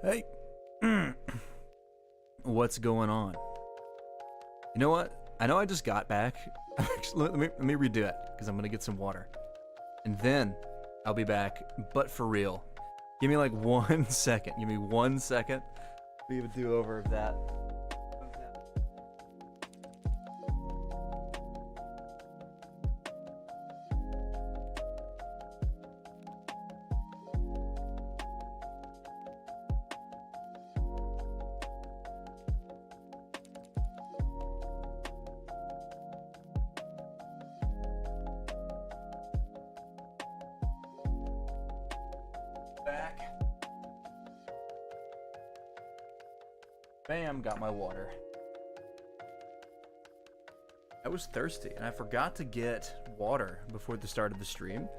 Hey. What's going on? You know what? I know I just got back. Actually, let me redo it, because I'm going to get some water. And then I'll be back, but for real. Give me like 1 second. Give me 1 second. We have a do-over of that. Back. Bam, got my water. I was thirsty and I forgot to get water before the start of the stream.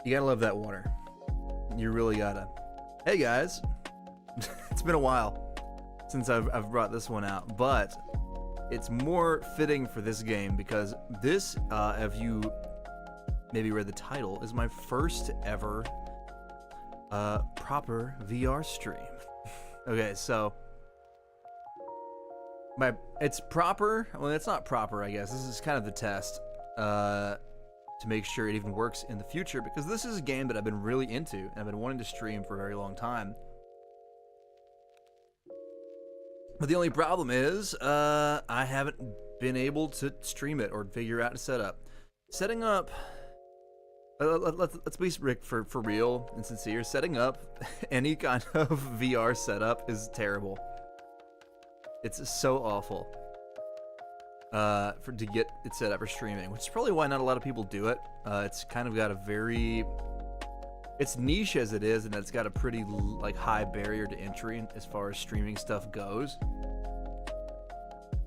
You gotta love that water. You really gotta. Hey guys, it's been a while since I've brought this one out, but it's more fitting for this game because this, if you maybe read the title, is my first ever proper VR stream. Okay, so it's proper. Well, it's not proper, I guess. This is kind of the test to make sure it even works in the future, because this is a game that I've been really into and I've been wanting to stream for a very long time. But the only problem is, I haven't been able to stream it or figure out a setup. Setting up, let's be for real and sincere. Setting up any kind of VR setup is terrible. It's so awful to get it set up for streaming, which is probably why not a lot of people do it. It's kind of got a very, it's niche as it is, and it's got a pretty like high barrier to entry as far as streaming stuff goes.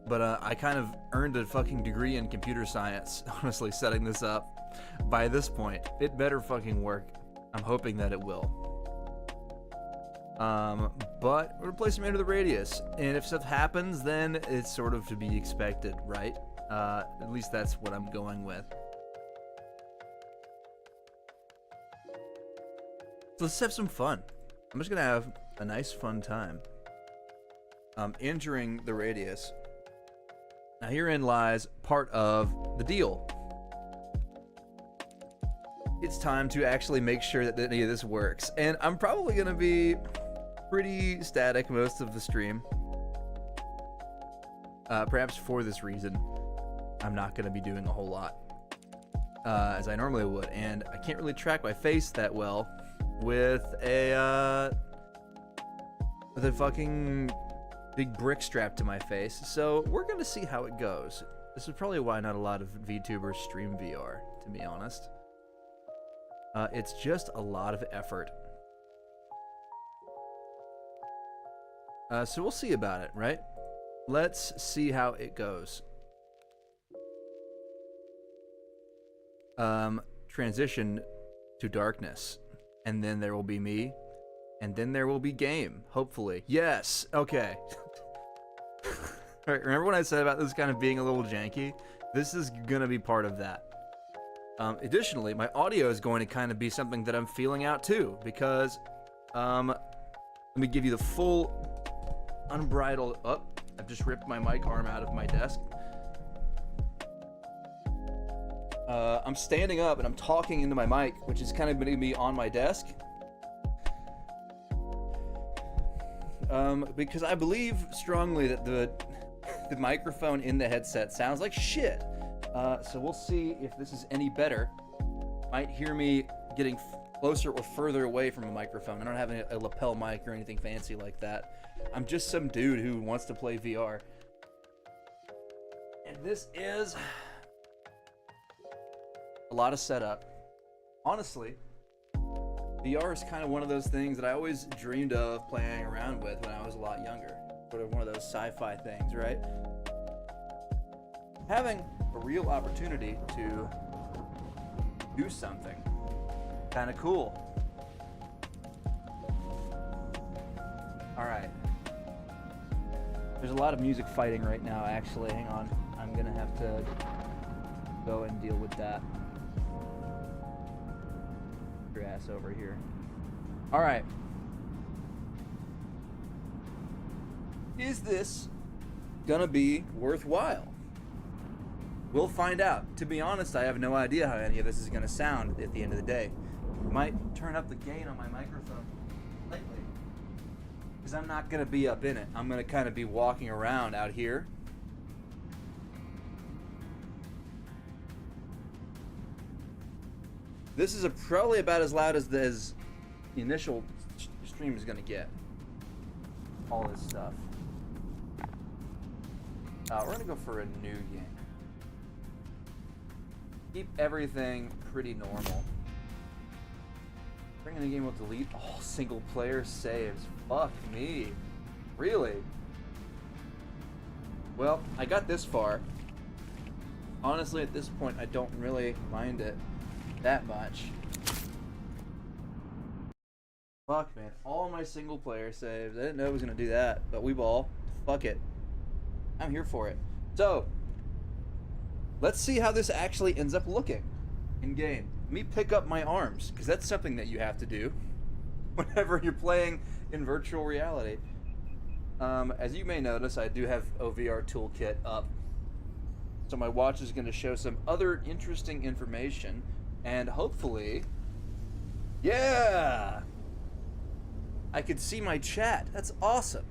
But I kind of earned a fucking degree in computer science, honestly, setting this up. By this point, it better fucking work. I'm hoping that it will. But we're placing into the radius, and if stuff happens, then it's sort of to be expected, right? At least that's what I'm going with. So let's have some fun. I'm just gonna have a nice fun time. Entering the radius. Now herein lies part of the deal. It's time to actually make sure that any of this works. And I'm probably gonna be pretty static most of the stream. Perhaps for this reason, I'm not gonna be doing a whole lot. As I normally would. And I can't really track my face that well with a fucking big brick strapped to my face, so we're gonna see how it goes. This is probably why not a lot of VTubers stream VR, to be honest. It's just a lot of effort. So we'll see about it, right? Let's see how it goes. Transition to darkness, and then there will be me, and then there will be game, hopefully. Yes, okay. Alright, remember when I said about this kind of being a little janky? This is gonna be part of that. Additionally, my audio is going to kind of be something that I'm feeling out too, because Let me give you the full unbridled. Oh, I've just ripped my mic arm out of my desk. I'm standing up and I'm talking into my mic, which is kind of going to be on my desk. Because I believe strongly that the microphone in the headset sounds like shit. So we'll see if this is any better. Might hear me getting closer or further away from a microphone. I don't have a lapel mic or anything fancy like that. I'm just some dude who wants to play VR. And this is a lot of setup. Honestly, VR is kind of one of those things that I always dreamed of playing around with when I was a lot younger. Sort of one of those sci-fi things, right? Having a real opportunity to do something kind of cool. Alright. There's a lot of music fighting right now, actually. Hang on. I'm gonna have to go and deal with that. Your ass over here. Alright. Is this gonna be worthwhile? We'll find out. To be honest, I have no idea how any of this is gonna sound at the end of the day. I might turn up the gain on my microphone slightly, because I'm not gonna be up in it. I'm gonna kind of be walking around out here. This is probably about as loud as the initial stream is gonna get. All this stuff. We're gonna go for a new game. Keep everything pretty normal. Bring in a game will delete all single player saves. Fuck me. Really? Well, I got this far. Honestly, at this point, I don't really mind it that much. Fuck, man. All my single player saves. I didn't know it was gonna do that, but we ball. Fuck it. I'm here for it. So, let's see how this actually ends up looking in game. Let me pick up my arms, because that's something that you have to do whenever you're playing in virtual reality. As you may notice, I do have OVR Toolkit up. So my watch is going to show some other interesting information, and hopefully, yeah, I could see my chat. That's awesome.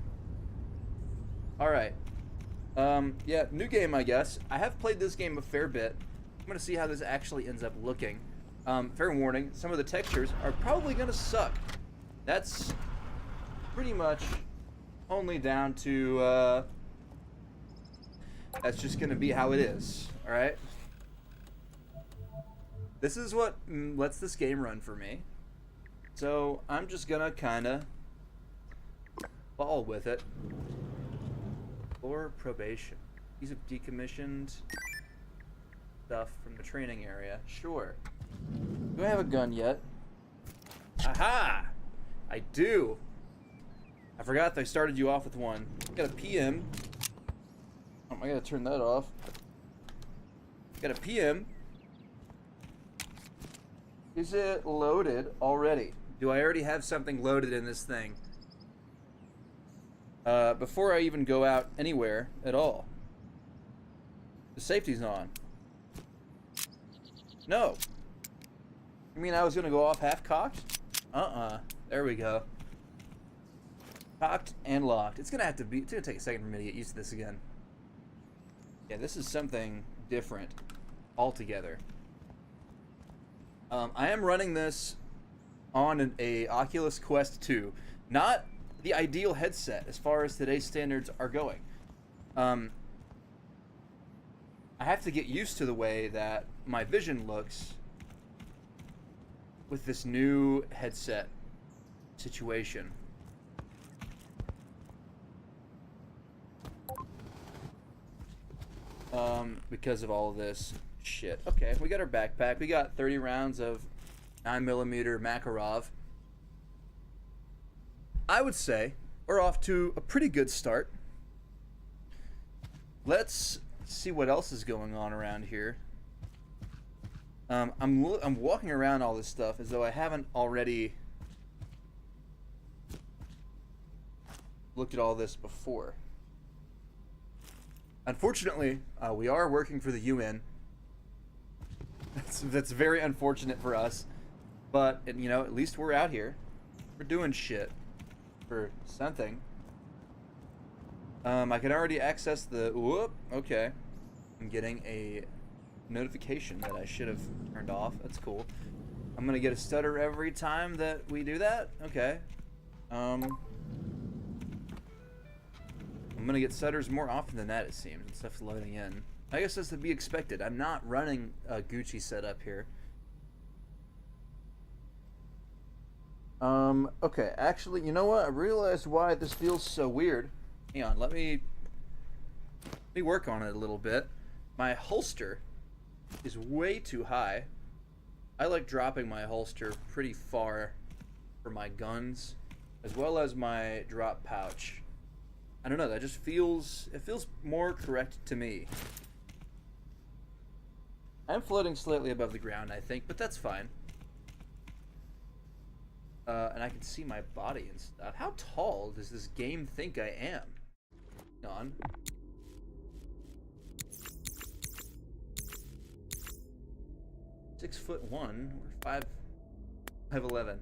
All right. Yeah, new game, I guess. I have played this game a fair bit. I'm going to see how this actually ends up looking. Fair warning, some of the textures are probably going to suck. That's pretty much only down to, that's just going to be how it is, alright? This is what lets this game run for me. So, I'm just going to kind of ball with it. Or probation. Piece of decommissioned stuff from the training area. Sure. Do I have a gun yet? Aha! I do. I forgot that I started you off with one. Got a PM. Oh, I gotta turn that off. Got a PM. Is it loaded already? Do I already have something loaded in this thing? Before I even go out anywhere at all. The safety's on. No. You mean I was gonna go off half-cocked? There we go. Cocked and locked. It's gonna take a second for me to get used to this again. Yeah, this is something different altogether. I am running this on a Oculus Quest 2. Not the ideal headset as far as today's standards are going. I have to get used to the way that my vision looks with this new headset situation. Because of all of this shit. Okay, we got our backpack. We got 30 rounds of 9mm Makarov. I would say we're off to a pretty good start. Let's see what else is going on around here. I'm walking around all this stuff as though I haven't already looked at all this before. Unfortunately, we are working for the UN. That's very unfortunate for us. But, you know, at least we're out here. We're doing shit. For something. I can already access the... Whoop, okay. I'm getting a notification that I should have turned off. That's cool. I'm gonna get a stutter every time that we do that? Okay. I'm gonna get stutters more often than that, it seems. And stuff's loading in. I guess that's to be expected. I'm not running a Gucci setup here. Okay, actually, you know what? I realized why this feels so weird. Hang on, let me work on it a little bit. My holster is way too high. I like dropping my holster pretty far for my guns, as well as my drop pouch. I don't know, that just feels, it feels more correct to me. I'm floating slightly above the ground, I think, but that's fine. And I can see my body and stuff. How tall does this game think I am? Hang on. .6'1" or 5'11".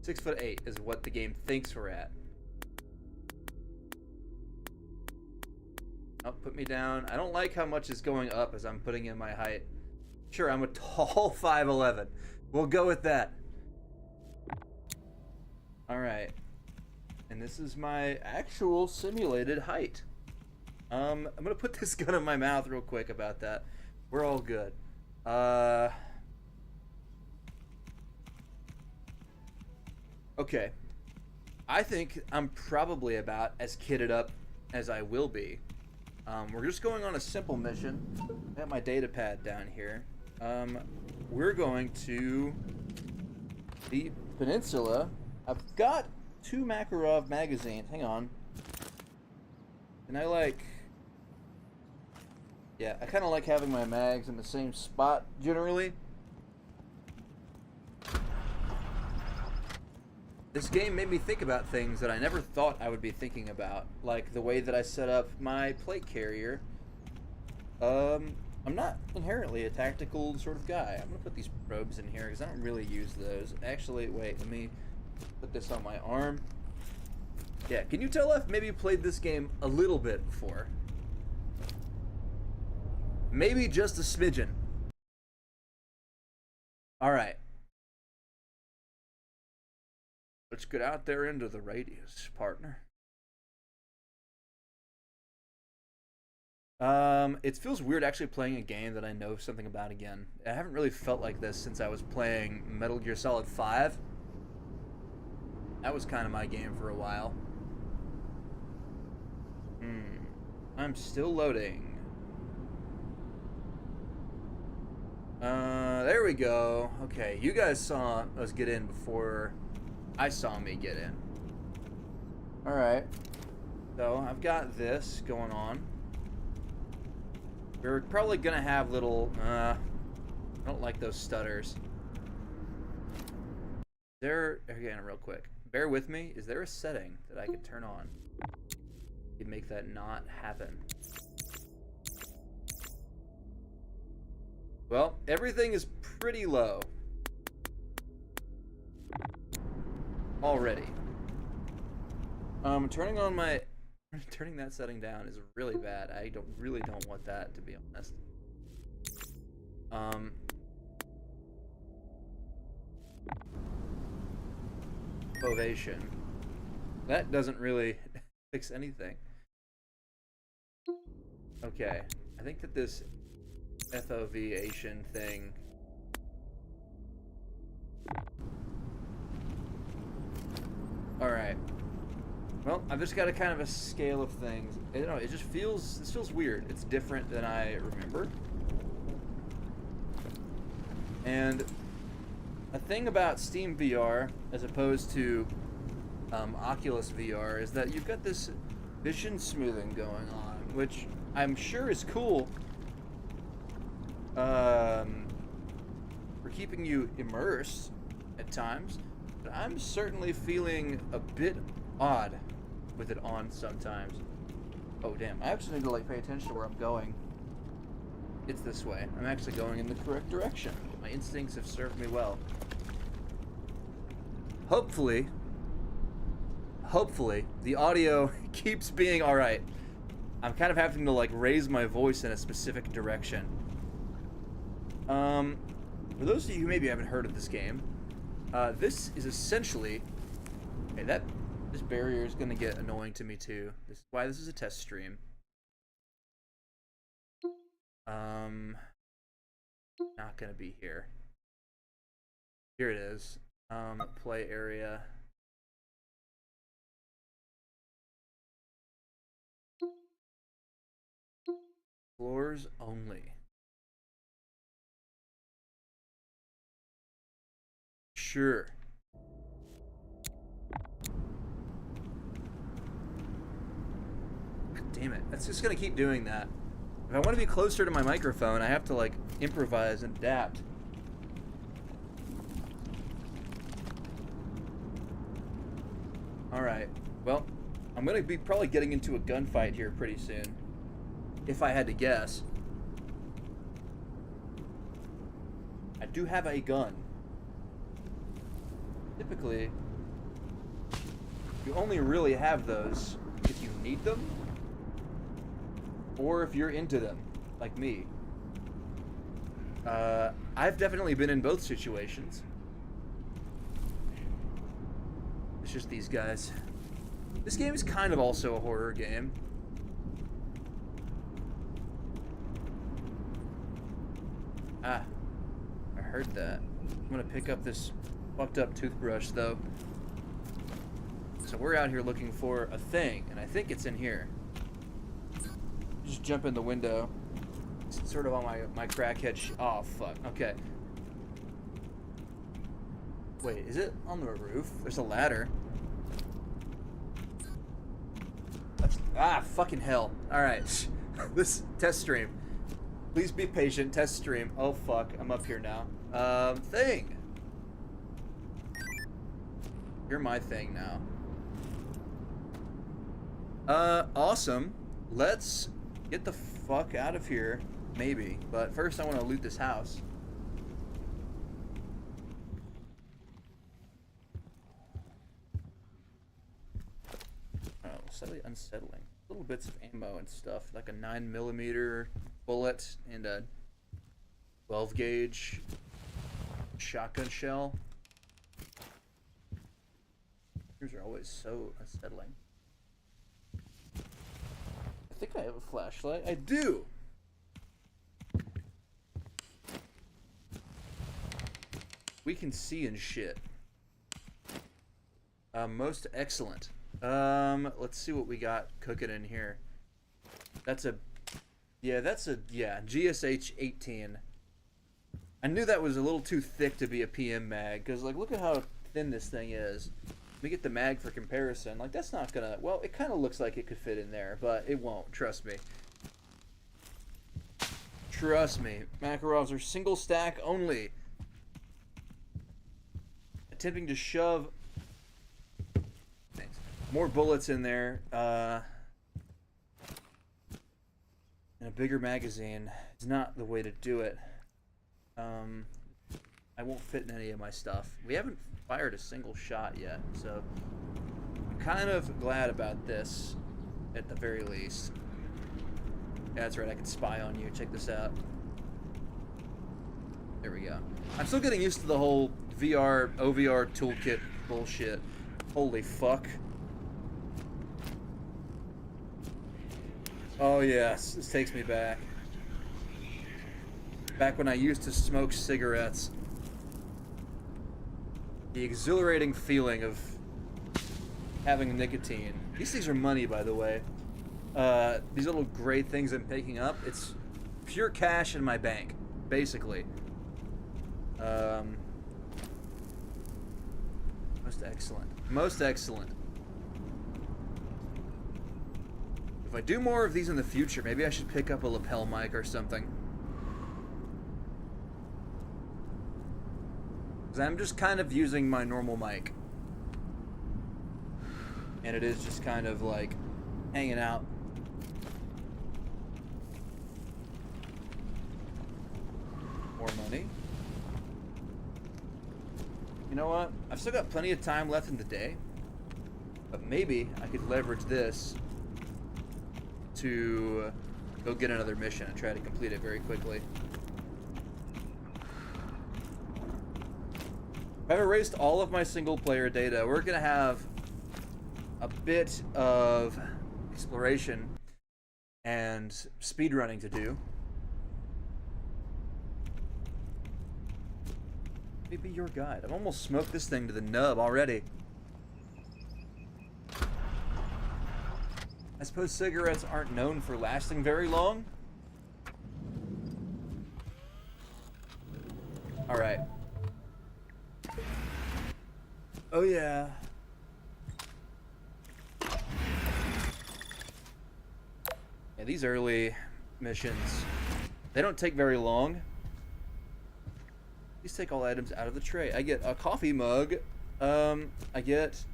6'8" is what the game thinks we're at. Oh, put me down. I don't like how much is going up as I'm putting in my height. Sure, I'm a tall 5'11". We'll go with that. Alright. And this is my actual simulated height. I'm gonna put this gun in my mouth real quick about that. We're all good. Okay. I think I'm probably about as kitted up as I will be. We're just going on a simple mission. I got my data pad down here. We're going to the peninsula. I've got 2 Makarov magazines. Hang on. And I like... Yeah, I kind of like having my mags in the same spot, generally. This game made me think about things that I never thought I would be thinking about. Like the way that I set up my plate carrier. I'm not inherently a tactical sort of guy. I'm going to put these probes in here because I don't really use those. Actually, wait, let me put this on my arm. Yeah, can you tell if maybe you played this game a little bit before? Maybe just a smidgen. Alright. Let's get out there into the radius, partner. It feels weird actually playing a game that I know something about again. I haven't really felt like this since I was playing Metal Gear Solid 5. That was kind of my game for a while. I'm still loading. There we go. Okay, you guys saw us get in before I saw me get in. Alright. So, I've got this going on. We're probably gonna have little, I don't like those stutters. Again, real quick. Bear with me. Is there a setting that I could turn on to make that not happen? Well, everything is pretty low already. Turning that setting down is really bad. I really don't want that, to be honest. Ovation. That doesn't really fix anything. Okay, I think that this FOV-ation thing. Alright. Well, I've just got a kind of a scale of things. You know, it just feels, this feels weird. It's different than I remember. And a thing about Steam VR, as opposed to Oculus VR, is that you've got this vision smoothing going on, which I'm sure is cool. For keeping you immersed at times, but I'm certainly feeling a bit odd with it on sometimes. Oh damn, I actually need to like pay attention to where I'm going. It's this way. I'm actually going in the correct direction. My instincts have served me well. Hopefully, the audio keeps being alright. I'm kind of having to like raise my voice in a specific direction. For those of you who maybe haven't heard of this game, this is essentially... Okay, this barrier is gonna get annoying to me too. This is why this is a test stream. Not gonna be here. Here it is. Play area. Floors only. Sure. God damn it. That's just gonna keep doing that. If I want to be closer to my microphone, I have to like improvise and adapt. Alright. Well, I'm gonna be probably getting into a gunfight here pretty soon. If I had to guess. I do have a gun. Typically, you only really have those if you need them, or if you're into them, like me. I've definitely been in both situations. It's just these guys. This game is kind of also a horror game. Ah, I heard that. I'm gonna pick up this fucked up toothbrush though. So we're out here looking for a thing, and I think it's in here. Just jump in the window. It's sort of on my crackhead oh fuck, okay. Wait, is it on the roof? There's a ladder. Fucking hell. Alright. This test stream. Please be patient, test stream. Oh fuck, I'm up here now. Thing. You're my thing now. Awesome. Let's get the fuck out of here. Maybe. But first I want to loot this house. Oh, slightly unsettling. Little bits of ammo and stuff. Like a 9mm bullet and a 12 gauge shotgun shell. These are always so unsettling. I think I have a flashlight. I do! We can see and shit. Most excellent. Let's see what we got cooking in here. That's a... Yeah, that's a... Yeah, GSH 18. I knew that was a little too thick to be a PM mag, because, like, look at how thin this thing is. Let me get the mag for comparison. Like, that's not gonna... Well, it kind of looks like it could fit in there, but it won't. Trust me. Trust me. Makarovs are single stack only. Attempting to shove... Thanks. More bullets in there. And a bigger magazine is not the way to do it. I won't fit in any of my stuff. We haven't fired a single shot yet, so I'm kind of glad about this, at the very least. Yeah, that's right, I can spy on you. Check this out. There we go. I'm still getting used to the whole VR, OVR toolkit bullshit. Holy fuck. Oh yes, this takes me back. Back when I used to smoke cigarettes. The exhilarating feeling of having nicotine. These things are money, by the way. These little gray things I'm picking up, it's pure cash in my bank, basically. Most excellent. Most excellent. If I do more of these in the future, maybe I should pick up a lapel mic or something. Because I'm just kind of using my normal mic. and it is just kind of like hanging out. More money. You know what? I've still got plenty of time left in the day, but maybe I could leverage this to go get another mission and try to complete it very quickly. I've erased all of my single player data. We're gonna have a bit of exploration and speedrunning to do. Maybe your guide. I've almost smoked this thing to the nub already. I suppose cigarettes aren't known for lasting very long. Alright. Oh yeah. Yeah, these early missions, they don't take very long. Please take all items out of the tray. I get a coffee mug. I get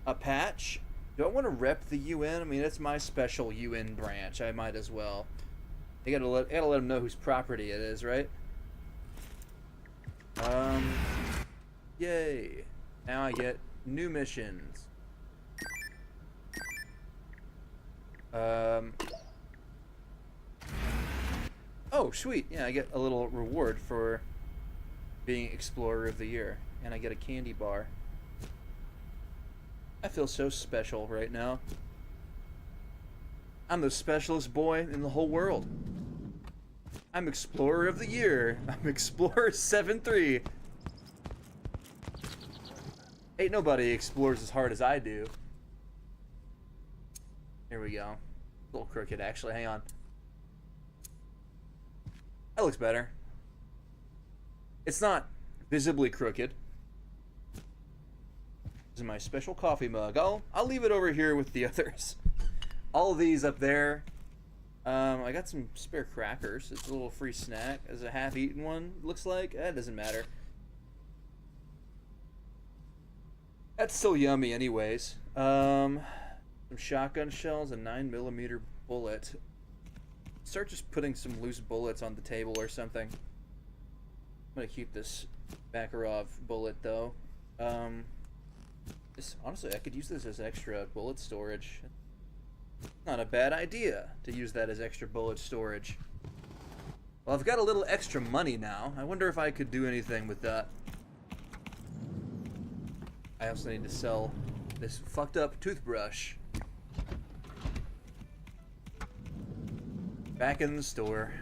a patch. Do I want to rep the UN? I mean, it's my special UN branch. I might as well. I gotta let them know whose property it is, right? Yay. Now I get new missions. Oh, sweet. Yeah, I get a little reward for being Explorer of the Year. And I get a candy bar. I feel so special right now. I'm the specialist boy in the whole world. I'm Explorer of the Year. I'm Explorer 7-3. Ain't nobody explores as hard as I do. Here we go. A little crooked, actually. Hang on. That looks better. It's not visibly crooked. This is my special coffee mug. I'll leave it over here with the others. All of these up there. I got some spare crackers. It's a little free snack. As a half-eaten one, looks like. That doesn't matter. That's still yummy anyways. Some shotgun shells, a 9mm bullet. Start just putting some loose bullets on the table or something. I'm gonna keep this Makarov bullet though. Honestly, I could use this as extra bullet storage. Not a bad idea to use that as extra bullet storage. Well, I've got a little extra money now. I wonder if I could do anything with that. I also need to sell this fucked up toothbrush. Back in the store.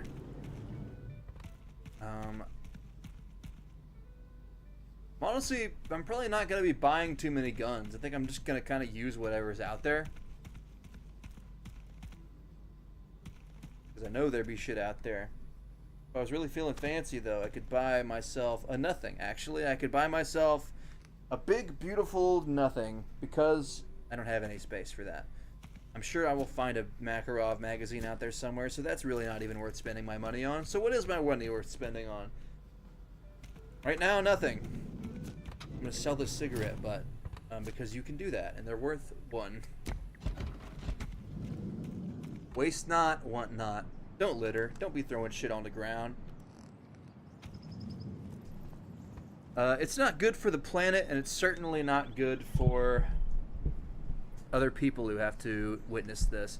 Honestly, I'm probably not going to be buying too many guns. I think I'm just going to kind of use whatever's out there. Because I know there'd be shit out there. If I was really feeling fancy, though, I could buy myself a nothing, actually. I could buy myself a big, beautiful nothing, because I don't have any space for that. I'm sure I will find a Makarov magazine out there somewhere, so that's really not even worth spending my money on. So what is my money worth spending on? Right now, nothing. I'm going to sell this cigarette butt, because you can do that, and they're worth one. Waste not, want not. Don't litter. Don't be throwing shit on the ground. It's not good for the planet, and it's certainly not good for other people who have to witness this.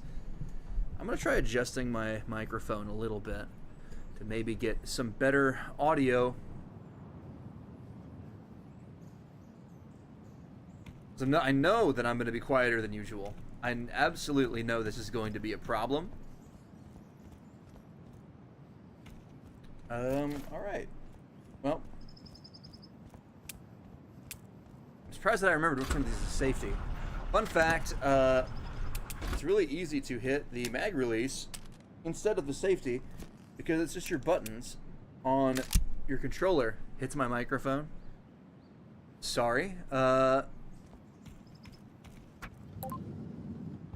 I'm going to try adjusting my microphone a little bit to maybe get some better audio. So I know that I'm going to be quieter than usual. I absolutely know this is going to be a problem. Alright. Well. I'm surprised that I remembered which one of these is safety. Fun fact, it's really easy to hit the mag release instead of the safety because it's just your buttons on your controller. Hits my microphone. Sorry.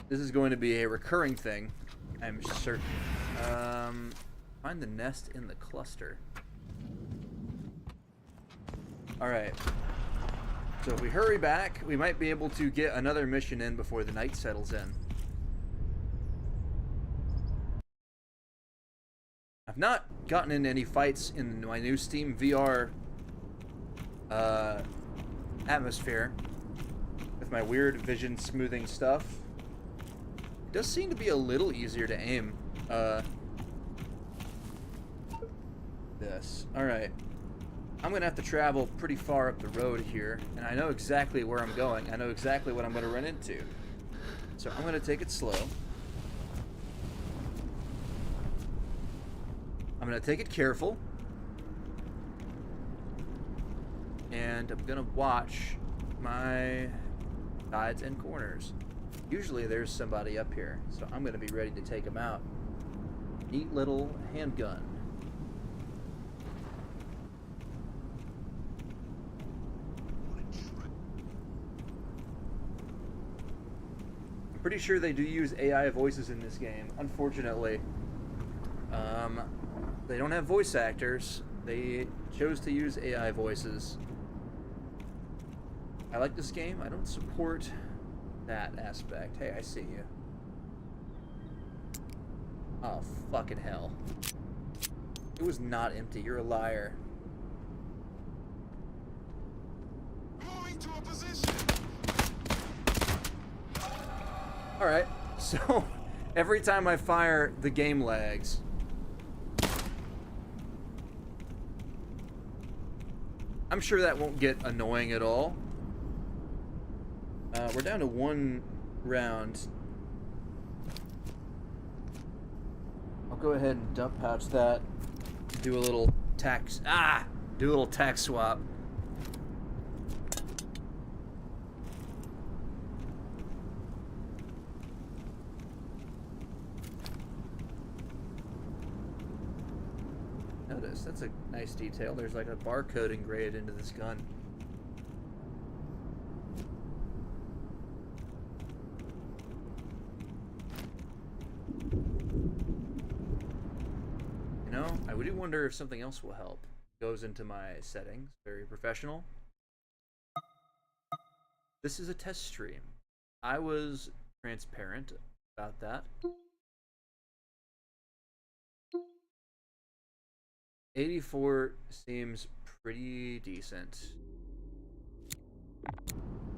This is going to be a recurring thing, I'm certain. Find the nest in the cluster. Alright. So if we hurry back, we might be able to get another mission in before the night settles in. I've not gotten into any fights in my new Steam VR atmosphere with my weird vision smoothing stuff. It does seem to be a little easier to aim. This. Alright. I'm going to have to travel pretty far up the road here, and I know exactly where I'm going. I know exactly what I'm going to run into. So I'm going to take it slow. I'm going to take it careful. And I'm going to watch my sides and corners. Usually there's somebody up here, so I'm going to be ready to take him out. Neat little handgun. Pretty sure they do use AI voices in this game. Unfortunately, they don't have voice actors. They chose to use AI voices. I like this game. I don't support that aspect. Hey, I see you. Oh, fucking hell. It was not empty. You're a liar. Moving to a position. Alright, so every time I fire, the game lags. I'm sure that won't get annoying at all. We're down to one round. I'll go ahead and dump pouch that. Do a little tack... do a little tack swap. Notice, that's a nice detail. There's like a barcode engraved into this gun. You know, I do wonder if something else will help. Goes into my settings. Very professional. This is a test stream. I was transparent about that. 84 seems pretty decent.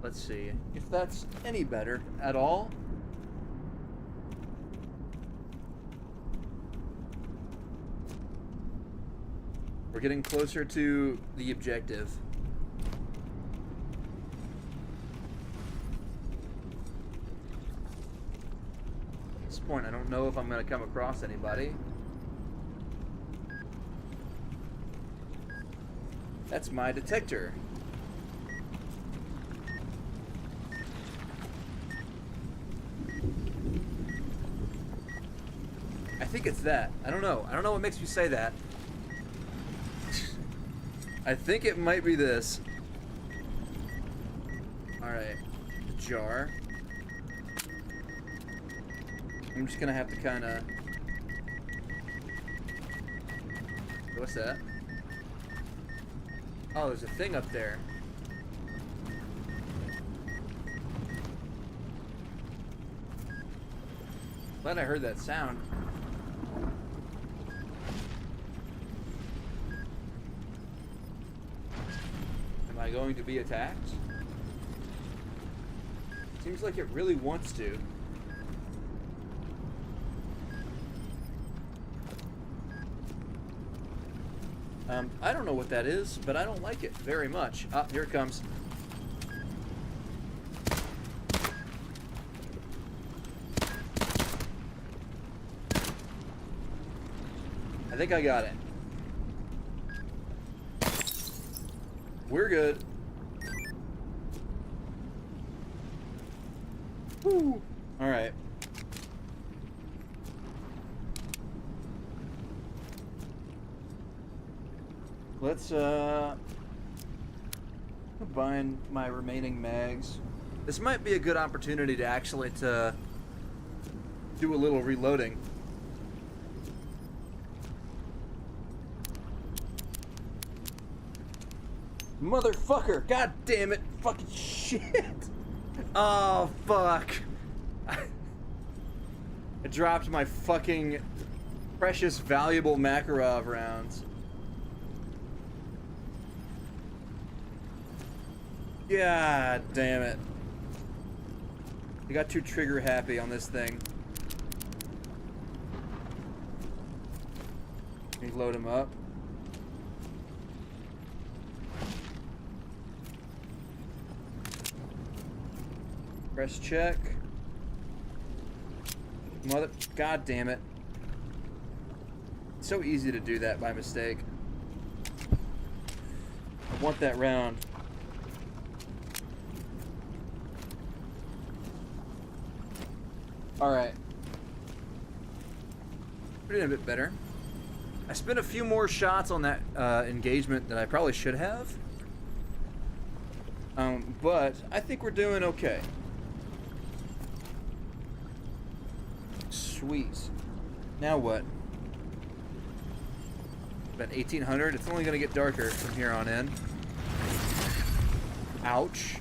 Let's see if that's any better at all. We're getting closer to the objective. At this point, I don't know if I'm going to come across anybody. That's my detector. I think it's that. I don't know. I don't know what makes me say that. I think it might be this. Alright. The jar. I'm just gonna have to kinda... What's that? Oh, there's a thing up there. Glad I heard that sound. Am I going to be attacked? Seems like it really wants to. I don't know what that is, but I don't like it very much. Ah, here it comes. I think I got it. We're good. Woo! All right. Let's combine my remaining mags. This might be a good opportunity to actually do a little reloading. Motherfucker! God damn it! Fucking shit! Oh, fuck. I dropped my fucking precious, valuable Makarov rounds. God damn it. I got too trigger happy on this thing. Can you load him up? Press check. Mother... God damn it. It's so easy to do that by mistake. I want that round. Alright. Put it in a bit better. I spent a few more shots on that engagement than I probably should have. But I think we're doing okay. Sweet. Now what? About 1800. It's only going to get darker from here on in. Ouch.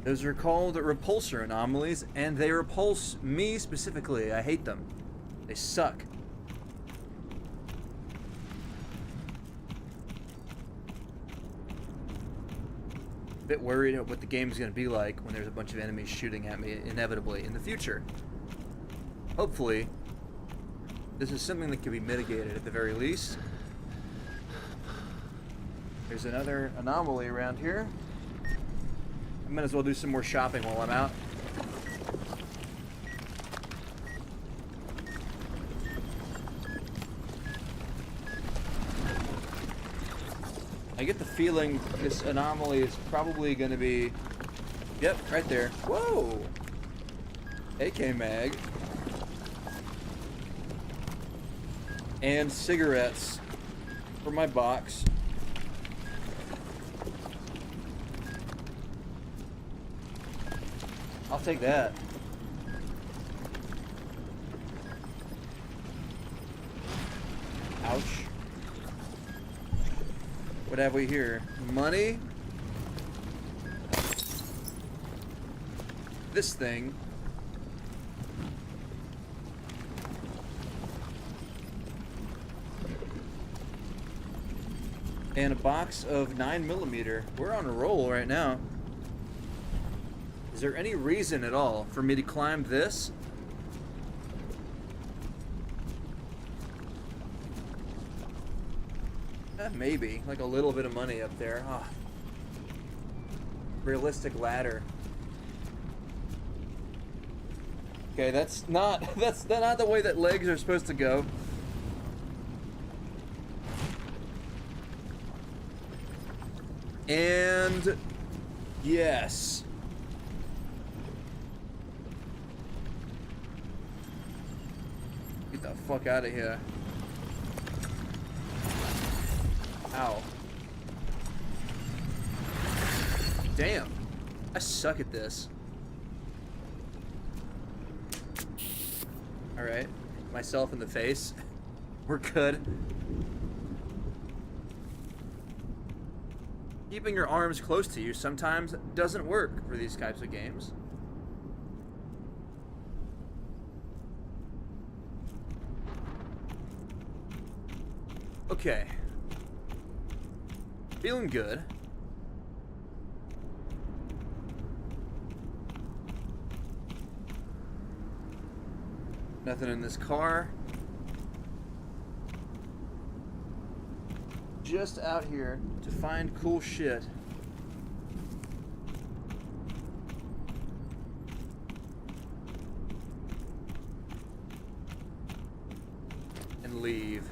Those are called repulsor anomalies, and they repulse me specifically. I hate them. They suck. Bit worried about what the game's going to be like when there's a bunch of enemies shooting at me inevitably in the future. Hopefully, this is something that can be mitigated at the very least. There's another anomaly around here. I might as well do some more shopping while I'm out. I get the feeling this anomaly is probably going to be... Yep, right there. Whoa! AK mag. And cigarettes for my box. I'll take that. Ouch. What have we here? Money? This thing. And a box of 9mm. We're on a roll right now. Is there any reason at all for me to climb this? Maybe. Like a little bit of money up there. Oh. Realistic ladder. Okay, that's not the way that legs are supposed to go. And yes. Get the fuck out of here. Ow. Damn. I suck at this. Alright. Myself in the face. We're good. Keeping your arms close to you sometimes doesn't work for these types of games. Okay. Feeling good. Nothing in this car. Just out here to find cool shit. And leave.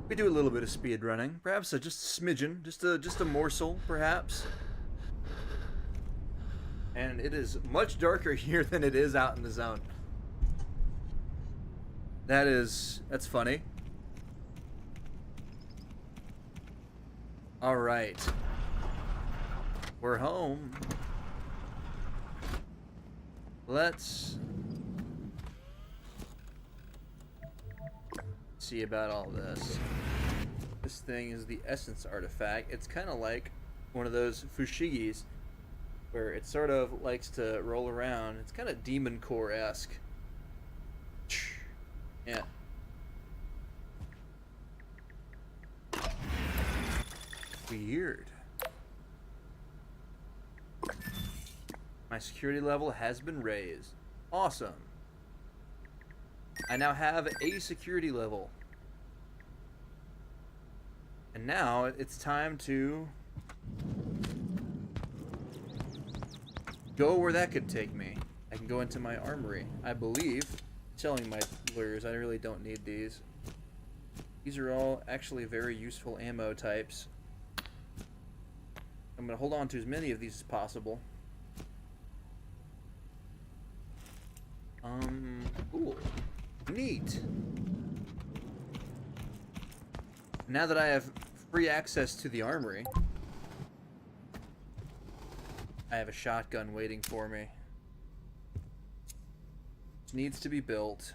We do a little bit of speed running, perhaps just a smidgen, just a morsel, perhaps. And it is much darker here than it is out in the zone. That's funny. All right, we're home. let's see about all this. This thing is the Essence Artifact. It's kind of like one of those Fushigis where it sort of likes to roll around. It's kind of Demon Core-esque. Yeah. Weird. My security level has been raised. Awesome. I now have a security level. And now it's time to go where that could take me. I can go into my armory. I believe, telling my lures, I really don't need these. These are all actually very useful ammo types. I'm going to hold on to as many of these as possible. Cool. Neat. Now that I have free access to the armory, I have a shotgun waiting for me. It needs to be built.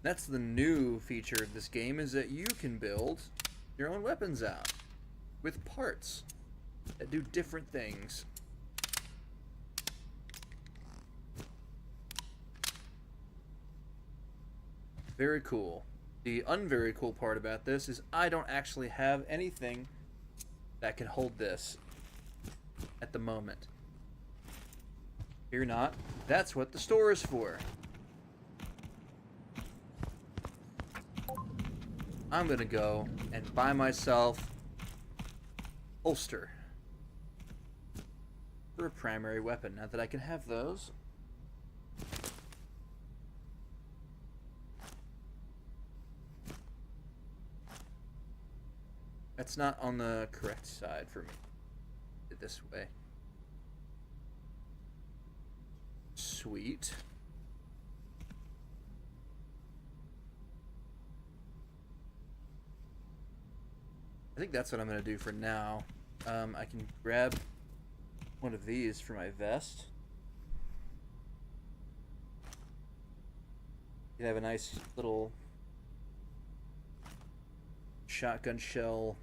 That's the new feature of this game, is that you can build your own weapons out with parts that do different things. Very cool. The unvery cool part about this is I don't actually have anything that can hold this at the moment. Fear not, that's what the store is for. I'm gonna go and buy myself holster for a primary weapon. Now that I can have those, that's not on the correct side for me. This way. Sweet. I think that's what I'm going to do for now. I can grab one of these for my vest. You have a nice little shotgun shell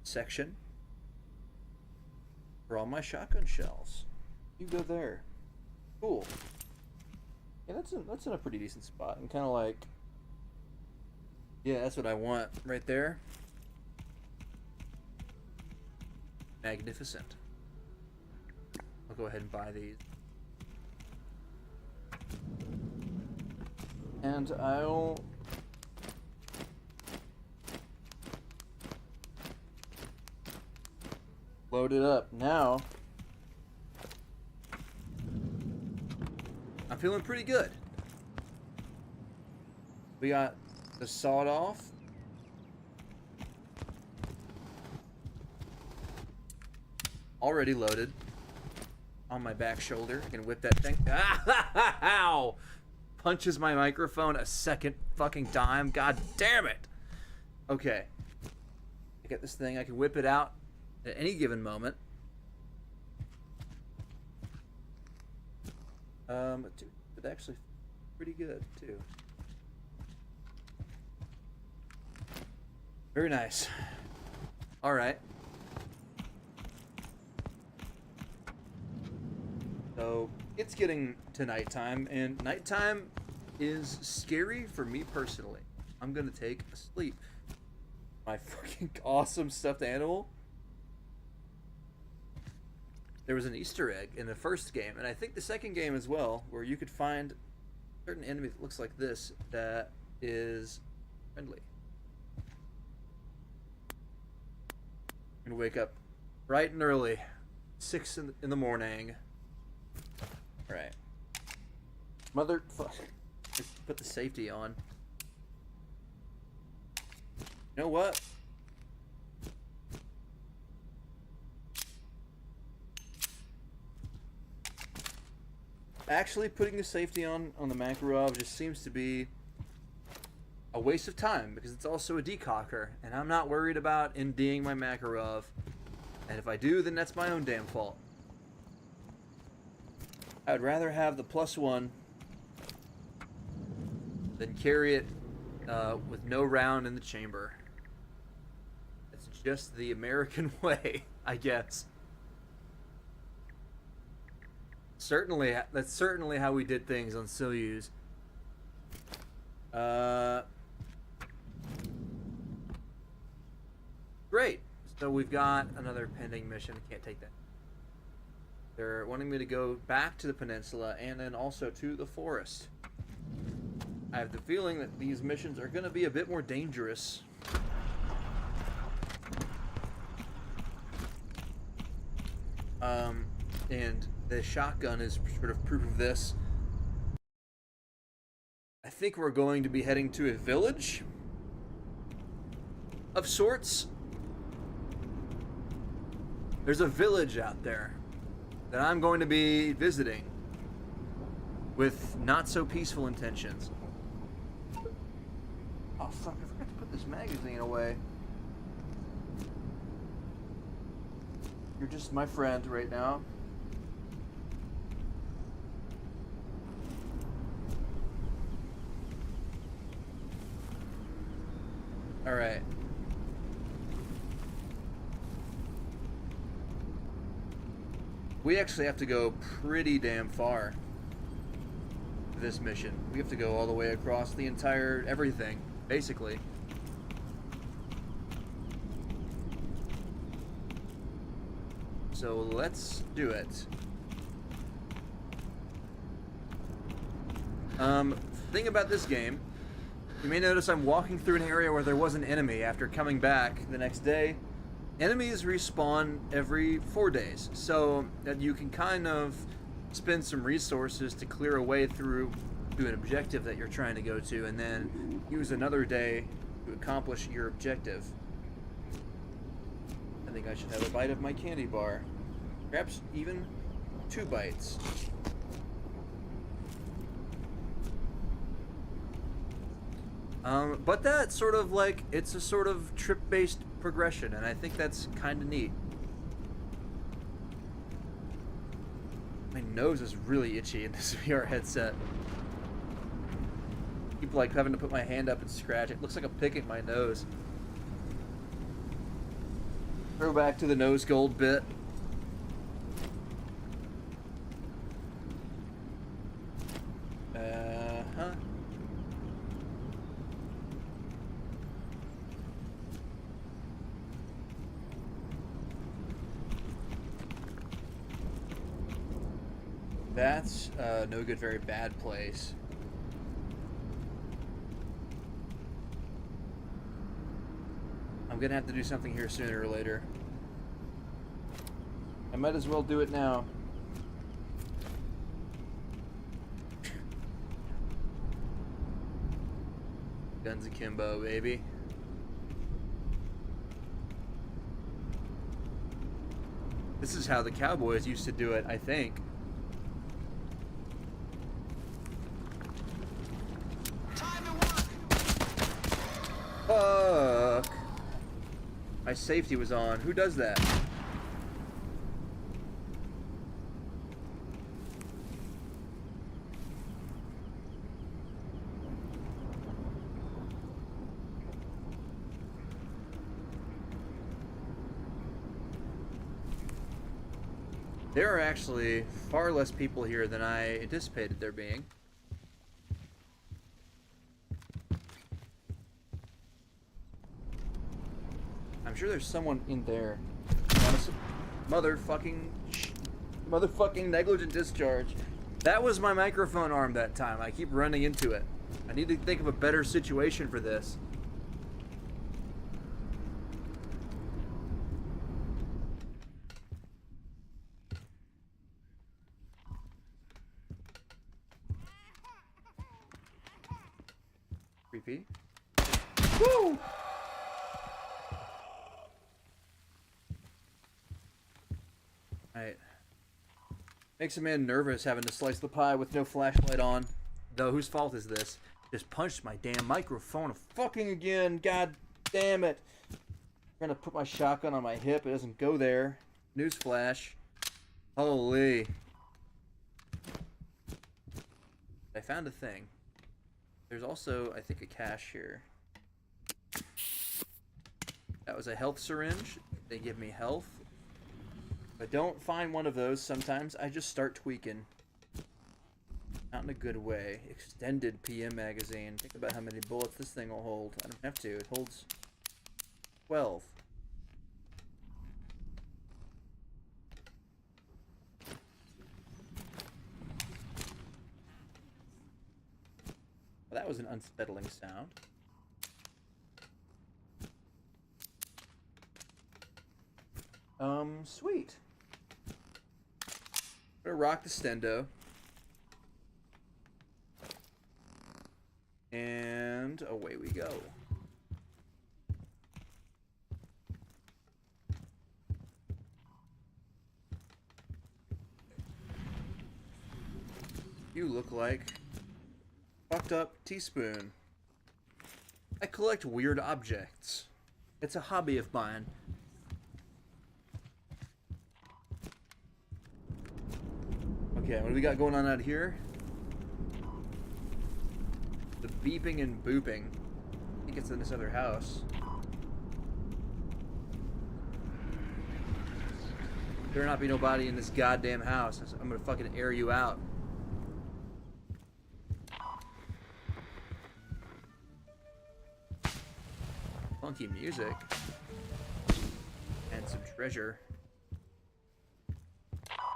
section for all my shotgun shells. You go there. Cool. Yeah, that's in a pretty decent spot. And kind of like, yeah, that's what I want right there. Magnificent. I'll go ahead and buy these. And I'll load it up. Now I'm feeling pretty good. We got the sawed off. Already loaded on my back shoulder. I can whip that thing. Ow! Punches my microphone a second fucking time. God damn it. Okay. I get this thing. I can whip it out at any given moment. It actually pretty good too. Very nice. All right. So it's getting to nighttime, and nighttime is scary for me personally. I'm gonna take a sleep. My fucking awesome stuffed animal. There was an Easter egg in the first game, and I think the second game as well, where you could find a certain enemy that looks like this that is friendly. I'm gonna wake up bright and early, 6 in the morning. Right. Motherfuck. Just put the safety on. You know what? Actually, putting the safety on the Makarov just seems to be a waste of time, because it's also a decocker, and I'm not worried about NDing my Makarov. And if I do, then that's my own damn fault. I would rather have the +1 than carry it with no round in the chamber. It's just the American way, I guess. Certainly, that's certainly how we did things on Soyuz. Great. So we've got another pending mission. Can't take that. They're wanting me to go back to the peninsula and then also to the forest. I have the feeling that these missions are going to be a bit more dangerous. And the shotgun is sort of proof of this. I think we're going to be heading to a village of sorts. There's a village out there that I'm going to be visiting with not so peaceful intentions. Oh fuck, I forgot to put this magazine away. You're just my friend right now. Alright. We actually have to go pretty damn far for this mission. We have to go all the way across the entire everything, basically. So let's do it. Thing about this game, you may notice I'm walking through an area where there was an enemy after coming back the next day. Enemies respawn every 4 days, so that you can kind of spend some resources to clear a way through to an objective that you're trying to go to, and then use another day to accomplish your objective. I think I should have a bite of my candy bar. Perhaps even 2 bites. But that's sort of like, it's a sort of trip-based progression, and I think that's kind of neat. My nose is really itchy in this VR headset. Keep like having to put my hand up and scratch. It looks like I'm picking my nose. Throw back to the nose gold bit. That's no good, very bad place. I'm gonna have to do something here sooner or later. I might as well do it now. Guns akimbo, baby. This is how the Cowboys used to do it, I think. Fuck. My safety was on. Who does that? There are actually far less people here than I anticipated there being. I'm sure there's someone in there. Motherfucking negligent discharge. That was my microphone arm that time. I keep running into it. I need to think of a better situation for this. Creepy. Woo! Alright. Makes a man nervous having to slice the pie with no flashlight on. Though, whose fault is this? Just punched my damn microphone fucking again. God damn it. I'm gonna put my shotgun on my hip. It doesn't go there. Newsflash. Holy. I found a thing. There's also, I think, a cache here. That was a health syringe. They give me health. If I don't find one of those, sometimes I just start tweaking. Not in a good way. Extended PM magazine. Think about how many bullets this thing will hold. I don't have to. It holds 12. Well, that was an unsettling sound. Sweet. I'm gonna rock the stendo. And away we go. You look like fucked up teaspoon. I collect weird objects. It's a hobby of mine. Okay, what do we got going on out here? The beeping and booping. I think it's in this other house. There not be nobody in this goddamn house. I'm gonna fucking air you out. Funky music. And some treasure.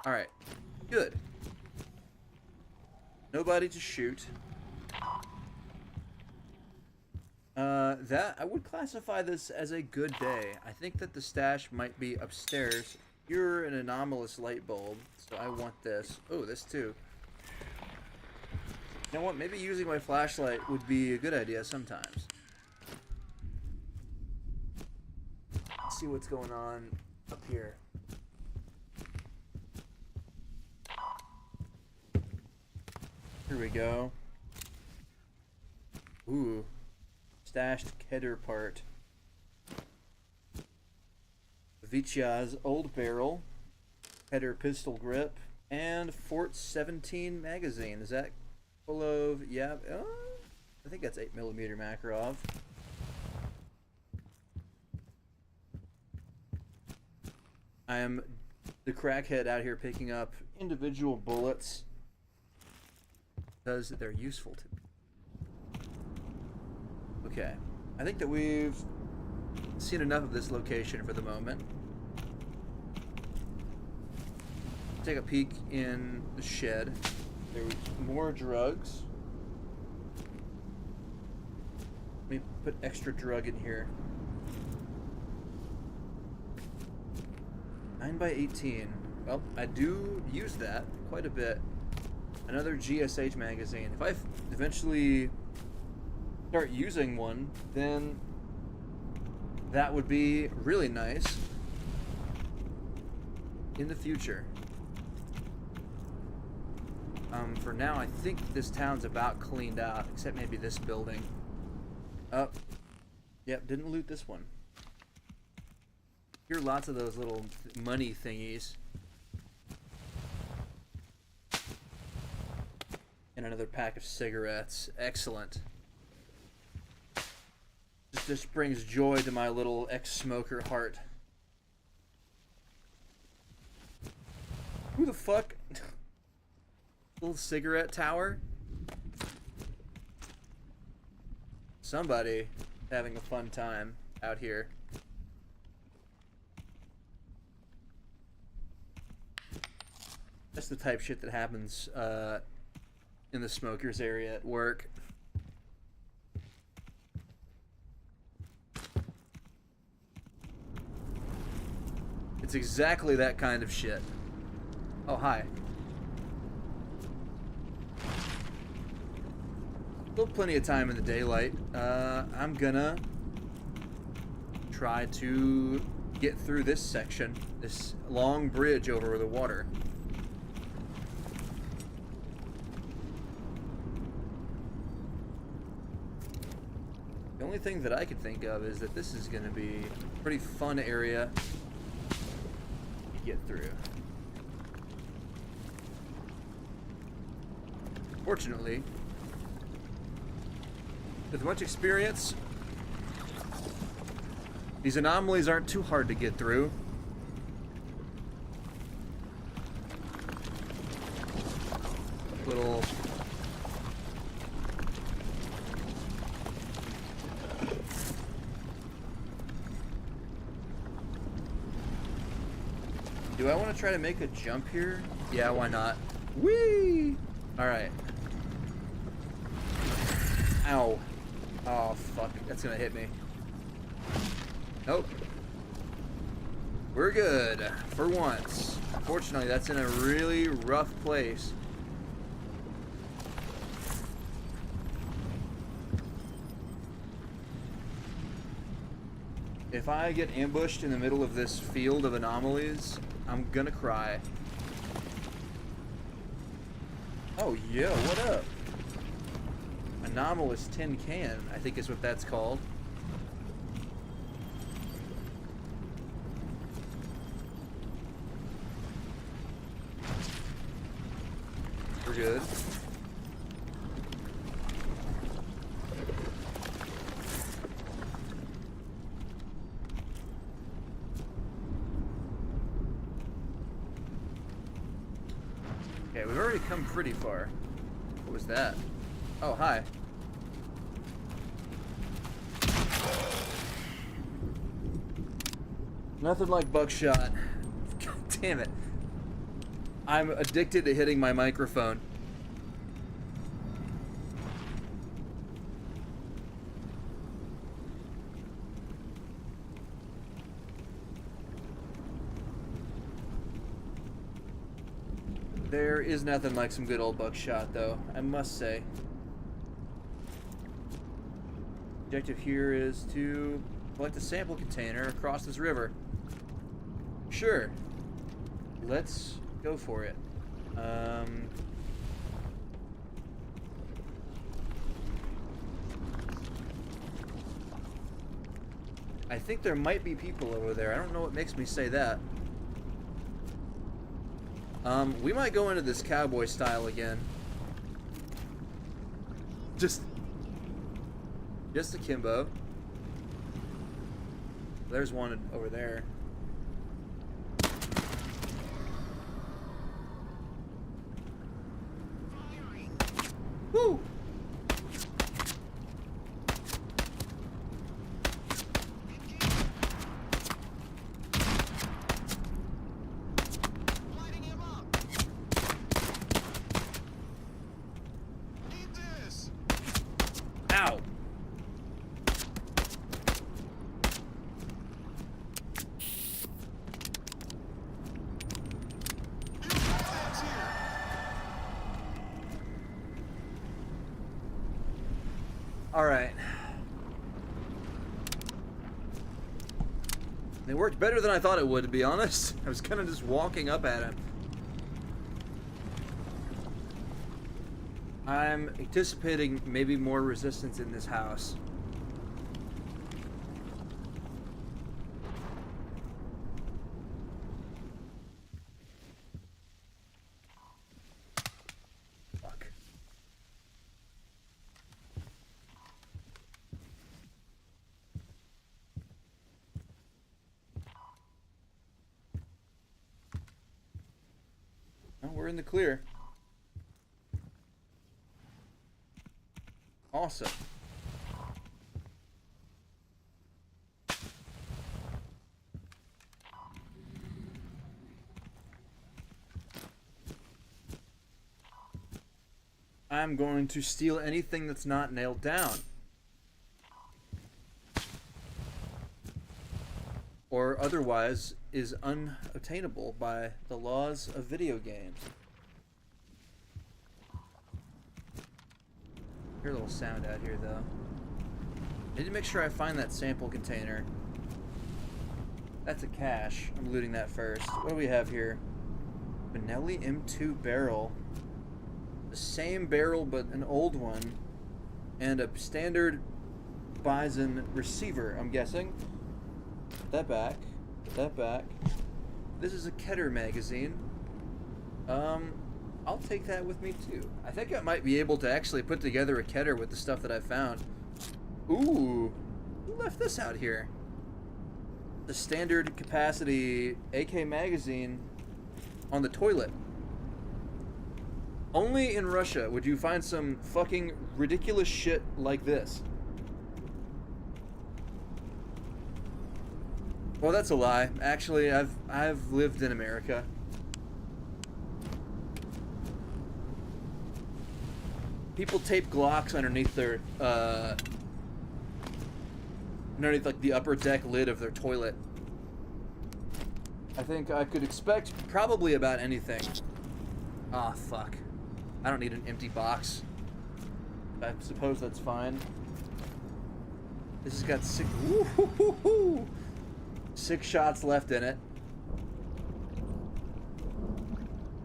Alright. Good. Nobody to shoot. That I would classify this as a good day. I think that the stash might be upstairs. You're an anomalous light bulb, so I want this. Oh, this too. You know what? Maybe using my flashlight would be a good idea sometimes. Let's see what's going on up here. Here we go. Ooh. Stashed Kedder part. Vichya's old barrel. Kedder pistol grip. And Fort 17 magazine. Is that full of... Yeah. I think that's 8mm Makarov. I am the crackhead out here picking up individual bullets because they're useful to me. Okay, I think that we've seen enough of this location for the moment. Take a peek in the shed. There's more drugs. Let me put extra drug in here. 9x18. Well, I do use that quite a bit. Another GSH magazine. If I eventually start using one, then that would be really nice in the future. For now, I think this town's about cleaned out, except maybe this building. Oh, yep, didn't loot this one. Here are lots of those little money thingies. And another pack of cigarettes. Excellent. This brings joy to my little ex-smoker heart. Who the fuck? Little cigarette tower? Somebody having a fun time out here. That's the type shit that happens in the smokers area at work. It's exactly that kind of shit. Oh, hi. Still plenty of time in the daylight. I'm gonna try to get through this section, this long bridge over the water. The only thing that I could think of is that this is going to be a pretty fun area to get through. Fortunately, with much experience, these anomalies aren't too hard to get through. Little... Do I want to try to make a jump here? Yeah, why not? Whee! Alright. Ow. Oh, fuck. That's gonna hit me. Nope. We're good. For once. Unfortunately, that's in a really rough place. If I get ambushed in the middle of this field of anomalies, I'm gonna cry. Oh, yeah, what up? Anomalous tin can, I think is what that's called. We're good. Okay, we've already come pretty far. What was that? Oh, hi. Nothing like buckshot. God damn it. I'm addicted to hitting my microphone. There is nothing like some good old buckshot, though, I must say. Objective here is to collect a sample container across this river. Sure. Let's go for it. I think there might be people over there. I don't know what makes me say that. We might go into this cowboy style again. Just akimbo. There's one over there. Woo! Lighting him up. Need this. Ow! That's here. Alright. It worked better than I thought it would, to be honest. I was kind of just walking up at him. I'm anticipating maybe more resistance in this house. Fuck. Well, we're in the clear. Awesome. I'm going to steal anything that's not nailed down. Or otherwise is unattainable by the laws of video games. Hear a little sound out here, though. Need to make sure I find that sample container. That's a cache. I'm looting that first. What do we have here? Benelli M2 barrel. The same barrel, but an old one. And a standard Bison receiver, I'm guessing. Put that back. Put that back. This is a Keter magazine. I'll take that with me too. I think I might be able to actually put together a Keter with the stuff that I found. Ooh, who left this out here? The standard capacity AK magazine on the toilet. Only in Russia would you find some fucking ridiculous shit like this. Well, that's a lie. Actually, I've lived in America. People tape Glocks underneath their underneath like the upper deck lid of their toilet. I think I could expect probably about anything. Ah, fuck. I don't need an empty box. I suppose that's fine. This has got 6 shots left in it.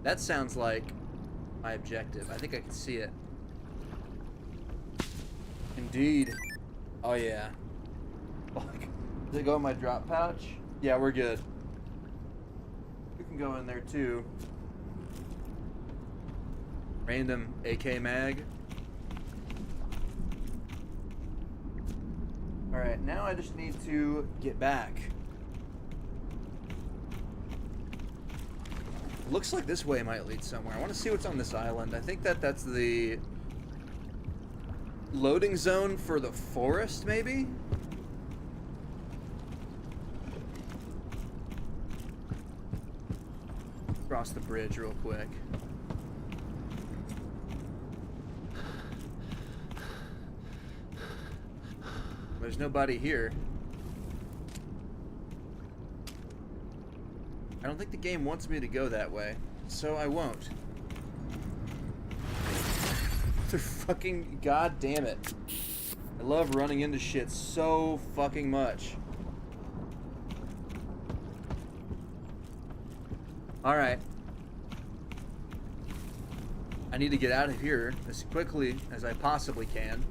That sounds like my objective. I think I can see it. Indeed. Oh yeah. Fuck. Does it go in my drop pouch? Yeah, we're good. You can go in there too. Random AK mag. Alright, now I just need to get back. Looks like this way might lead somewhere. I want to see what's on this island. I think that's the loading zone for the forest, maybe? Cross the bridge real quick. There's nobody here. I don't think the game wants me to go that way, so I won't. Fucking god damn it. I love running into shit so fucking much. Alright. I need to get out of here as quickly as I possibly can.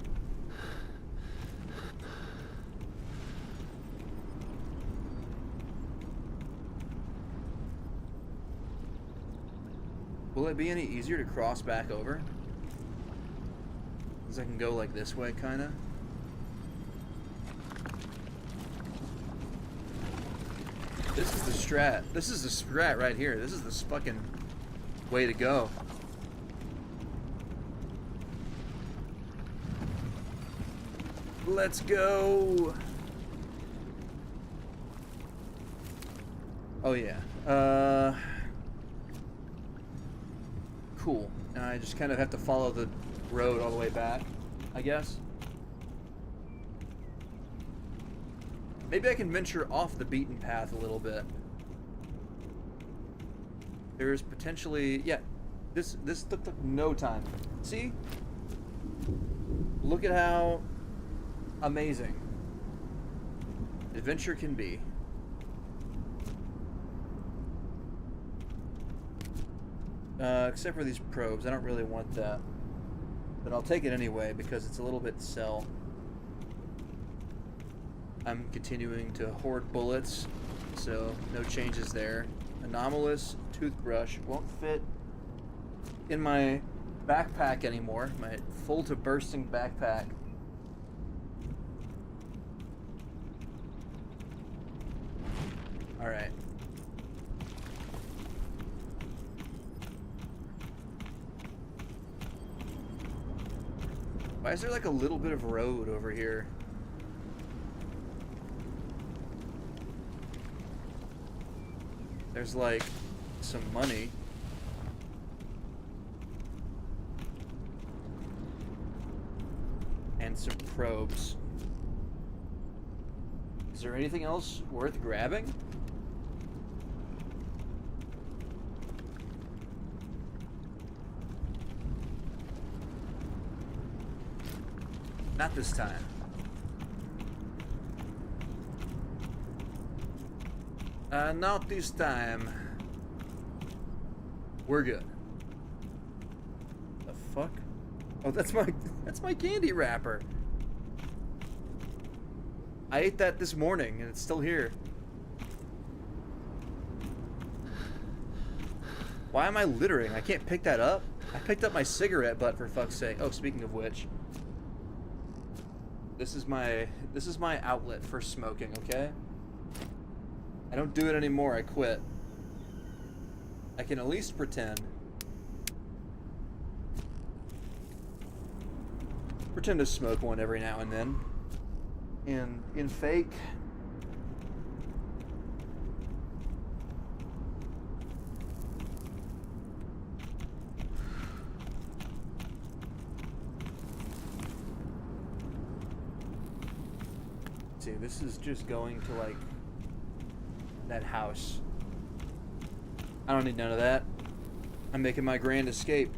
Will it be any easier to cross back over? Because I can go like this way, kinda. This is the strat. This is the strat right here. This is the fucking way to go. Let's go. Oh yeah. Cool. Now I just kind of have to follow the road all the way back, I guess. Maybe I can venture off the beaten path a little bit. There's potentially, yeah, this took no time. See? Look at how amazing adventure can be. Except for these probes. I don't really want that. But I'll take it anyway because it's a little bit sell. I'm continuing to hoard bullets, so no changes there. Anomalous toothbrush won't fit in my backpack anymore. My full to bursting backpack. Alright. Why is there like a little bit of road over here? There's like some money. And some probes. Is there anything else worth grabbing? Not this time. Not this time. We're good. The fuck? Oh, that's my candy wrapper. I ate that this morning and it's still here. Why am I littering? I can't pick that up? I picked up my cigarette butt, for fuck's sake. Oh, speaking of which. This is my outlet for smoking, okay? I don't do it anymore, I quit. I can at least pretend. Pretend to smoke one every now and then. And in fake. See, this is just going to like that house. I don't need none of that. I'm making my grand escape.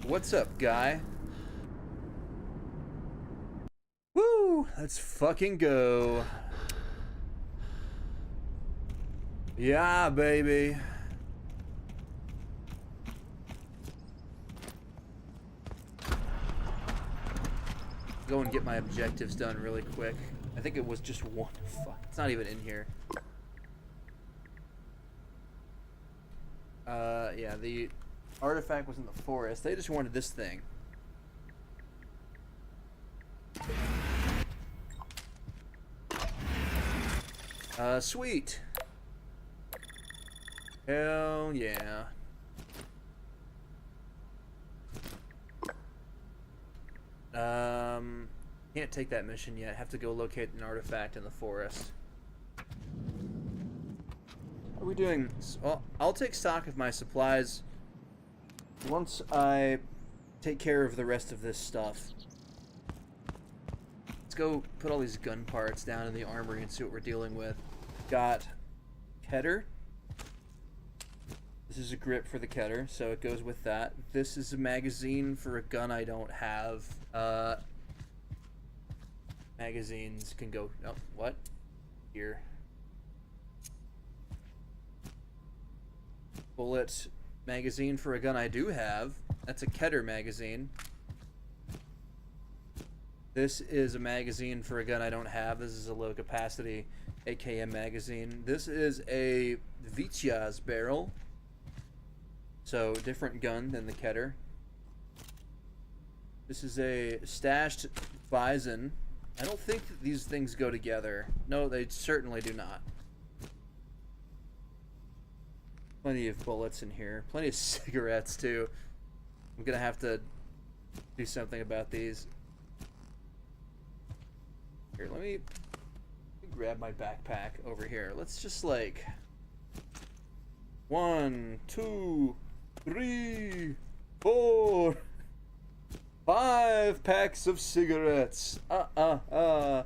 What's up, guy? Woo! Let's fucking go. Yeah, baby. Go and get my objectives done really quick. I think it was just one. Fuck, it's not even in here. Yeah, the artifact was in the forest. They just wanted this thing. Sweet. Hell yeah. Can't take that mission yet. Have to go locate an artifact in the forest. What are we doing? Well, I'll take stock of my supplies once I take care of the rest of this stuff. Let's go put all these gun parts down in the armory and see what we're dealing with. Got Keter. This is a grip for the Keter, so it goes with that. This is a magazine for a gun I don't have. Magazines can go... Oh, what? Here. Bullet magazine for a gun I do have. That's a Keter magazine. This is a magazine for a gun I don't have. This is a low capacity AKM magazine. This is a Vityaz barrel. So, different gun than the Keter. This is a stashed Bison. I don't think that these things go together. No, they certainly do not. Plenty of bullets in here. Plenty of cigarettes, too. I'm gonna have to do something about these. Here, let me grab my backpack over here. Let's just, like... 1, 2, 3, 4... 5 packs of cigarettes. I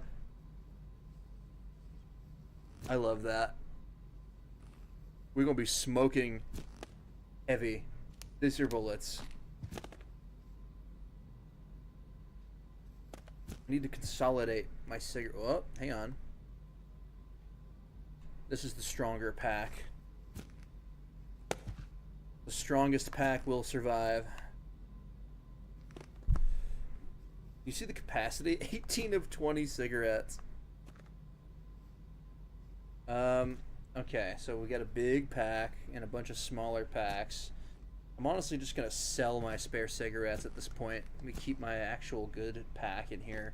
love that. We're gonna be smoking heavy. These are bullets. I need to consolidate my cigarette. Oh, hang on. This is the stronger pack. The strongest pack will survive. You see the capacity? 18 of 20 cigarettes. Okay, so we got a big pack and a bunch of smaller packs. I'm honestly just gonna sell my spare cigarettes at this point. Let me keep my actual good pack in here.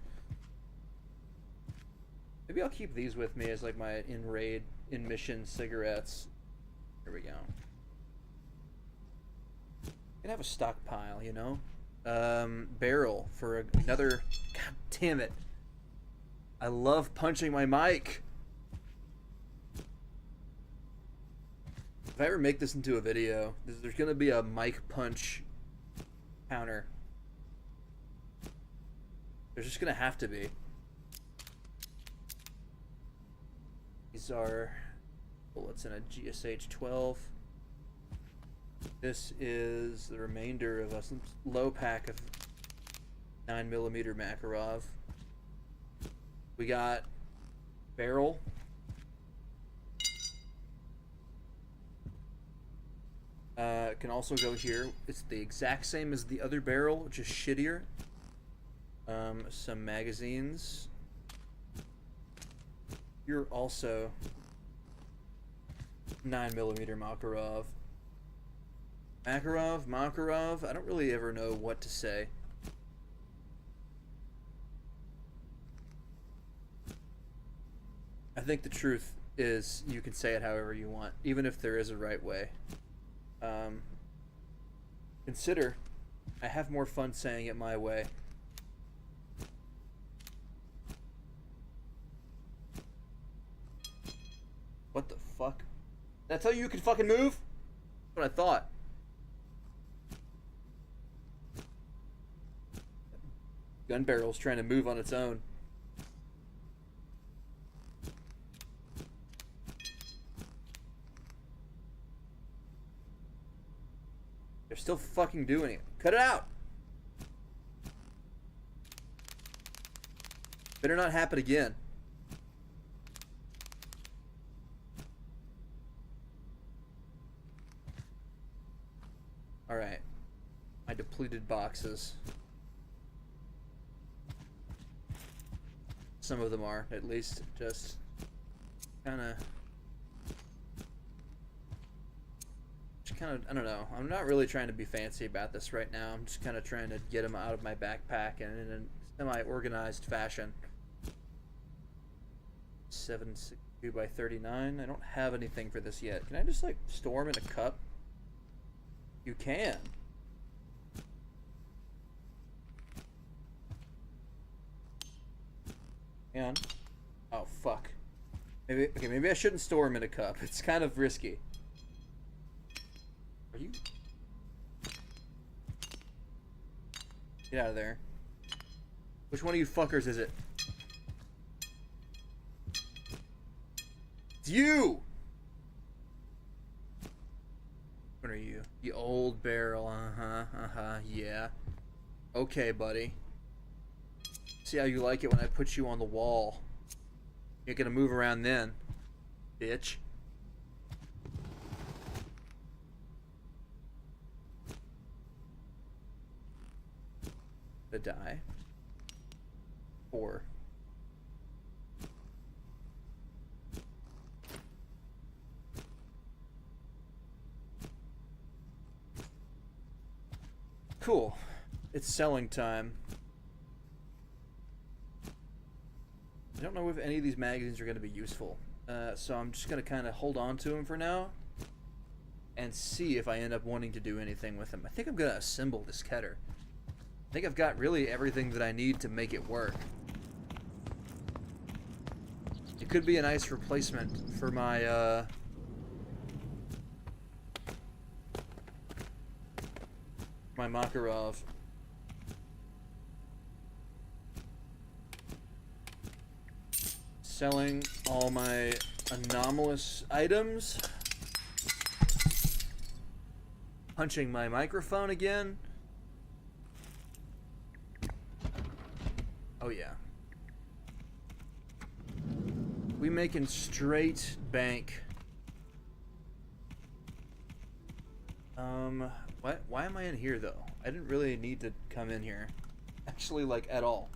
Maybe I'll keep these with me as like my in-raid, in-mission cigarettes. Here we go. Can have a stockpile, you know? Barrel for another... God damn it. I love punching my mic. If I ever make this into a video, there's gonna be a mic punch counter. There's just gonna have to be. These are bullets in a GSH-12. This is the remainder of a low pack of 9mm Makarov. We got barrel. It can also go here. It's the exact same as the other barrel, just shittier. Some magazines. You're also 9mm Makarov. Makarov? I don't really ever know what to say. I think the truth is you can say it however you want, even if there is a right way. Consider, I have more fun saying it my way. What the fuck? Did I tell you you can fucking move? That's what I thought. Gun barrel's trying to move on its own. They're still fucking doing it. Cut it out! Better not happen again. Alright. My depleted boxes. Some of them are, at least. Just kinda, I don't know. I'm not really trying to be fancy about this right now. I'm just kind of trying to get them out of my backpack and in a semi-organized fashion. 762 by 39. I don't have anything for this yet. Can I just, like, store them in a cup? You can. And oh fuck. Maybe I shouldn't store them in a cup. It's kind of risky. Are you? Get out of there. Which one of you fuckers is it? It's you! What are you? You old barrel. Yeah. Okay, buddy. See how you like it when I put you on the wall. You're gonna move around then, bitch. To die. 4. Cool. It's selling time. I don't know if any of these magazines are going to be useful, so I'm just going to kind of hold on to them for now and see if I end up wanting to do anything with them. I think I'm going to assemble this Keter. I think I've got really everything that I need to make it work. It could be a nice replacement for my my Makarov. Selling all my anomalous items. Punching my microphone again. Oh yeah. We making straight bank. Why am I in here though? I didn't really need to come in here. Actually, like, at all.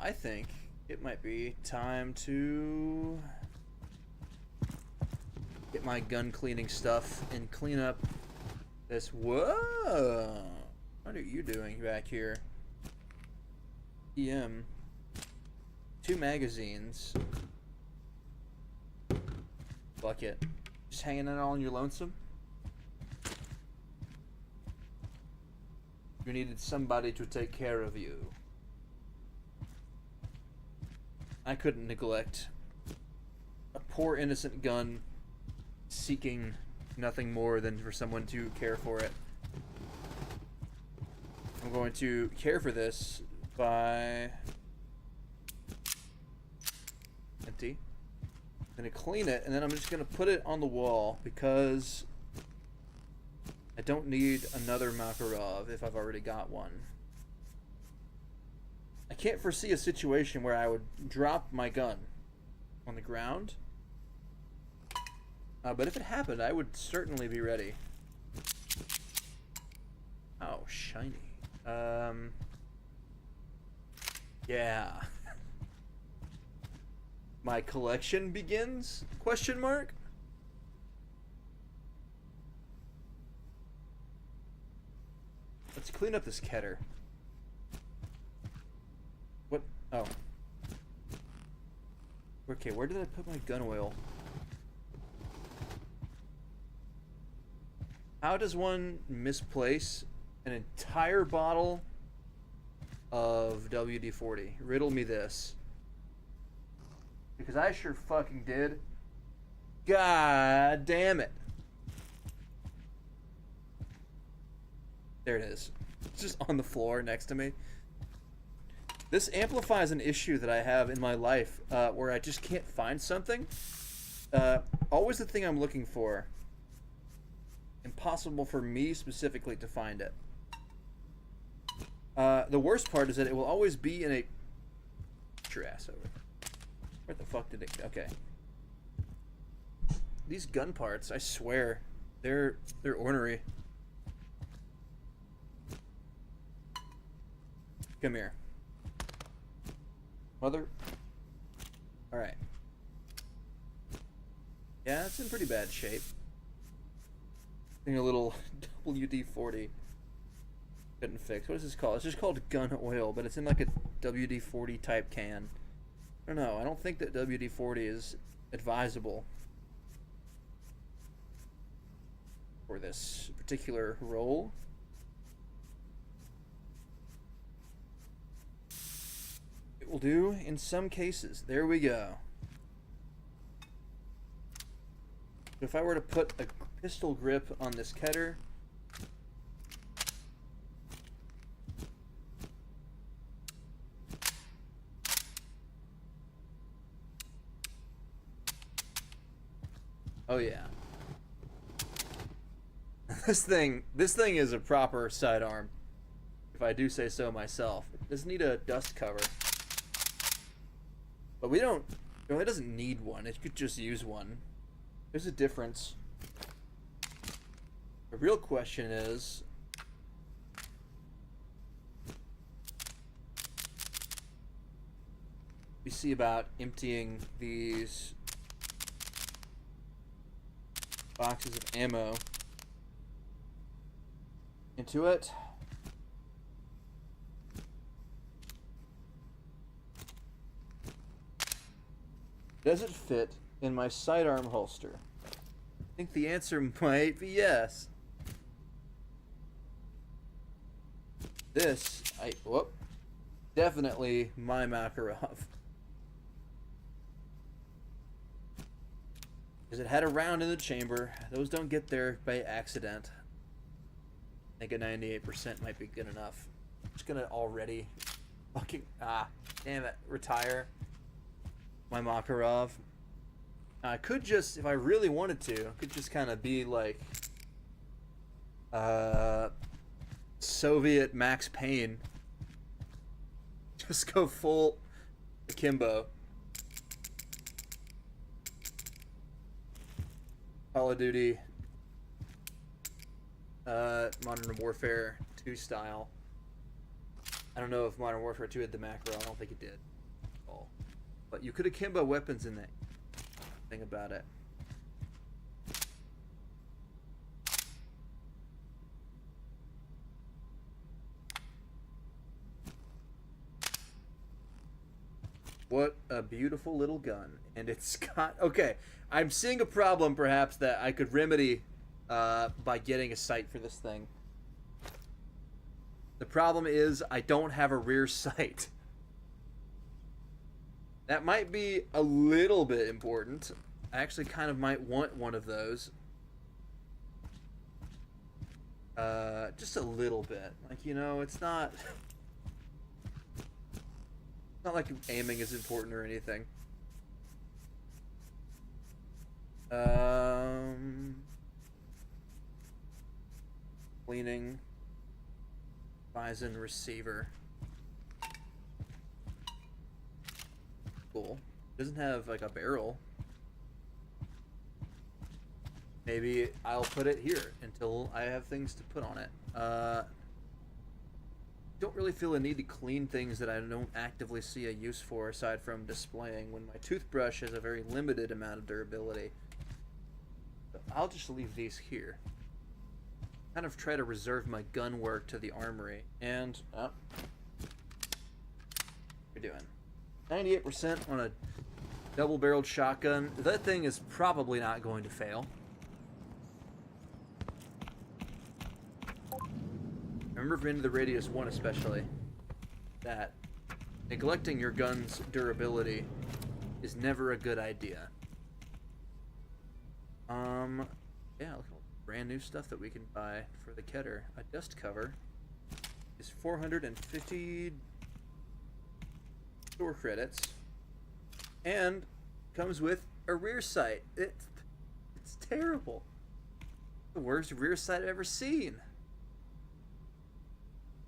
I think it might be time to get my gun cleaning stuff and clean up this. Whoa! What are you doing back here? EM. 2 magazines. Bucket. Just hanging out on your lonesome? You needed somebody to take care of you. I couldn't neglect a poor innocent gun seeking nothing more than for someone to care for it. I'm going to care for this by empty. I'm going to clean it, and then I'm just going to put it on the wall because I don't need another Makarov if I've already got one. I can't foresee a situation where I would drop my gun on the ground. But if it happened, I would certainly be ready. Oh, shiny. Yeah. My collection begins? Question mark? Let's clean up this Keter. What? Oh. Okay, where did I put my gun oil? How does one misplace an entire bottle of WD-40? Riddle me this. Because I sure fucking did. God damn it. There it is. It's just on the floor next to me. This amplifies an issue that I have in my life where I just can't find something. Always the thing I'm looking for. Impossible for me specifically to find it. The worst part is that it will always be in a... Get your ass over. Where the fuck did it... Okay. These gun parts, I swear, they're ornery. Come here. Mother. Alright. Yeah, it's in pretty bad shape. I think a little WD-40 couldn't fix. What is this called? It's just called gun oil, but it's in like a WD-40 type can. I don't know. I don't think that WD-40 is advisable for this particular role. It will do in some cases. There we go. If I were to put a pistol grip on this Keter, oh yeah. This thing is a proper sidearm, if I do say so myself. It does need a dust cover. But we don't, it doesn't need one. It could just use one. There's a difference. The real question is, we see about emptying these boxes of ammo into it. Does it fit in my sidearm holster? I think the answer might be yes. This, whoop, definitely my Makarov. Because it had a round in the chamber. Those don't get there by accident. I think a 98% might be good enough. I'm just gonna already fucking, damn it, retire my Makarov. I could just, if I really wanted to, I could just kind of be like Soviet Max Payne. Just go full akimbo. Call of Duty Modern Warfare 2 style. I don't know if Modern Warfare 2 had the macro. I don't think it did. But you could akimbo weapons in that thing about it. What a beautiful little gun. And it's got... Okay, I'm seeing a problem perhaps that I could remedy by getting a sight for this thing. The problem is I don't have a rear sight. That might be a little bit important. I actually kind of might want one of those. Just a little bit. Like, you know, it's not... It's not like aiming is important or anything. Cleaning. Bison receiver. Cool. Doesn't have like a barrel. Maybe I'll put it here until I have things to put on it. Don't really feel a need to clean things that I don't actively see a use for aside from displaying when my toothbrush has a very limited amount of durability. So I'll just leave these here. Kind of try to reserve my gun work to the armory. And, oh, we're doing 98% on a double-barreled shotgun. That thing is probably not going to fail. Remember from Into the Radius 1 especially, that neglecting your gun's durability is never a good idea. Yeah, look at all the brand new stuff that we can buy for the Keter. A dust cover is 450 store credits, and comes with a rear sight. It's terrible. The worst rear sight I've ever seen.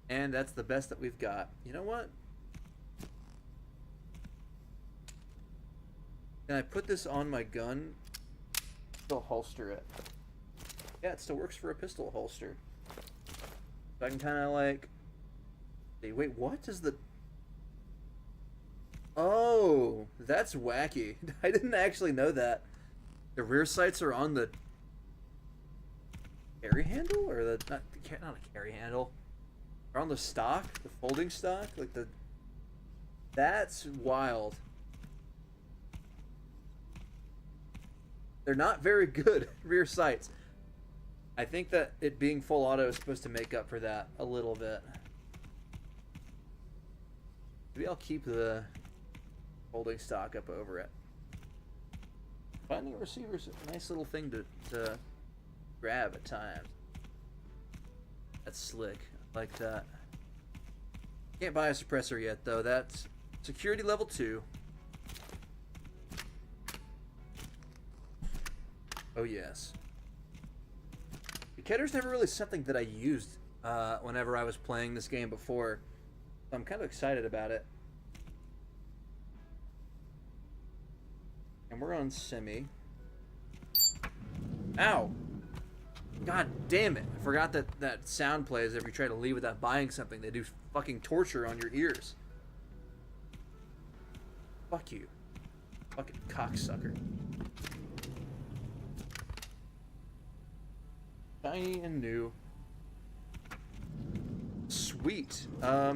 And that's the best that we've got. You know what? Can I put this on my gun? Still holster it. Yeah, it still works for a pistol holster. So I can kind of like... Wait, what is the... Oh, that's wacky. I didn't actually know that. The rear sights are on the carry handle? Or the... Not a carry handle. They're on the stock? The folding stock? Like the... That's wild. They're not very good rear sights. I think that it being full auto is supposed to make up for that a little bit. Maybe I'll keep the folding stock up over it. Finding a receiver's a nice little thing to grab at times. That's slick. I like that. Can't buy a suppressor yet though. That's security level 2. Oh yes. The Ketter's never really something that I used whenever I was playing this game before. So I'm kind of excited about it. And we're on semi. Ow! God damn it. I forgot that sound plays if you try to leave without buying something. They do fucking torture on your ears. Fuck you. Fucking cocksucker. Shiny and new. Sweet. I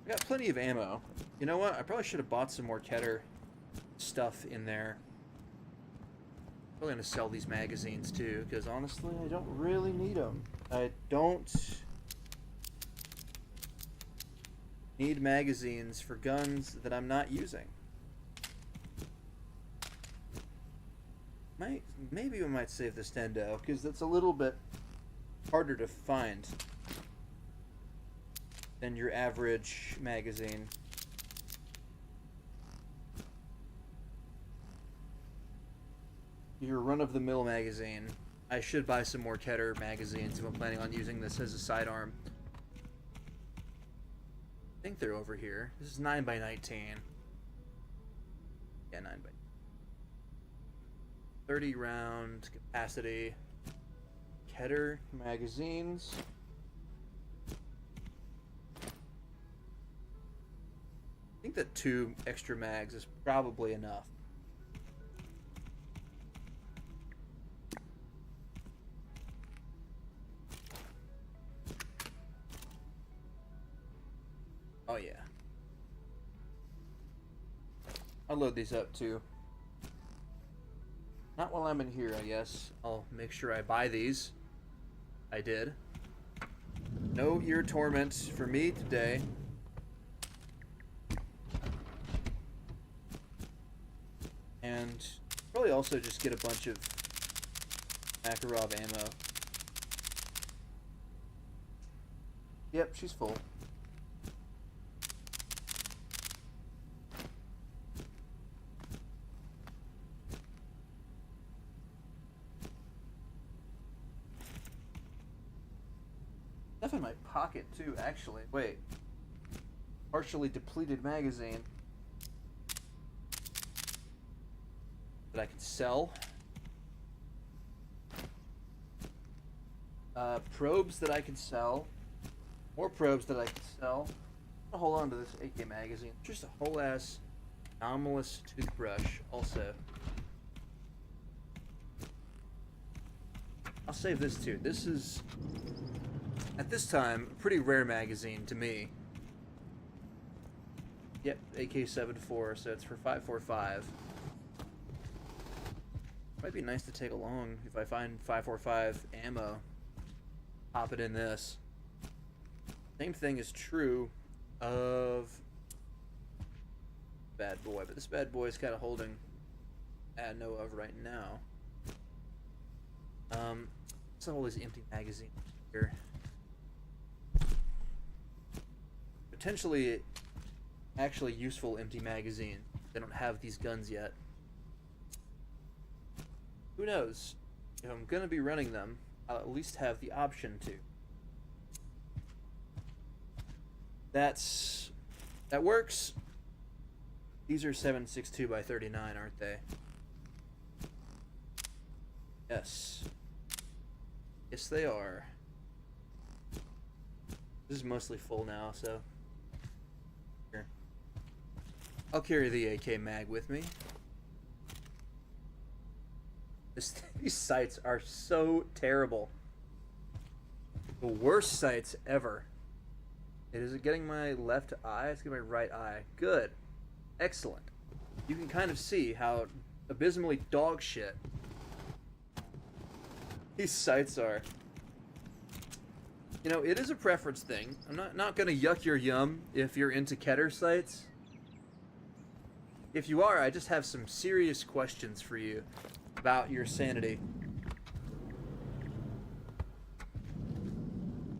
got plenty of ammo. You know what? I probably should have bought some more Keter stuff in there. Probably gonna sell these magazines too, because honestly, I don't really need them. I don't need magazines for guns that I'm not using. Maybe we might save the Stendo, because that's a little bit harder to find than your average magazine. Your run-of-the-mill magazine. I should buy some more Keter magazines if I'm planning on using this as a sidearm. I think they're over here. This is 9x19. Yeah, 9x. 30 round capacity. Keter magazines. I think that 2 extra mags is probably enough. Oh yeah. I'll load these up too. Not while I'm in here, I guess. I'll make sure I buy these. I did. No ear torment for me today. And probably also just get a bunch of Makarov ammo. Yep, she's full. Stuff in my pocket too, actually. Wait. Partially depleted magazine. that I can sell. Probes that I can sell. More probes that I can sell. I'll hold on to this AK magazine. Just a whole ass anomalous toothbrush also. I'll save this too. This is, at this time, a pretty rare magazine to me. Yep, AK-74, so it's for 5.45. Might be nice to take along if I find 5.45 ammo. Pop it in this. Same thing is true of bad boy, but this bad boy is kind of holding I know of right now. So all these empty magazines here. Potentially, actually useful empty magazine. They don't have these guns yet. Who knows? If I'm gonna be running them, I'll at least have the option to. That works. These are 7.62 by 39, aren't they? Yes. Yes, they are. This is mostly full now, so here. I'll carry the AK mag with me. These sights are so terrible. The worst sights ever. Is it getting my left eye? It's getting my right eye. Good. Excellent. You can kind of see how abysmally dog shit these sights are. You know, it is a preference thing. I'm not gonna yuck your yum if you're into Keter sights. If you are, I just have some serious questions for you about your sanity.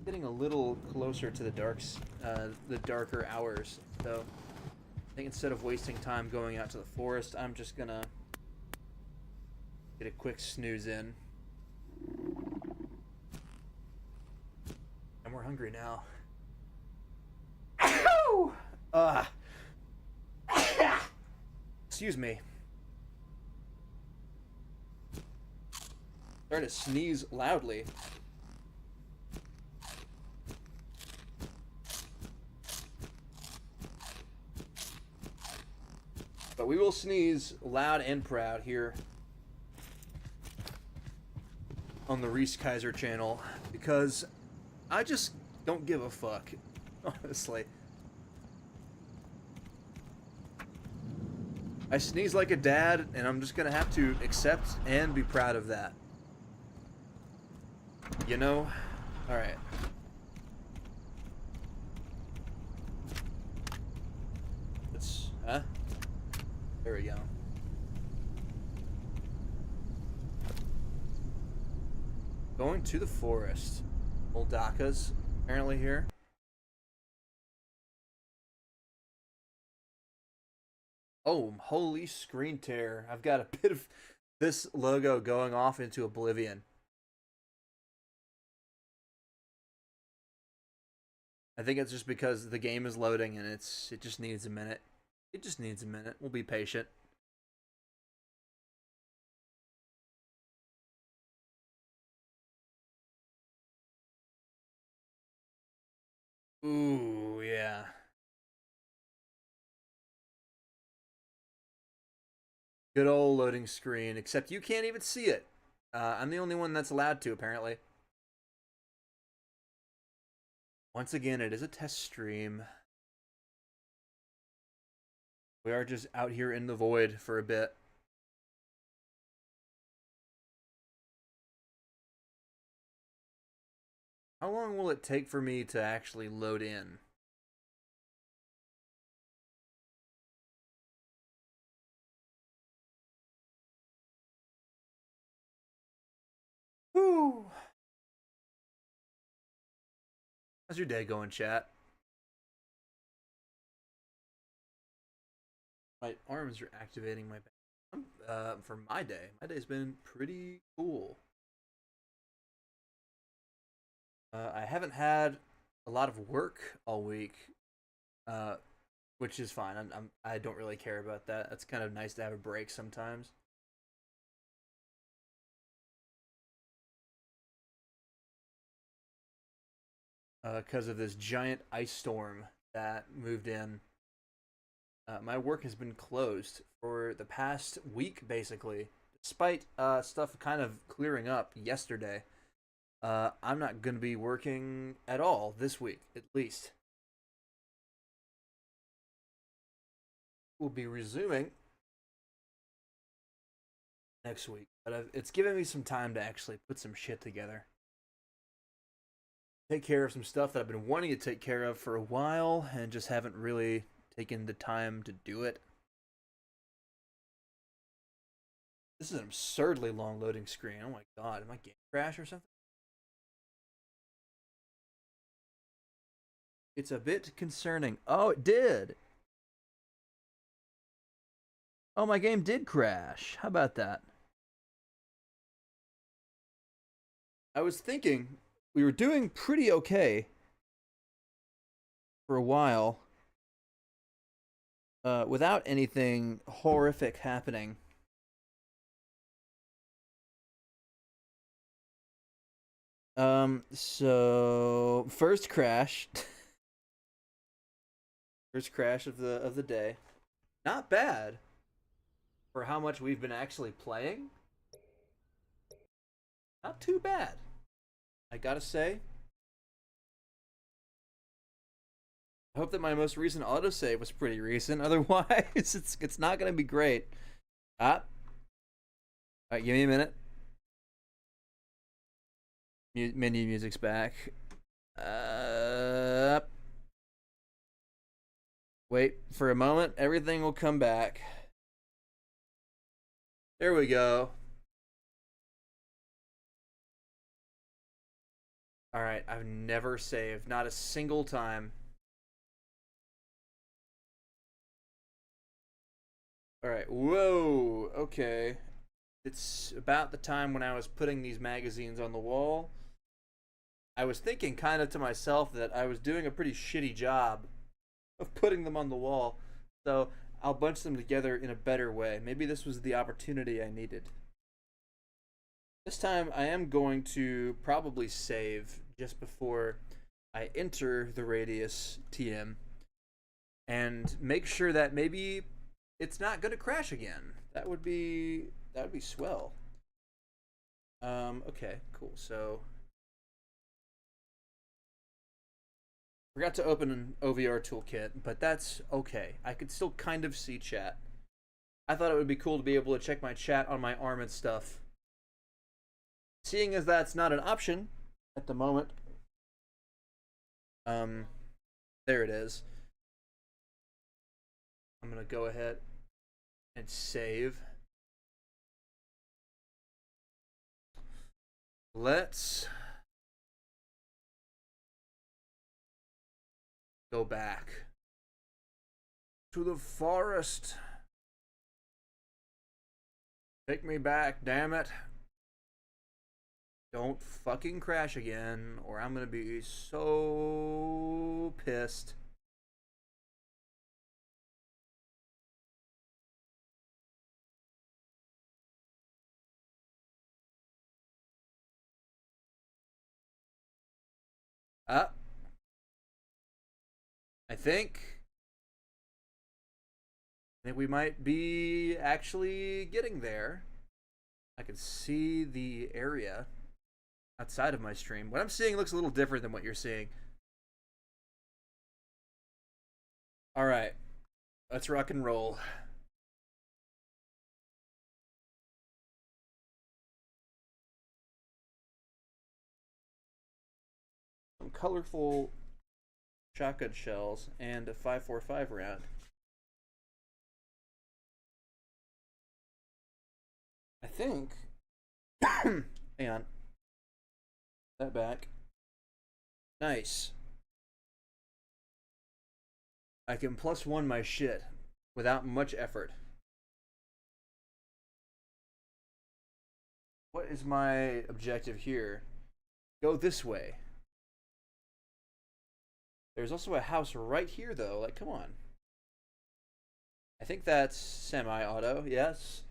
Getting a little closer to the darker hours, so I think instead of wasting time going out to the forest, I'm just gonna get a quick snooze in. And we're hungry now. Excuse me. Started to sneeze loudly. But we will sneeze loud and proud here on the Reese Kaiser channel because I just don't give a fuck, honestly. I sneeze like a dad, and I'm just gonna have to accept and be proud of that. You know? Alright. Let's, there we go. Going to the forest. Old Daka's apparently here. Oh, holy screen tear. I've got a bit of this logo going off into oblivion. I think it's just because the game is loading and it just needs a minute. It just needs a minute. We'll be patient. Ooh, yeah. Good old loading screen, except you can't even see it. I'm the only one that's allowed to, apparently. Once again, it is a test stream. We are just out here in the void for a bit. How long will it take for me to actually load in? Whew. How's your day going, chat? My arms are activating my back. For my day. My day's been pretty cool. I haven't had a lot of work all week, which is fine. I don't really care about that. It's kind of nice to have a break sometimes. because of this giant ice storm that moved in. My work has been closed for the past week, basically, despite stuff kind of clearing up yesterday. I'm not going to be working at all this week, at least. We'll be resuming next week, but it's given me some time to actually put some shit together. Take care of some stuff that I've been wanting to take care of for a while and just haven't really taken the time to do it. This is an absurdly long loading screen. Oh my god, did my game crash or something? It's a bit concerning. Oh, it did! Oh, my game did crash. How about that? I was thinking we were doing pretty okay for a while without anything horrific happening. So first crash. First crash of the day. Not bad for how much we've been actually playing. Not too bad, I gotta say. I hope that my most recent autosave was pretty recent. Otherwise, it's not gonna be great. Alright, give me a minute. Menu music's back. Wait for a moment. Everything will come back. There we go. Alright, I've never saved. Not a single time. Alright, whoa, okay. It's about the time when I was putting these magazines on the wall. I was thinking kind of to myself that I was doing a pretty shitty job of putting them on the wall. So I'll bunch them together in a better way. Maybe this was the opportunity I needed. This time I am going to probably save just before I enter the Radius TM and make sure that maybe it's not going to crash again. That would be swell. Okay, cool. So forgot to open an OVR toolkit, but that's okay. I could still kind of see chat. I thought it would be cool to be able to check my chat on my arm and stuff. Seeing as that's not an option at the moment. There it is. I'm gonna go ahead and save. Let's go back to the forest. Take me back, damn it. Don't fucking crash again, or I'm gonna be so pissed. I think we might be actually getting there. I can see the area outside of my stream. What I'm seeing looks a little different than what you're seeing. All right, let's rock and roll. Some colorful shotgun shells and a 5.45 round. I think. Hang on. That back. Nice. I can +1 my shit without much effort. What is my objective here? Go this way. There's also a house right here, though. Like, come on. I think that's semi-auto. Yes.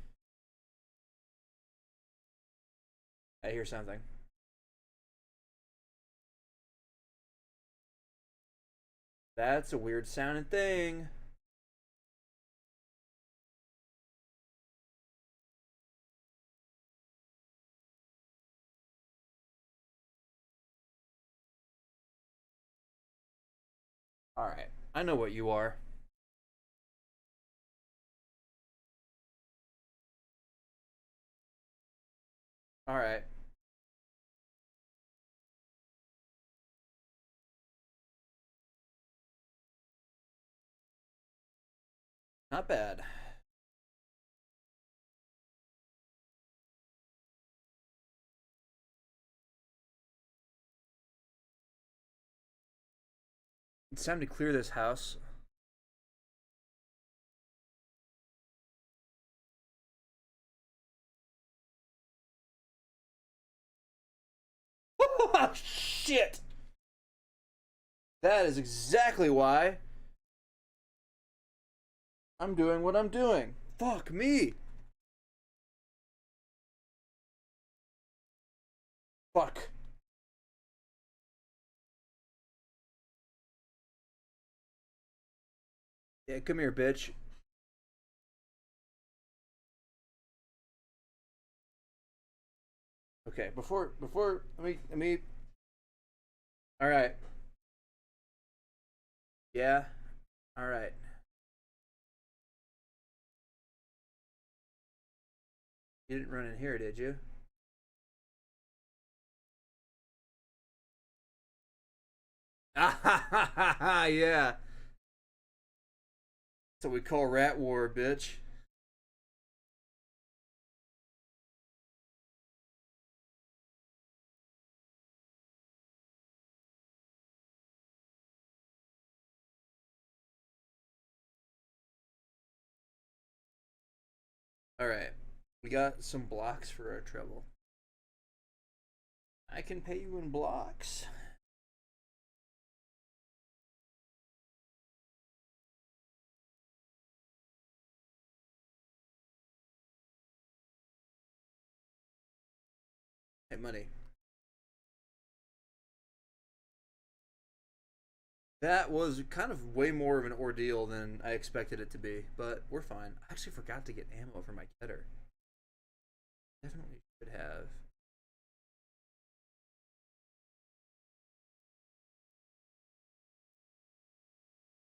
I hear something. That's a weird sounding thing. Alright, I know what you are. Alright. Not bad. It's time to clear this house. Oh, shit! That is exactly why I'm doing what I'm doing. Fuck me! Fuck. Yeah, come here, bitch. Okay, before let me. All right. Yeah. All right. You didn't run in here, did you? Ah ha ha ha ha! Yeah. That's what we call rat war, bitch. All right. We got some blocks for our trouble. I can pay you in blocks. Hey, money. That was kind of way more of an ordeal than I expected it to be, but we're fine. I actually forgot to get ammo for my Keter. Definitely should have.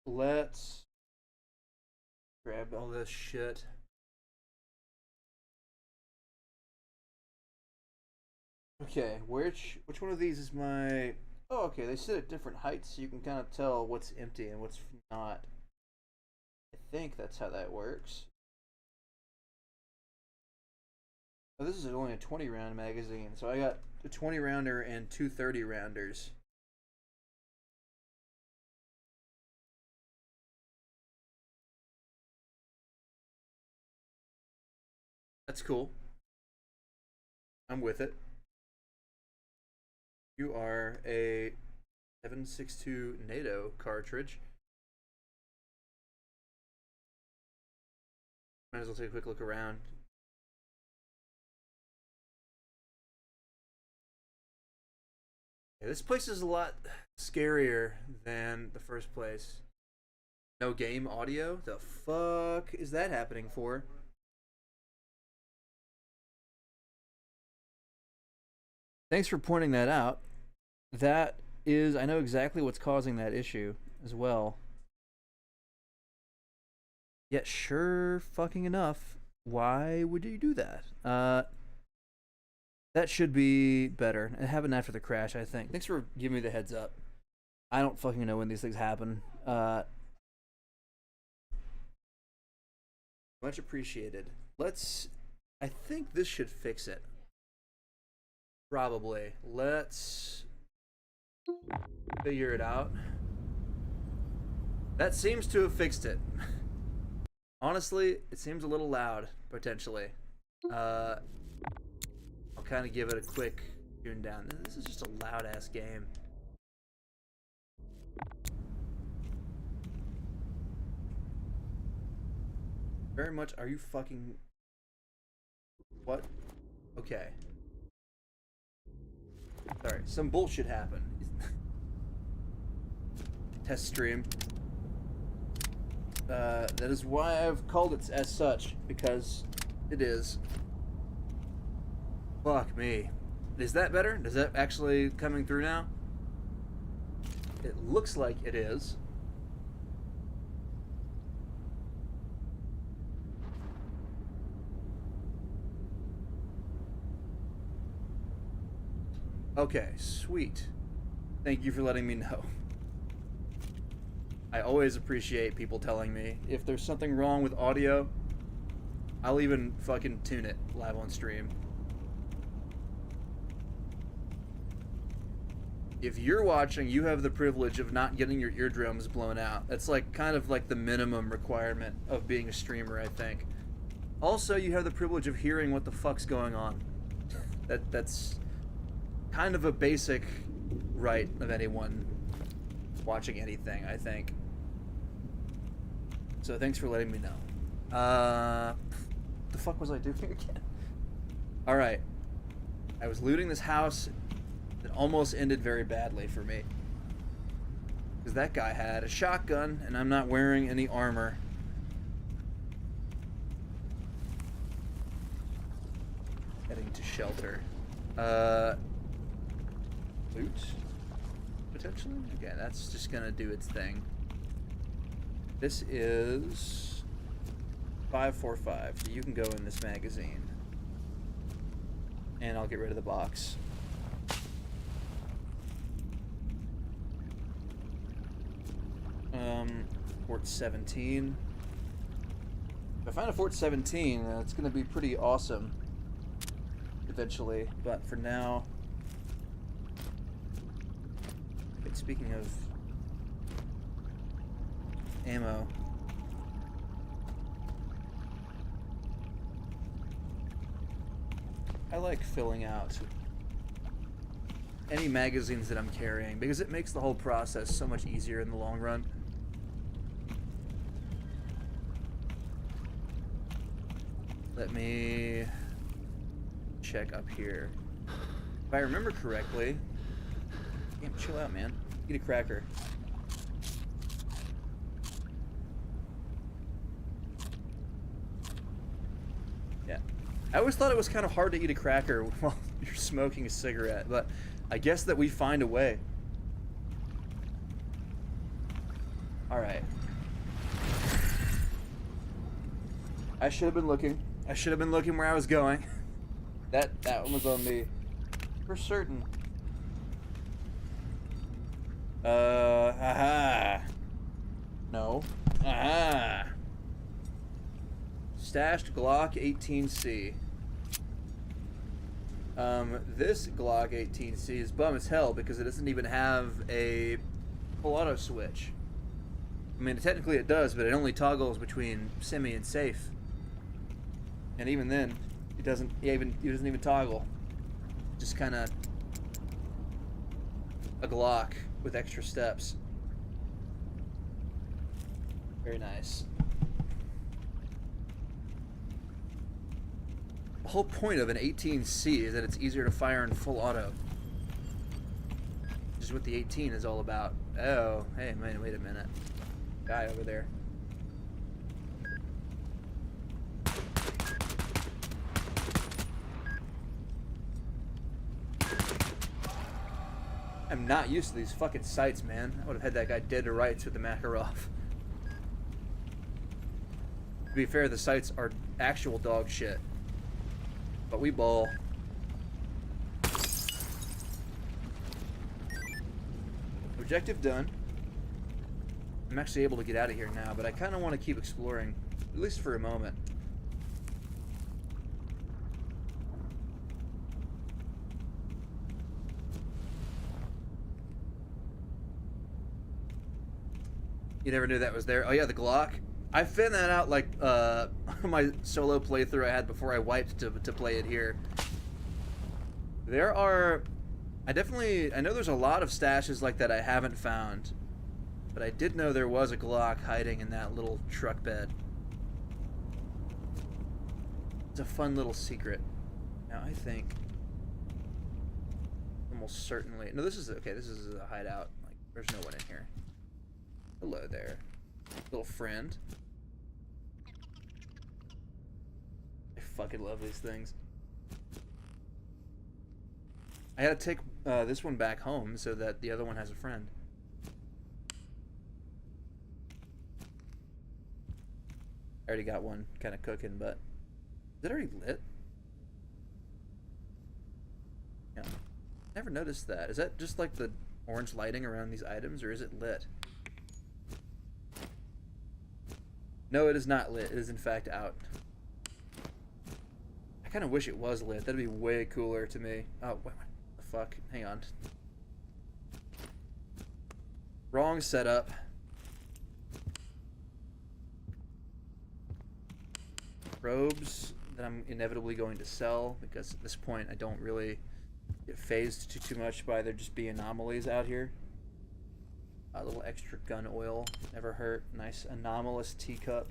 Let's grab all this shit. Okay, which one of these is my... Oh, okay, they sit at different heights, so you can kind of tell what's empty and what's not. I think that's how that works. Oh, this is only a 20 round magazine, so I got a 20 rounder and two 30 rounders. That's cool. I'm with it. You are a 7.62 NATO cartridge. Might as well take a quick look around. Yeah, this place is a lot scarier than the first place. No game audio? The fuck is that happening for? Thanks for pointing that out. That is, I know exactly what's causing that issue as well. Yet, sure fucking enough, why would you do that? That should be better. It happened after the crash, I think. Thanks for giving me the heads up. I don't fucking know when these things happen. Much appreciated. Let's... I think this should fix it. Probably. Let's figure it out. That seems to have fixed it. Honestly, it seems a little loud, potentially. I'll kind of give it a quick tune down. This is just a loud ass game. Very much. Are you fucking... What? Okay. Sorry, some bullshit happened. test stream. That is why I've called it as such, because it is. Fuck me. Is that better? Is that actually coming through now? It looks like it is. Okay, sweet. Thank you for letting me know. I always appreciate people telling me if there's something wrong with audio. I'll even fucking tune it live on stream. If you're watching, you have the privilege of not getting your eardrums blown out. That's like kind of like the minimum requirement of being a streamer, I think. Also, you have the privilege of hearing what the fuck's going on. That's kind of a basic right of anyone watching anything, I think. So thanks for letting me know. The fuck was I doing again? Alright. I was looting this house. It almost ended very badly for me. Because that guy had a shotgun, and I'm not wearing any armor. Heading to shelter. Loot? Potentially? Okay, that's just gonna do its thing. This is 545, so you can go in this magazine. And I'll get rid of the box. Fort 17. If I find a Fort 17, it's gonna be pretty awesome eventually, but for now... Okay, speaking of ammo, I like filling out any magazines that I'm carrying because it makes the whole process so much easier in the long run. Let me check up here. If I remember correctly... Damn, chill out, man. Eat a cracker. Yeah. I always thought it was kind of hard to eat a cracker while you're smoking a cigarette, but I guess that we find a way. Alright. I should have been looking. I should have been looking where I was going. That one was on me. For certain. Aha. No. Aha. Stashed Glock 18C. This Glock 18C is bum as hell because it doesn't even have a full auto switch. I mean, technically it does, but it only toggles between semi and safe. And even then, it doesn't even toggle. Just kind of a Glock with extra steps. Very nice. The whole point of an 18C is that it's easier to fire in full auto. Which is what the 18 is all about. Oh, hey, man, wait a minute. Guy over there. I'm not used to these fucking sights, man. I would have had that guy dead to rights with the Makarov. To be fair, the sights are actual dog shit. But we ball. Objective done. I'm actually able to get out of here now, but I kind of want to keep exploring, at least for a moment. You never knew that was there. Oh yeah, the Glock. I found that out like my solo playthrough I had before I wiped to play it here. There are... I know there's a lot of stashes like that I haven't found. But I did know there was a Glock hiding in that little truck bed. It's a fun little secret. Now I think... almost certainly... No, this is... Okay, this is a hideout. Like, there's no one in here. Hello there, little friend. I fucking love these things. I had to take this one back home so that the other one has a friend. I already got one kind of cooking, but is it already lit? Yeah. Never noticed that. Is that just like the orange lighting around these items, or is it lit? No, it is not lit. It is in fact out. I kind of wish it was lit. That'd be way cooler to me. Oh, what the fuck? Hang on. Wrong setup. Robes that I'm inevitably going to sell because at this point I don't really get phased too much by there just being anomalies out here. A little extra gun oil, never hurt. Nice anomalous teacup.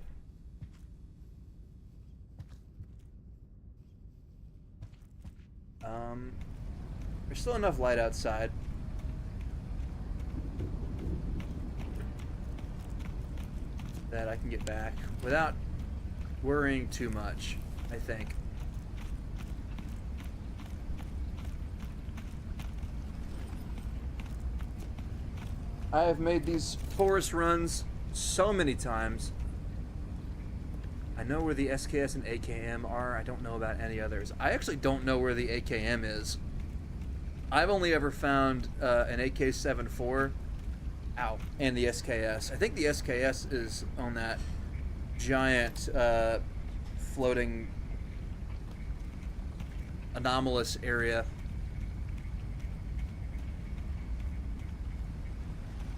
There's still enough light outside. That I can get back without worrying too much, I think. I have made these forest runs so many times. I know where the SKS and AKM are. I don't know about any others. I actually don't know where the AKM is. I've only ever found an AK-74 and the SKS. I think the SKS is on that giant floating anomalous area.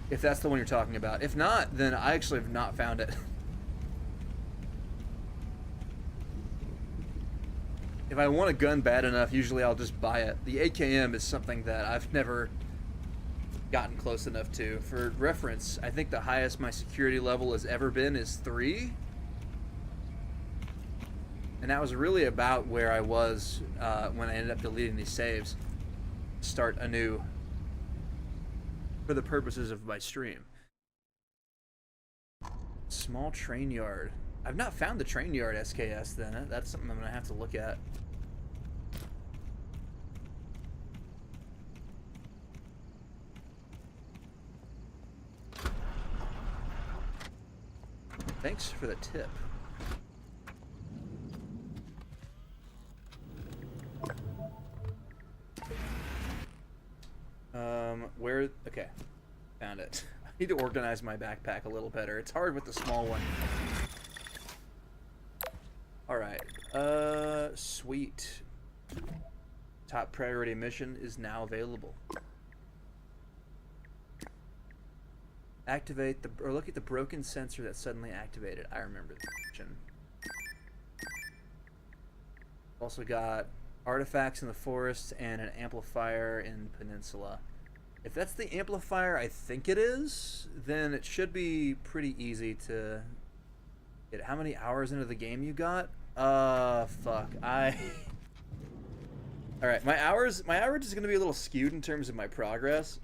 If that's the one you're talking about. If not, then I actually have not found it. If I want a gun bad enough, usually I'll just buy it. The AKM is something that I've never gotten close enough to. For reference, I think the highest my security level has ever been is 3. And that was really about where I was when I ended up deleting these saves. Start anew. For the purposes of my stream. Small train yard. I've not found the train yard SKS then. That's something I'm gonna have to look at. Thanks for the tip. Where? Okay, found it. I need to organize my backpack a little better. It's hard with the small one. Alright, sweet. Top priority mission is now available. Activate the, or look at the broken sensor that suddenly activated. I remember this mission. Also got artifacts in the forest and an amplifier in Peninsula. If that's the amplifier I think it is, then it should be pretty easy to get. How many hours into the game you got? Fuck. Alright, my average is gonna be a little skewed in terms of my progress.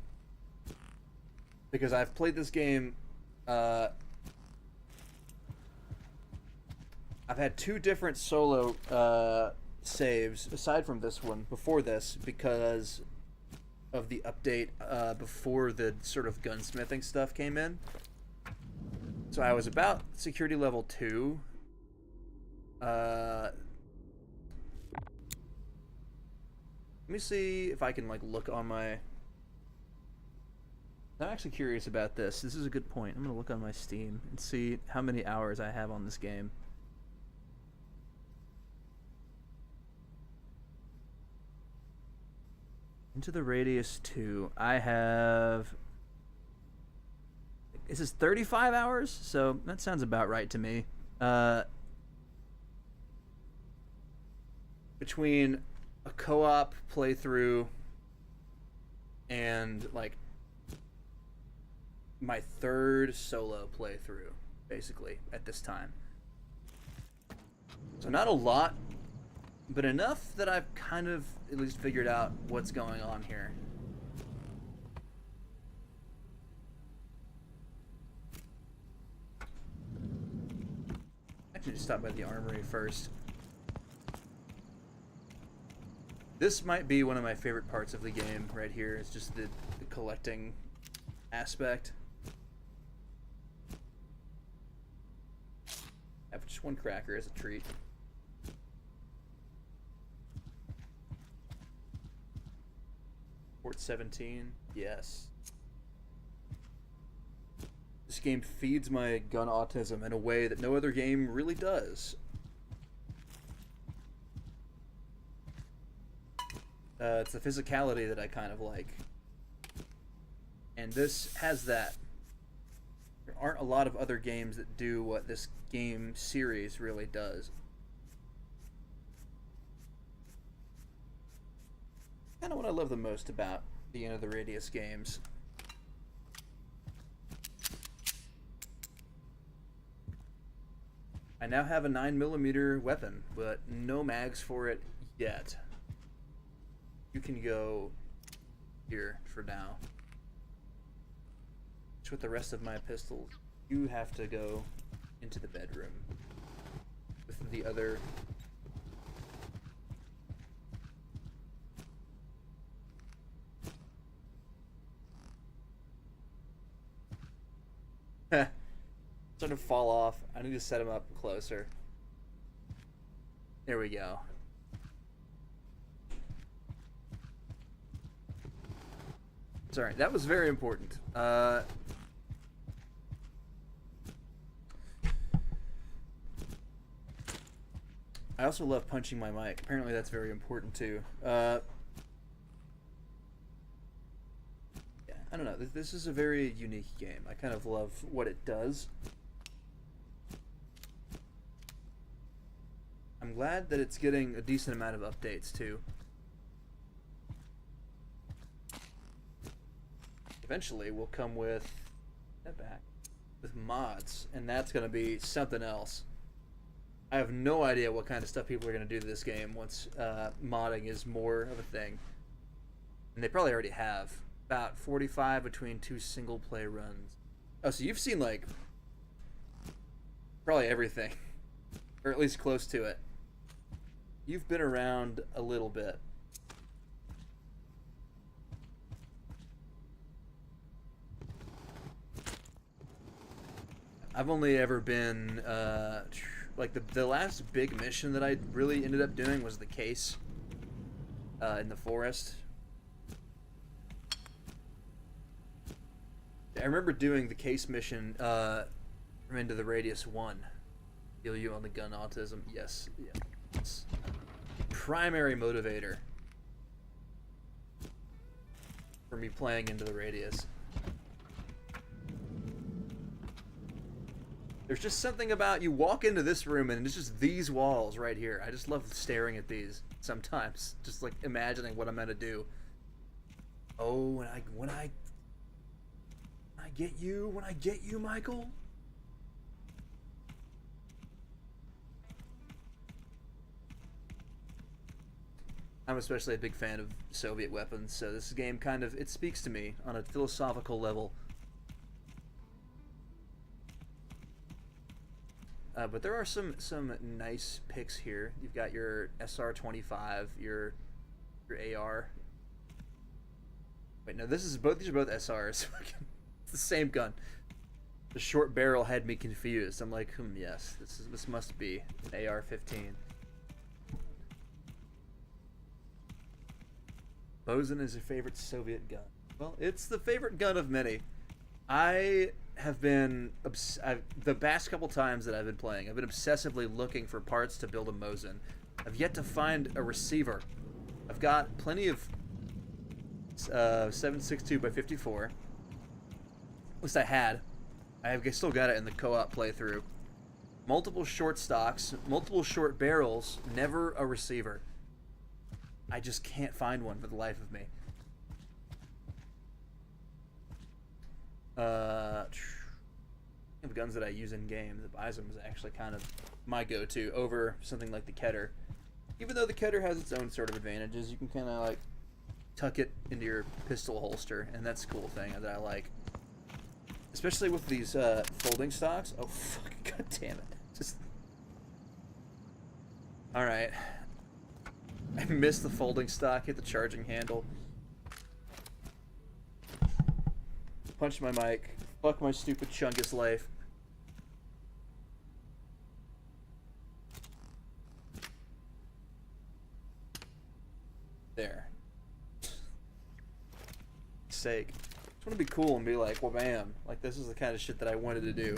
Because I've played this game, I've had 2 different solo saves, aside from this one, before this, because of the update before the sort of gunsmithing stuff came in. So I was about security level 2. Let me see if I can like look on my... I'm actually curious about this. This is a good point. I'm gonna look on my Steam and see how many hours I have on this game. Into the Radius 2. I have... This is 35 hours? So that sounds about right to me. Between a co-op playthrough and like my 3rd solo playthrough, basically, at this time. So not a lot, but enough that I've kind of at least figured out what's going on here. actually stop by the armory first. This might be one of my favorite parts of the game right here. It's just the collecting aspect. Have just one cracker as a treat. Port 17, yes. This game feeds my gun autism in a way that no other game really does. It's the physicality that I kind of like. And this has that. There aren't a lot of other games that do what this game series really does. Kind of what I love the most about the End of the Radius games. I now have a 9mm weapon, but no mags for it yet. You can go here for now. Just with the rest of my pistols, you have to go into the bedroom with the other. Starting to fall off. I need to set him up closer. There we go. Sorry, that was very important. I also love punching my mic. Apparently that's very important too. Yeah, I don't know. This is a very unique game. I kind of love what it does. I'm glad that it's getting a decent amount of updates too. Eventually we'll come with mods, and that's going to be something else. I have no idea what kind of stuff people are going to do to this game once modding is more of a thing. And they probably already have. About 45 between 2 single play runs. Oh, so you've seen like probably everything, or at least close to it. You've been around a little bit. I've only ever been like the last big mission that I really ended up doing was the case in the forest. I remember doing the case mission from Into the Radius 1. Heal you on the gun autism. Yes. Yeah. It's primary motivator for me playing Into the Radius. There's just something about you walk into this room and it's just these walls right here. I just love staring at these sometimes. Just like imagining what I'm gonna do. Oh, when I get you, Michael. I'm especially a big fan of Soviet weapons, so this game kind of, it speaks to me on a philosophical level. But there are some nice picks here. You've got your SR-25, your AR. Wait, no, these are both SRs. It's the same gun. The short barrel had me confused. I'm like, yes, this must be an AR-15. Mosin is your favorite Soviet gun. Well, it's the favorite gun of many. I have been the past couple times that I've been playing, I've been obsessively looking for parts to build a Mosin. I've yet to find a receiver. I've got plenty of 7.62x54. At least I had. I still got it in the co-op playthrough. Multiple short stocks, multiple short barrels, never a receiver. I just can't find one for the life of me. The guns that I use in game, the Bison was actually kind of my go-to over something like the Keter. Even though the Keter has its own sort of advantages, you can kind of like tuck it into your pistol holster, and that's a cool thing that I like. Especially with these folding stocks. Oh fuck! God damn it! Just All right. I missed the folding stock, hit the charging handle. Punched my mic. Fuck my stupid Chungus life. There. Sake. Just want to be cool and be like, well, bam. Like, this is the kind of shit that I wanted to do.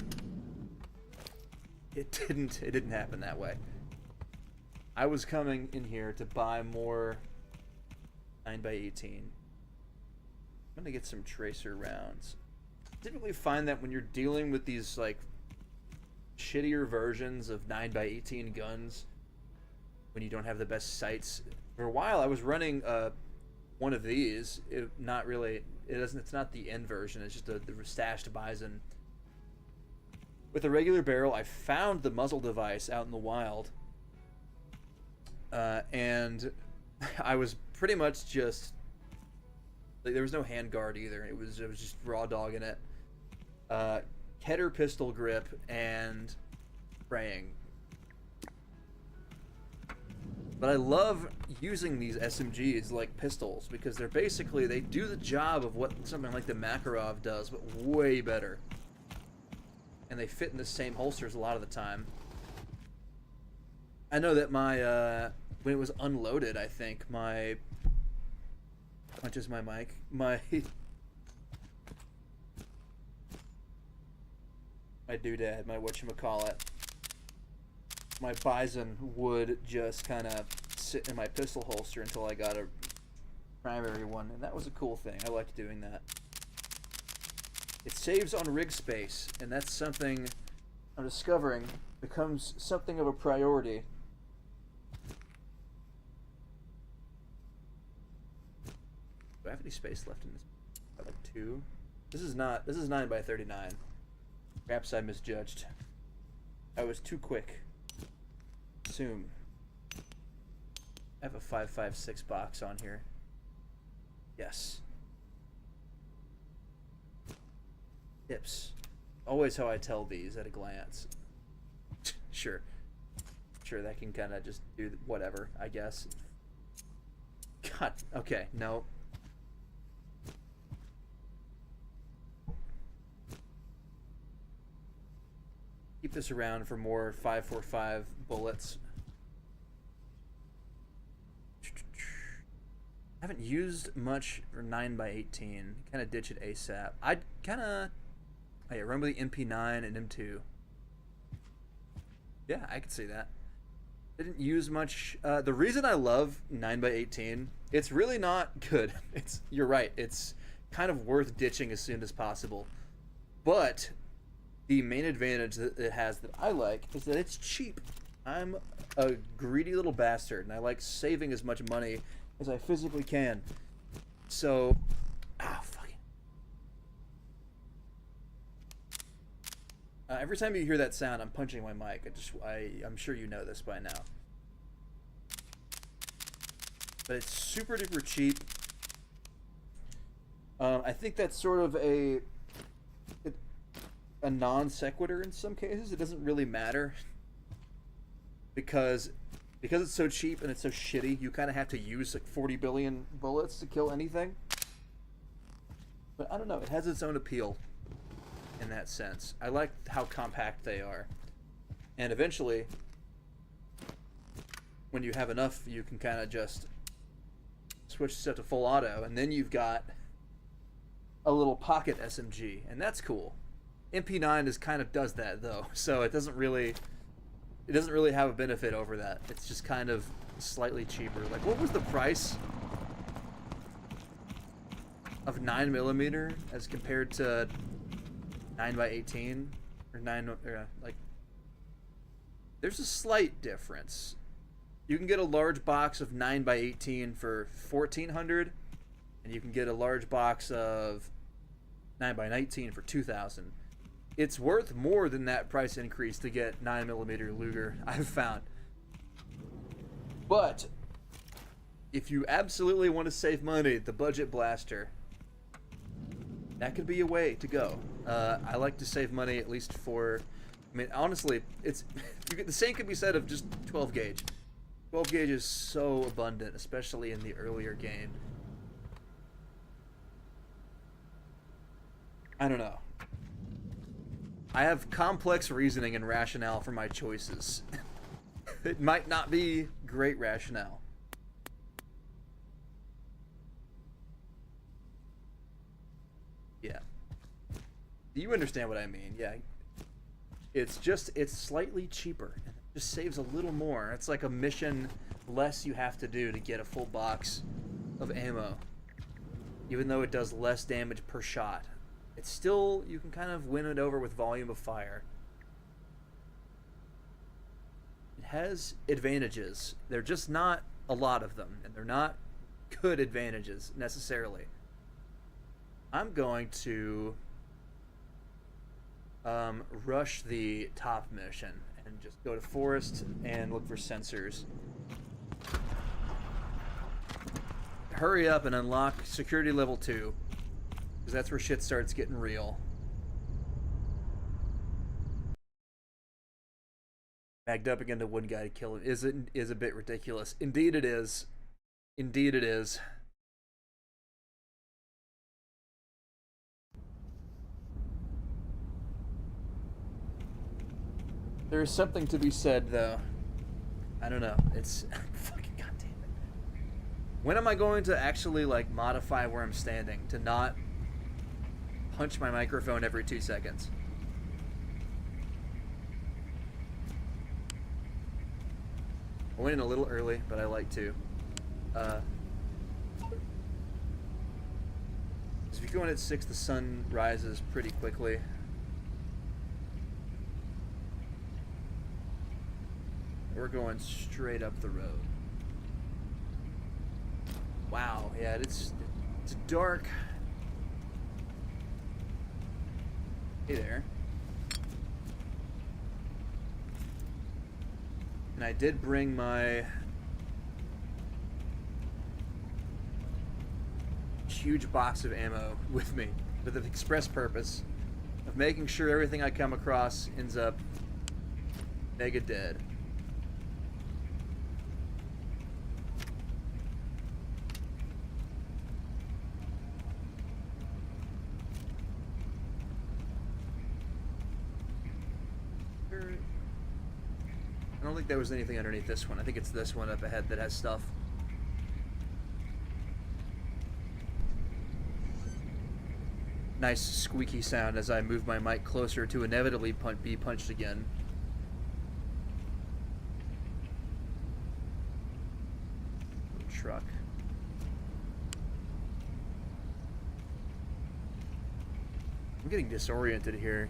It didn't happen that way. I was coming in here to buy more 9x18. I'm gonna get some tracer rounds. Typically find that when you're dealing with these like shittier versions of 9x18 guns, when you don't have the best sights. For a while I was running one of these. It's not the end version, it's just the stashed Bison. With a regular barrel, I found the muzzle device out in the wild. And I was pretty much just like, there was no handguard either. It was just raw dogging it. Header pistol grip and spraying. But I love using these SMGs like pistols because they do the job of what something like the Makarov does, but way better. And they fit in the same holsters a lot of the time. I know that my when it was unloaded, I think my punches my mic. My doodad, my whatchamacallit. My Bison would just kind of sit in my pistol holster until I got a primary one, and that was a cool thing. I liked doing that. It saves on rig space, and that's something I'm discovering becomes something of a priority. Do I have any space left in this? Like 2. This is 9x39. Perhaps I misjudged. I was too quick. Assume. I have a 5.56 box on here. Yes. Tips. Always how I tell these at a glance. Sure, that can kind of just do whatever, I guess. God, okay, no. Keep this around for more 5.45 bullets. I haven't used much for 9x18. Kind of ditch it ASAP. I'd kind of... I remember the MP9 and M2. Yeah, I could see that. Didn't use much. The reason I love 9x18, it's really not good. You're right. It's kind of worth ditching as soon as possible. But the main advantage that it has that I like is that it's cheap. I'm a greedy little bastard, and I like saving as much money as I physically can. So, fuck it. Every time you hear that sound, I'm punching my mic. I'm sure you know this by now. But it's super duper cheap. I think that's sort of a non sequitur in some cases. It doesn't really matter because it's so cheap and it's so shitty. You kind of have to use like 40 billion bullets to kill anything. But I don't know. It has its own appeal in that sense. I like how compact they are, and eventually, when you have enough, you can kind of just switch stuff to full auto, and then you've got a little pocket SMG, and that's cool. MP9 kind of does that though, so it doesn't really have a benefit over that. It's just kind of slightly cheaper. Like, what was the price of 9mm as compared to 9x18 or 9 like? There's a slight difference. You can get a large box of 9x18 for $1,400, and you can get a large box of 9x19 for $2,000. It's worth more than that price increase to get 9mm Luger, I've found. But if you absolutely want to save money, the budget blaster, that could be a way to go. I like to save money at least for, I mean, honestly, the same could be said of just 12 gauge. 12 gauge is so abundant, especially in the earlier game. I don't know. I have complex reasoning and rationale for my choices. It might not be great rationale. Yeah. You understand what I mean? Yeah. It's slightly cheaper. It just saves a little more. It's like a mission less you have to do to get a full box of ammo. Even though it does less damage per shot. It's still, you can kind of win it over with volume of fire. It has advantages. They're just not a lot of them, and they're not good advantages necessarily. I'm going to rush the top mission and just go to forest and look for sensors. Hurry up and unlock security level 2. Because that's where shit starts getting real. Bagged up against one guy to kill him is a bit ridiculous. Indeed it is. Indeed it is. There is something to be said, though. I don't know. It's fucking goddamn it. When am I going to actually like modify where I'm standing to not punch my microphone every 2 seconds? I went in a little early, but I like to. If you go in at 6, the sun rises pretty quickly. We're going straight up the road. Wow, yeah, it's dark. Hey there. And I did bring my huge box of ammo with me for the express purpose of making sure everything I come across ends up mega dead. I don't think there was anything underneath this one. I think it's this one up ahead that has stuff. Nice squeaky sound as I move my mic closer to inevitably be punched again. Truck. I'm getting disoriented here.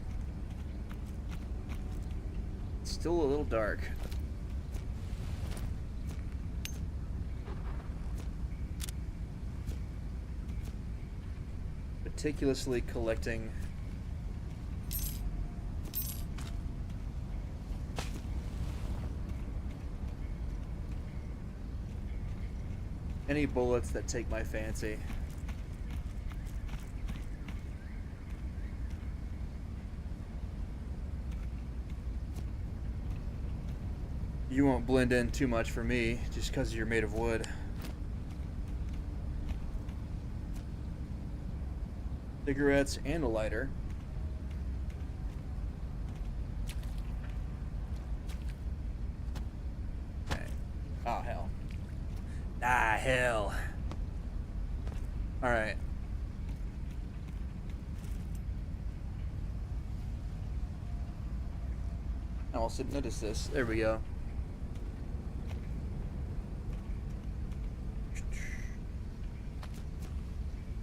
It's still a little dark. Meticulously collecting any bullets that take my fancy. You won't blend in too much for me just because you're made of wood. Cigarettes and a lighter. Okay. Oh, hell. Ah, hell. Alright. I also noticed this. There we go.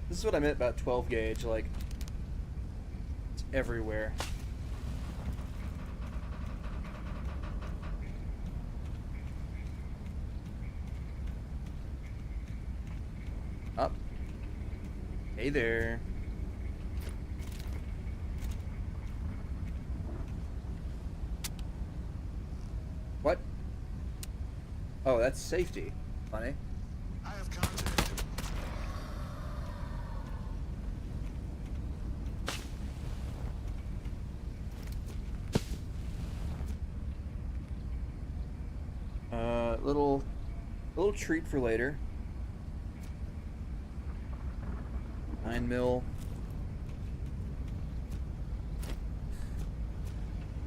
This is what I meant about 12 gauge, like, it's everywhere. Up. Hey there. What? Oh, that's safety. Funny. I have contact. Little little treat for later. 9 mil.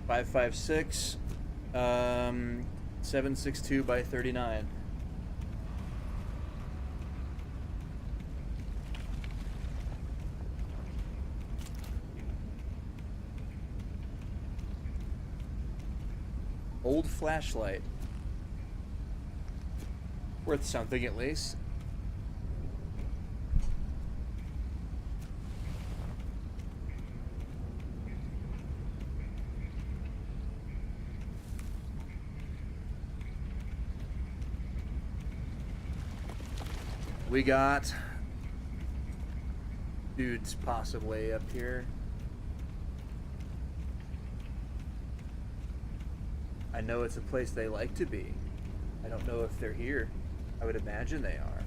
5.56. 7.62 by 39. Old flashlight. Worth something at least. We got dudes possibly up here. I know it's a place they like to be. I don't know if they're here. I would imagine they are.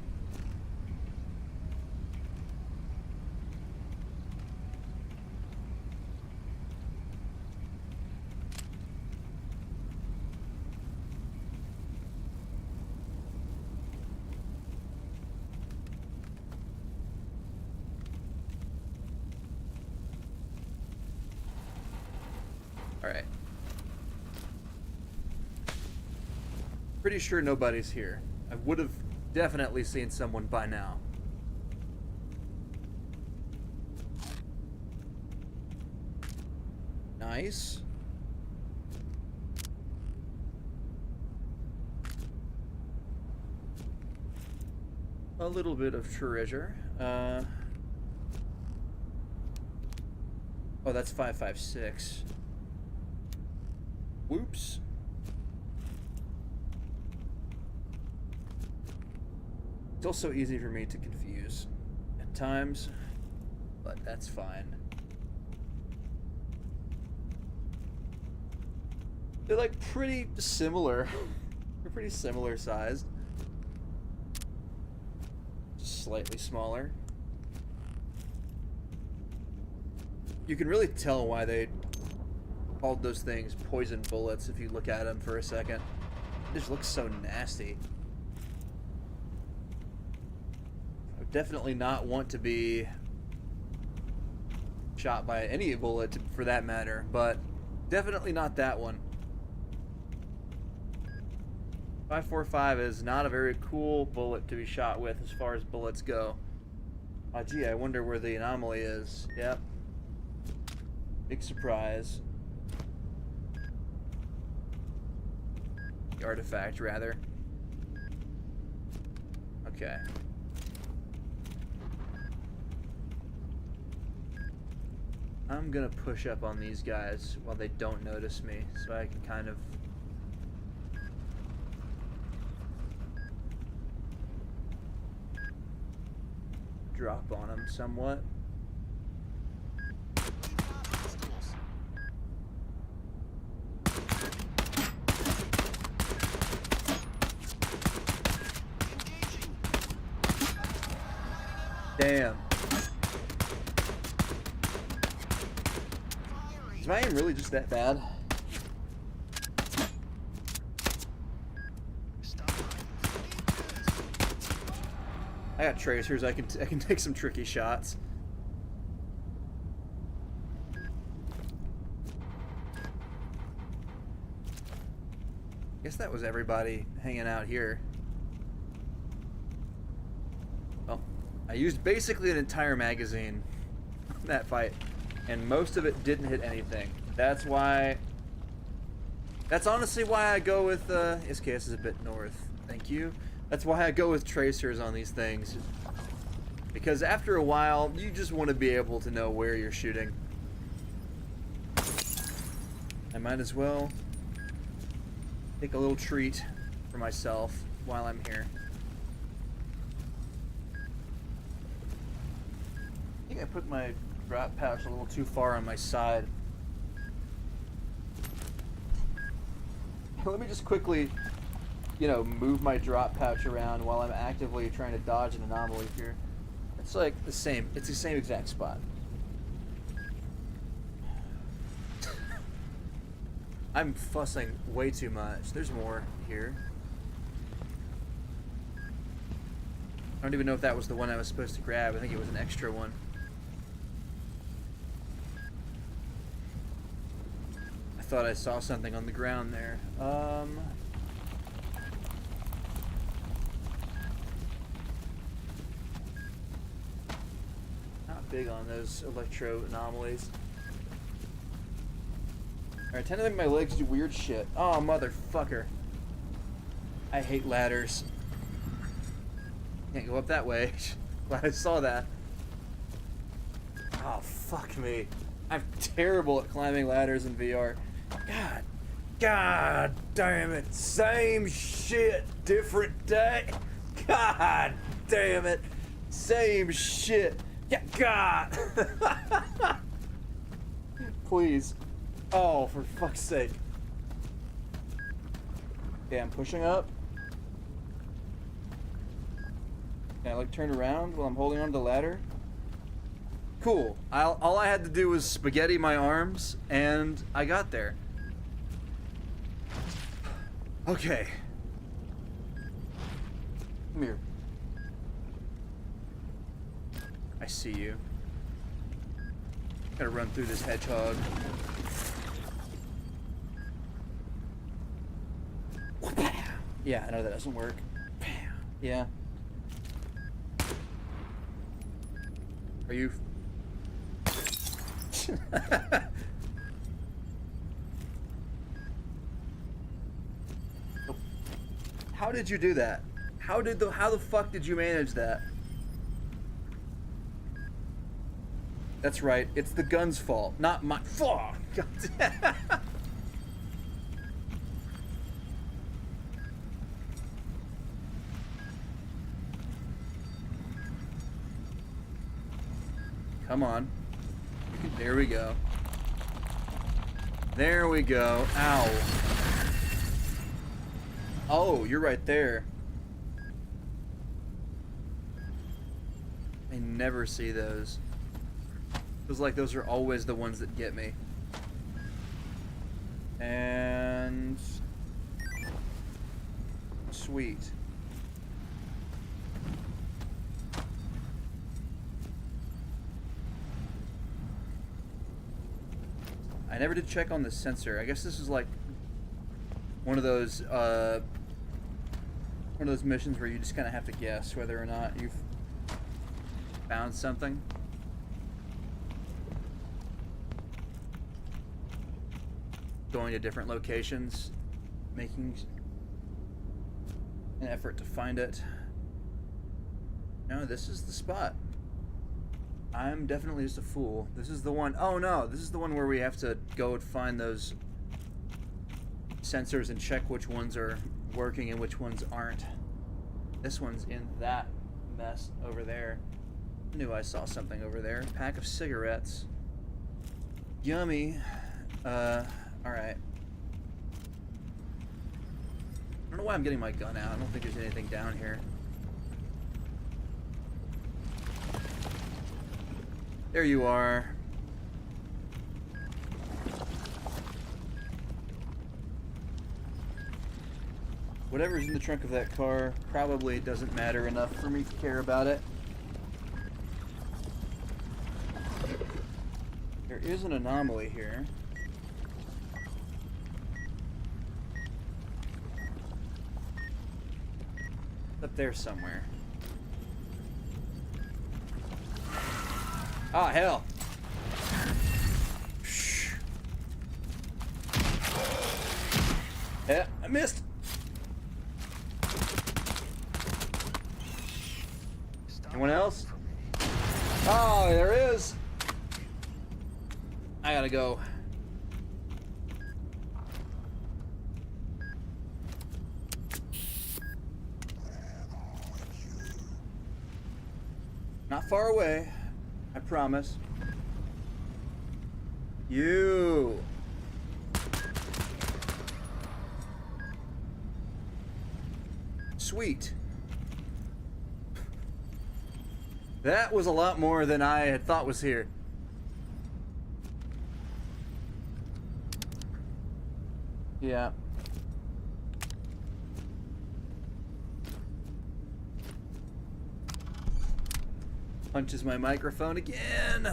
All right. Pretty sure nobody's here. I would have definitely seen someone by now. Nice. A little bit of treasure. Oh, that's 5.56. Whoops. It's also easy for me to confuse at times, but that's fine. They're like pretty similar. They're pretty similar sized. Slightly smaller. You can really tell why they called those things poison bullets if you look at them for a second. It just looks so nasty. I would definitely not want to be shot by any bullet for that matter, but definitely not that one. 5.45 is not a very cool bullet to be shot with as far as bullets go. Oh, gee, I wonder where the anomaly is. Yep. Big surprise. The artifact, rather. Okay. I'm gonna push up on these guys while they don't notice me, so I can kind of drop on them somewhat. Damn. Is my aim really just that bad? I got tracers. I can take some tricky shots. Guess that was everybody hanging out here. Well, I used basically an entire magazine on that fight, and most of it didn't hit anything. That's honestly why I go with SKS is a bit north. Thank you. That's why I go with tracers on these things. Because after a while, you just want to be able to know where you're shooting. I might as well take a little treat for myself while I'm here. I think I put my drop pouch a little too far on my side. Let me just quickly, move my drop pouch around while I'm actively trying to dodge an anomaly here. It's like the same. It's the same exact spot. I'm fussing way too much. There's more here. don't even know if that was the one I was supposed to grab. I think it was an extra one. I thought I saw something on the ground there. Not big on those electro anomalies. I tend to think my legs do weird shit. Oh, motherfucker. I hate ladders. Can't go up that way. Glad I saw that. Oh, fuck me. I'm terrible at climbing ladders in VR. God damn it. Same shit, different day. God damn it. Same shit. Yeah, God. Please. Oh, for fuck's sake. Okay, I'm pushing up. Can I, like, turn around while I'm holding on to the ladder? Cool. All I had to do was spaghetti my arms, and I got there. Okay. Come here. I see you. Gotta run through this hedgehog. Yeah, I know that doesn't work. Yeah. Are you... How did you do that? How the fuck did you manage that? That's right, it's the gun's fault, not my fault. Come on. There we go. There we go. Ow. Oh, you're right there. I never see those. Feels like those are always the ones that get me. And... sweet. I never did check on the sensor. I guess this is like one of those missions where you just kind of have to guess whether or not you've found something. Going to different locations, making an effort to find it. No, this is the spot. I'm definitely just a fool. This is the one. Oh no, this is the one where we have to go and find those sensors and check which ones are working and which ones aren't. This one's in that mess over there. I knew I saw something over there. Pack of cigarettes. Yummy. Alright. I don't know why I'm getting my gun out. I don't think there's anything down here. There you are. Whatever's in the trunk of that car probably doesn't matter enough for me to care about it. There is an anomaly here. Up there somewhere. Ah, hell. Shh. Yeah, I missed. Anyone else? Oh, there is. I gotta go. Not far away. I promise. You. Sweet. That was a lot more than I had thought was here. Yeah. Punches my microphone again.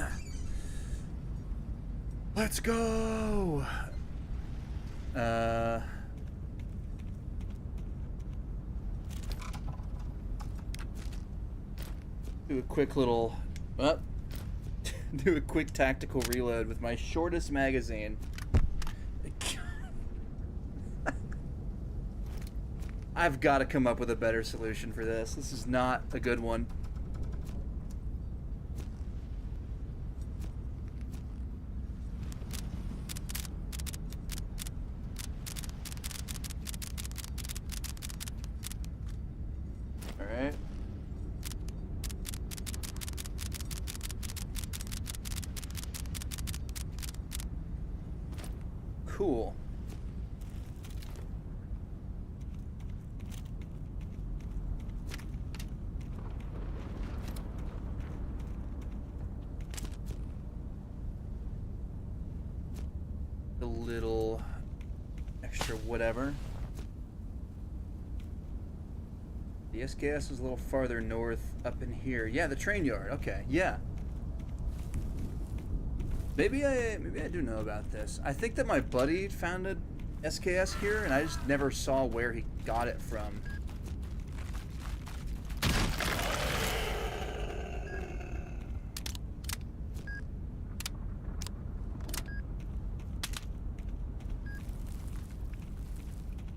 Let's go. Do a quick little, do a quick tactical reload with my shortest magazine. I've got to come up with a better solution for this. This is not a good one. All right. Cool. A little extra whatever. The SKS is a little farther north up in here. Yeah, the train yard. Okay, yeah. Maybe I do know about this. I think that my buddy founded SKS here, and I just never saw where he got it from.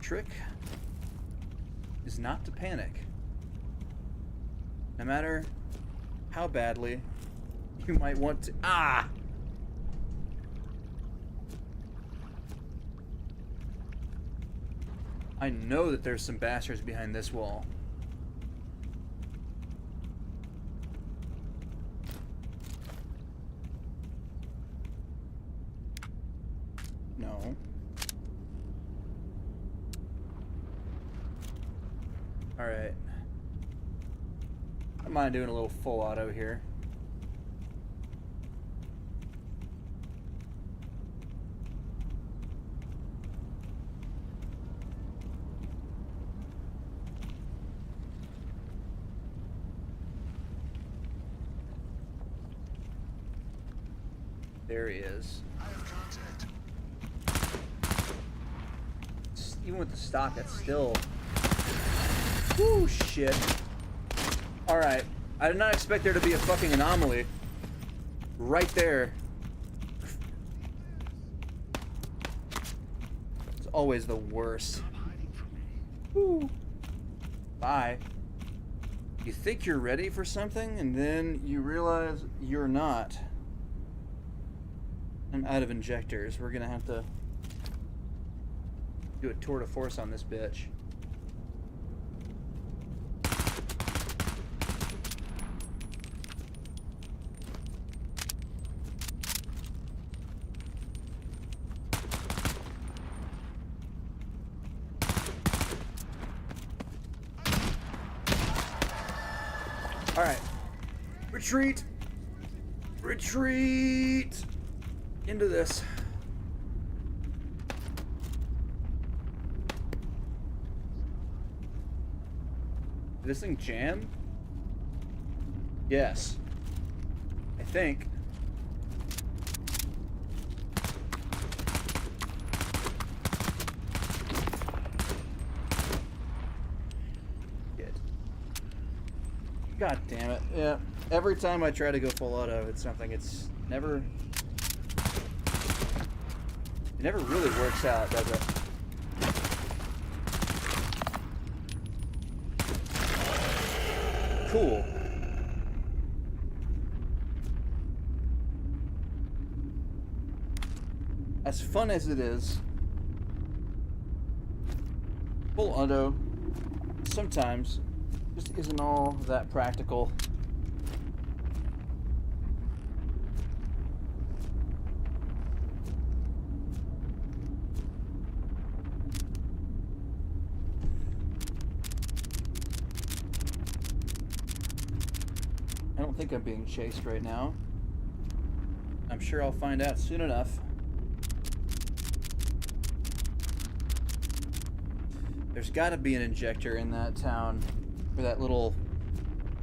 Trick is not to panic. No matter how badly you might want to. Ah! I know that there's some bastards behind this wall. No. Alright. I don't mind doing a little full auto here. There he is. I have contact. Even with the stock, that's still... Woo, shit. Alright. I did not expect there to be a fucking anomaly. Right there. It's always the worst. Woo. Bye. You think you're ready for something, and then you realize you're not. I'm out of injectors. We're gonna have to do a tour de force on this bitch. All right, retreat, retreat into this. Did this thing jam? Yes, I think. God damn it. Yeah. Every time I try to go full auto, it's something. It's never... It never really works out, does it? Cool. As fun as it is, full auto sometimes just isn't all that practical. I don't think I'm being chased right now. I'm sure I'll find out soon enough. There's got to be an injector in that town, or that little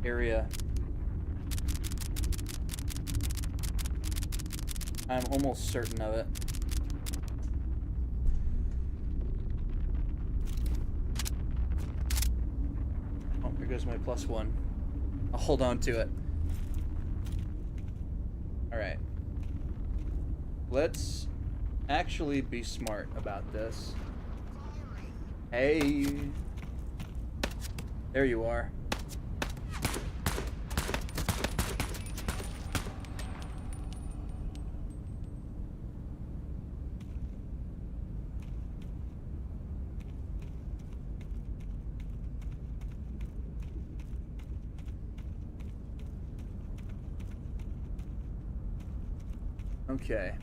area. I'm almost certain of it. Oh, there goes my +1. I'll hold on to it. Alright. Let's actually be smart about this. Hey. There you are. Okay.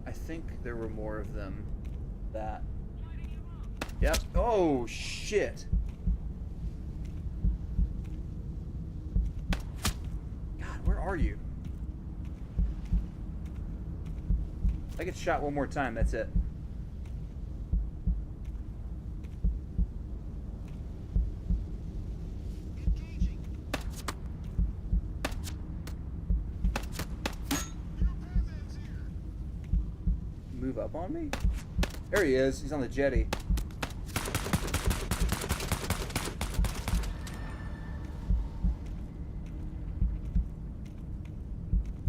I think there were more of them that... Yep. Oh, shit. God, where are you? If I get shot one more time, that's it. Move up on me? There he is. He's on the jetty.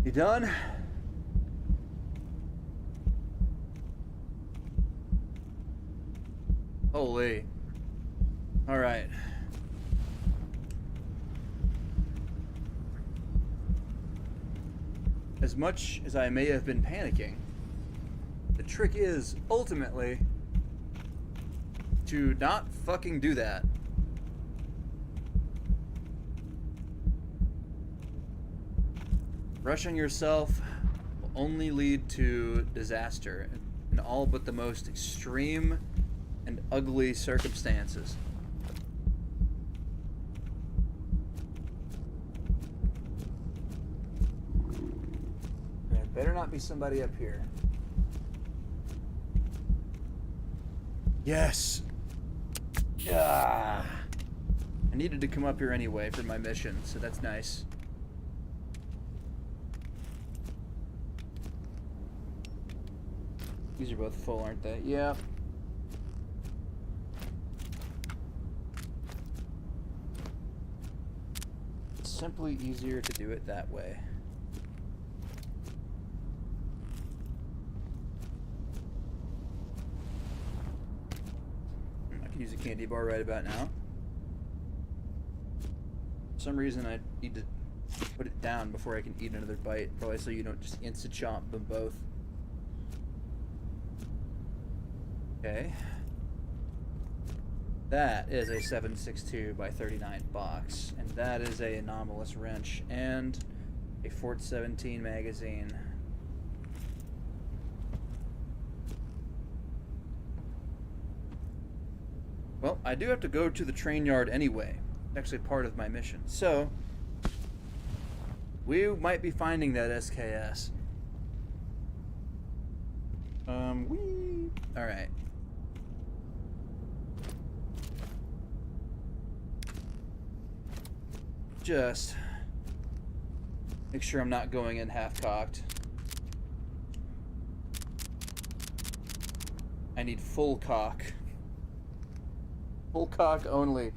You done? Holy. All right. As much as I may have been panicking, the trick is, ultimately, to not fucking do that. Rushing yourself will only lead to disaster in all but the most extreme and ugly circumstances. There better not be somebody up here. Yes. Ah. I needed to come up here anyway for my mission, so that's nice. These are both full, aren't they? Yeah. It's simply easier to do it that way. Use a candy bar right about now. For some reason I need to put it down before I can eat another bite, probably so you don't just instant chomp them both. Okay. That is a 7.62 by 39 box, and that is a anomalous wrench and a Fort 17 magazine. Well, I do have to go to the train yard anyway. It's actually part of my mission. So, we might be finding that SKS. Alright. Just make sure I'm not going in half-cocked. I need full cock. Full cock only.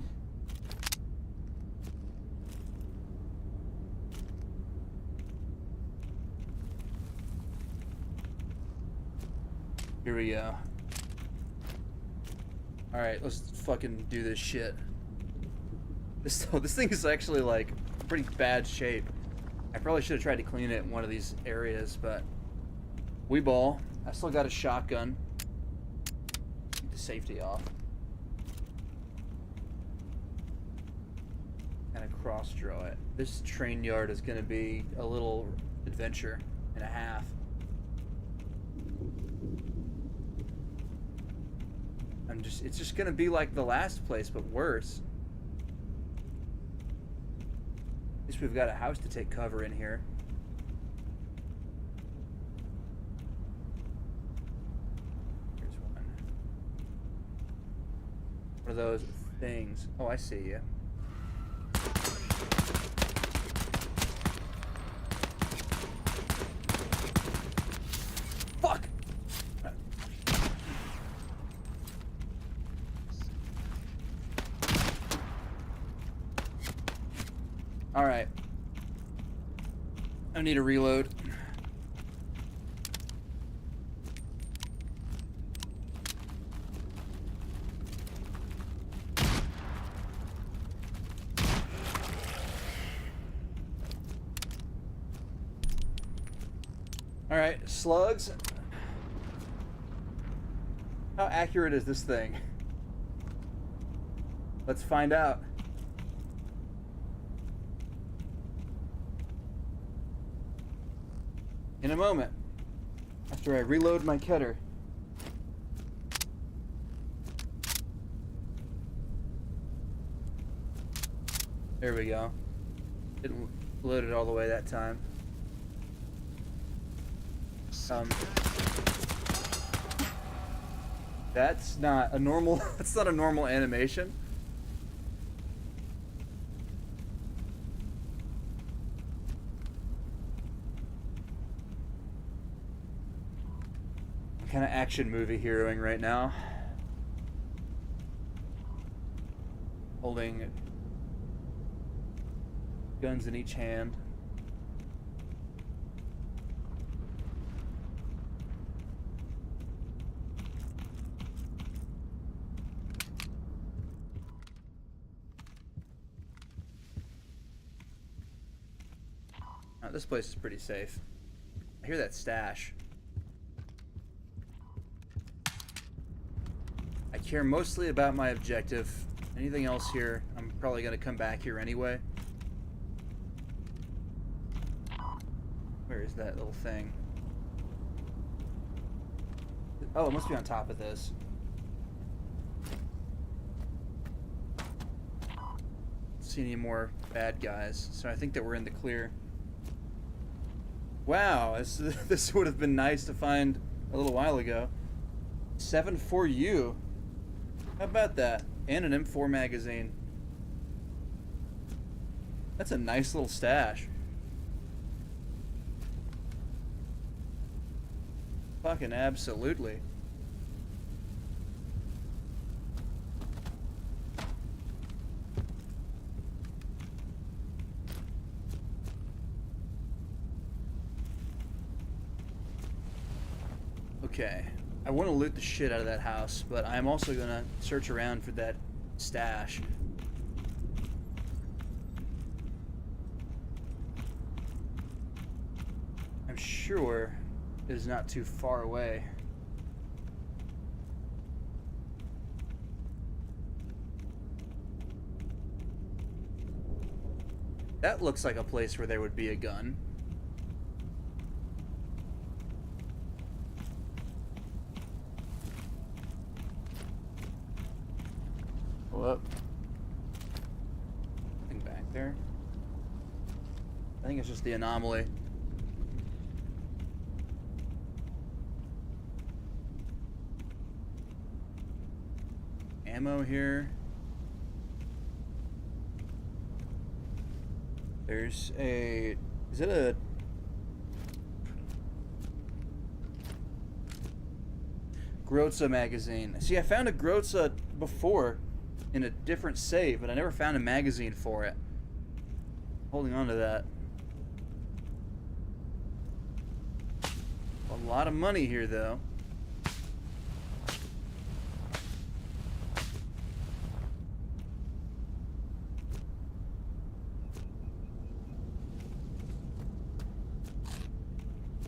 Here we go. Alright, let's fucking do this shit. This thing is actually like pretty bad shape. I probably should have tried to clean it in one of these areas, but we ball. I still got a shotgun. Keep the safety off. Kind of cross draw it. This train yard is going to be a little adventure and a half. It's just going to be like the last place, but worse. At least we've got a house to take cover in here. Here's one. What of those things. Oh, I see you. Fuck! Alright. I need a reload. Alright, slugs. How accurate is this thing? Let's find out. In a moment, after I reload my Keter. There we go. Didn't load it all the way that time. That's not a normal. That's not a normal animation. I'm kind of action movie heroing right now. Holding guns in each hand. This place is pretty safe. I hear that stash. I care mostly about my objective. Anything else here, I'm probably going to come back here anyway. Where is that little thing? Oh, it must be on top of this. Don't see any more bad guys, so I think that we're in the clear. Wow, this would have been nice to find a little while ago. 7.4U. How about that? And an M4 magazine. That's a nice little stash. Fucking absolutely. Okay, I want to loot the shit out of that house, but I'm also going to search around for that stash. I'm sure it is not too far away. That looks like a place where there would be a gun. Up. Nothing back there. I think it's just the anomaly. Ammo here. There's a... Is it a... Groza magazine. See, I found a Groza before in a different save, but I never found a magazine for it. Holding on to that. A lot of money here, though.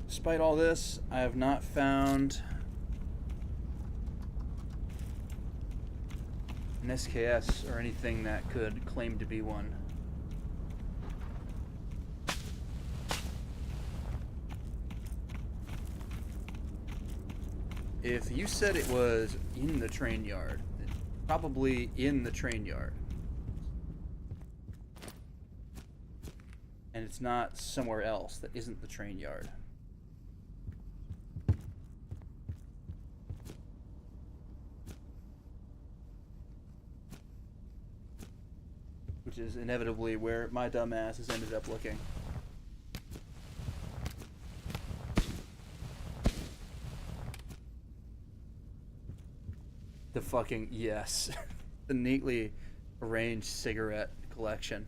Despite all this, I have not found an SKS or anything that could claim to be one. If you said it was in the train yard, it's probably in the train yard. And it's not somewhere else that isn't the train yard. which is inevitably where my dumb ass has ended up looking. The fucking, yes. The neatly arranged cigarette collection.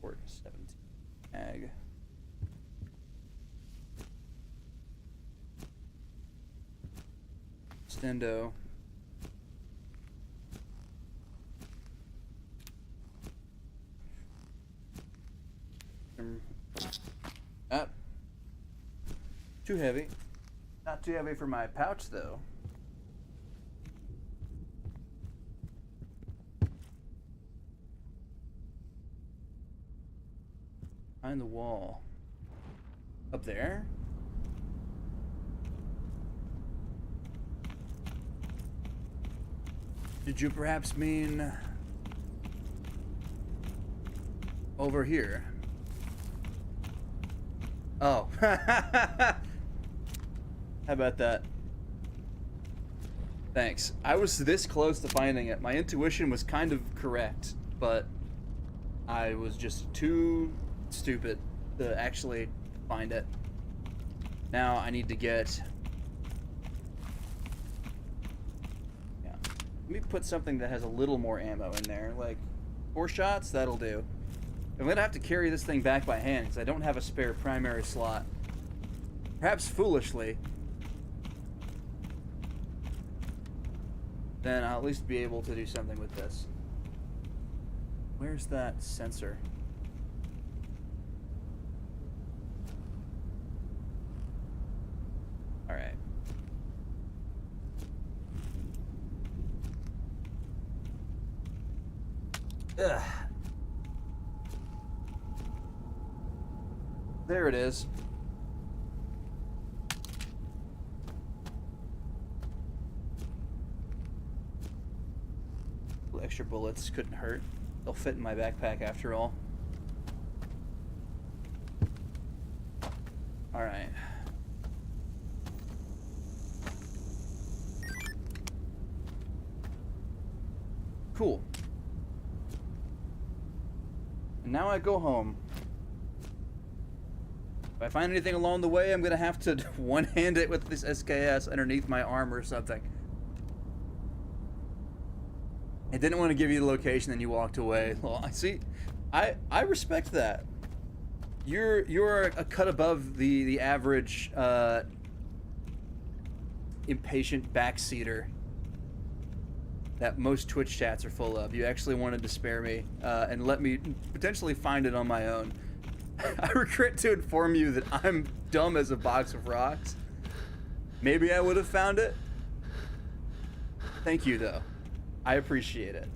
Port 17 mag. Stendo. Too heavy. Not too heavy for my pouch, though. Behind the wall. Up there? Did you perhaps mean over here? Oh. How about that? Thanks. I was this close to finding it. My intuition was kind of correct, but I was just too stupid to actually find it. Now I need to get... Yeah. Let me put something that has a little more ammo in there. Like 4 shots, that'll do. I'm gonna have to carry this thing back by hand because I don't have a spare primary slot. Perhaps foolishly. Then I'll at least be able to do something with this. Where's that sensor? Alright. Ugh. There it is. Extra bullets couldn't hurt. They'll fit in my backpack after all. Alright. Cool. And now I go home. If I find anything along the way, I'm gonna have to one-hand it with this SKS underneath my arm or something. I didn't want to give you the location, and you walked away. Well, I see. I respect that. You're a cut above the average impatient backseater that most Twitch chats are full of. You actually wanted to spare me and let me potentially find it on my own. I regret to inform you that I'm dumb as a box of rocks. Maybe I would have found it. Thank you, though. I appreciate it.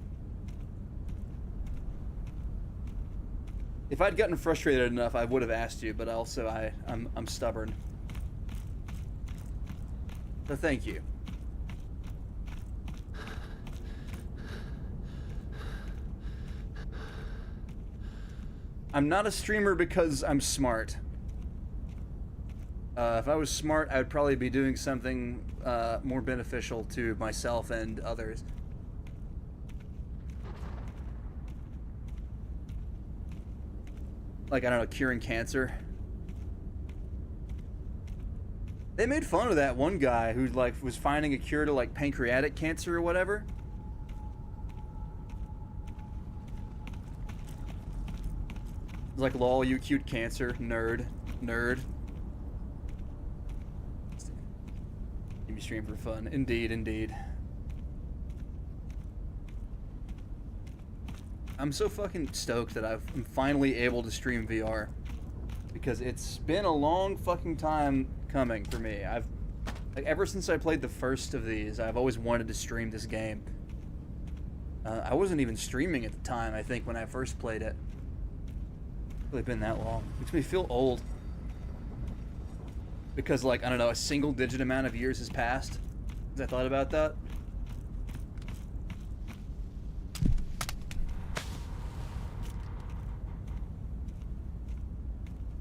If I'd gotten frustrated enough, I would have asked you, but also I'm stubborn. So thank you. I'm not a streamer because I'm smart. If I was smart, I would probably be doing something more beneficial to myself and others. Like, I don't know, curing cancer. They made fun of that one guy who, like, was finding a cure to, like, pancreatic cancer or whatever. It's like, lol, you cute cancer, nerd. You stream for fun. Indeed, indeed. I'm so fucking stoked that I'm finally able to stream VR. Because it's been a long fucking time coming for me. Like, ever since I played the first of these, I've always wanted to stream this game. I wasn't even streaming at the time, I think, when I first played it. It's really been that long. Makes me feel old. Because, like, I don't know, a single digit amount of years has passed. Has I thought about that?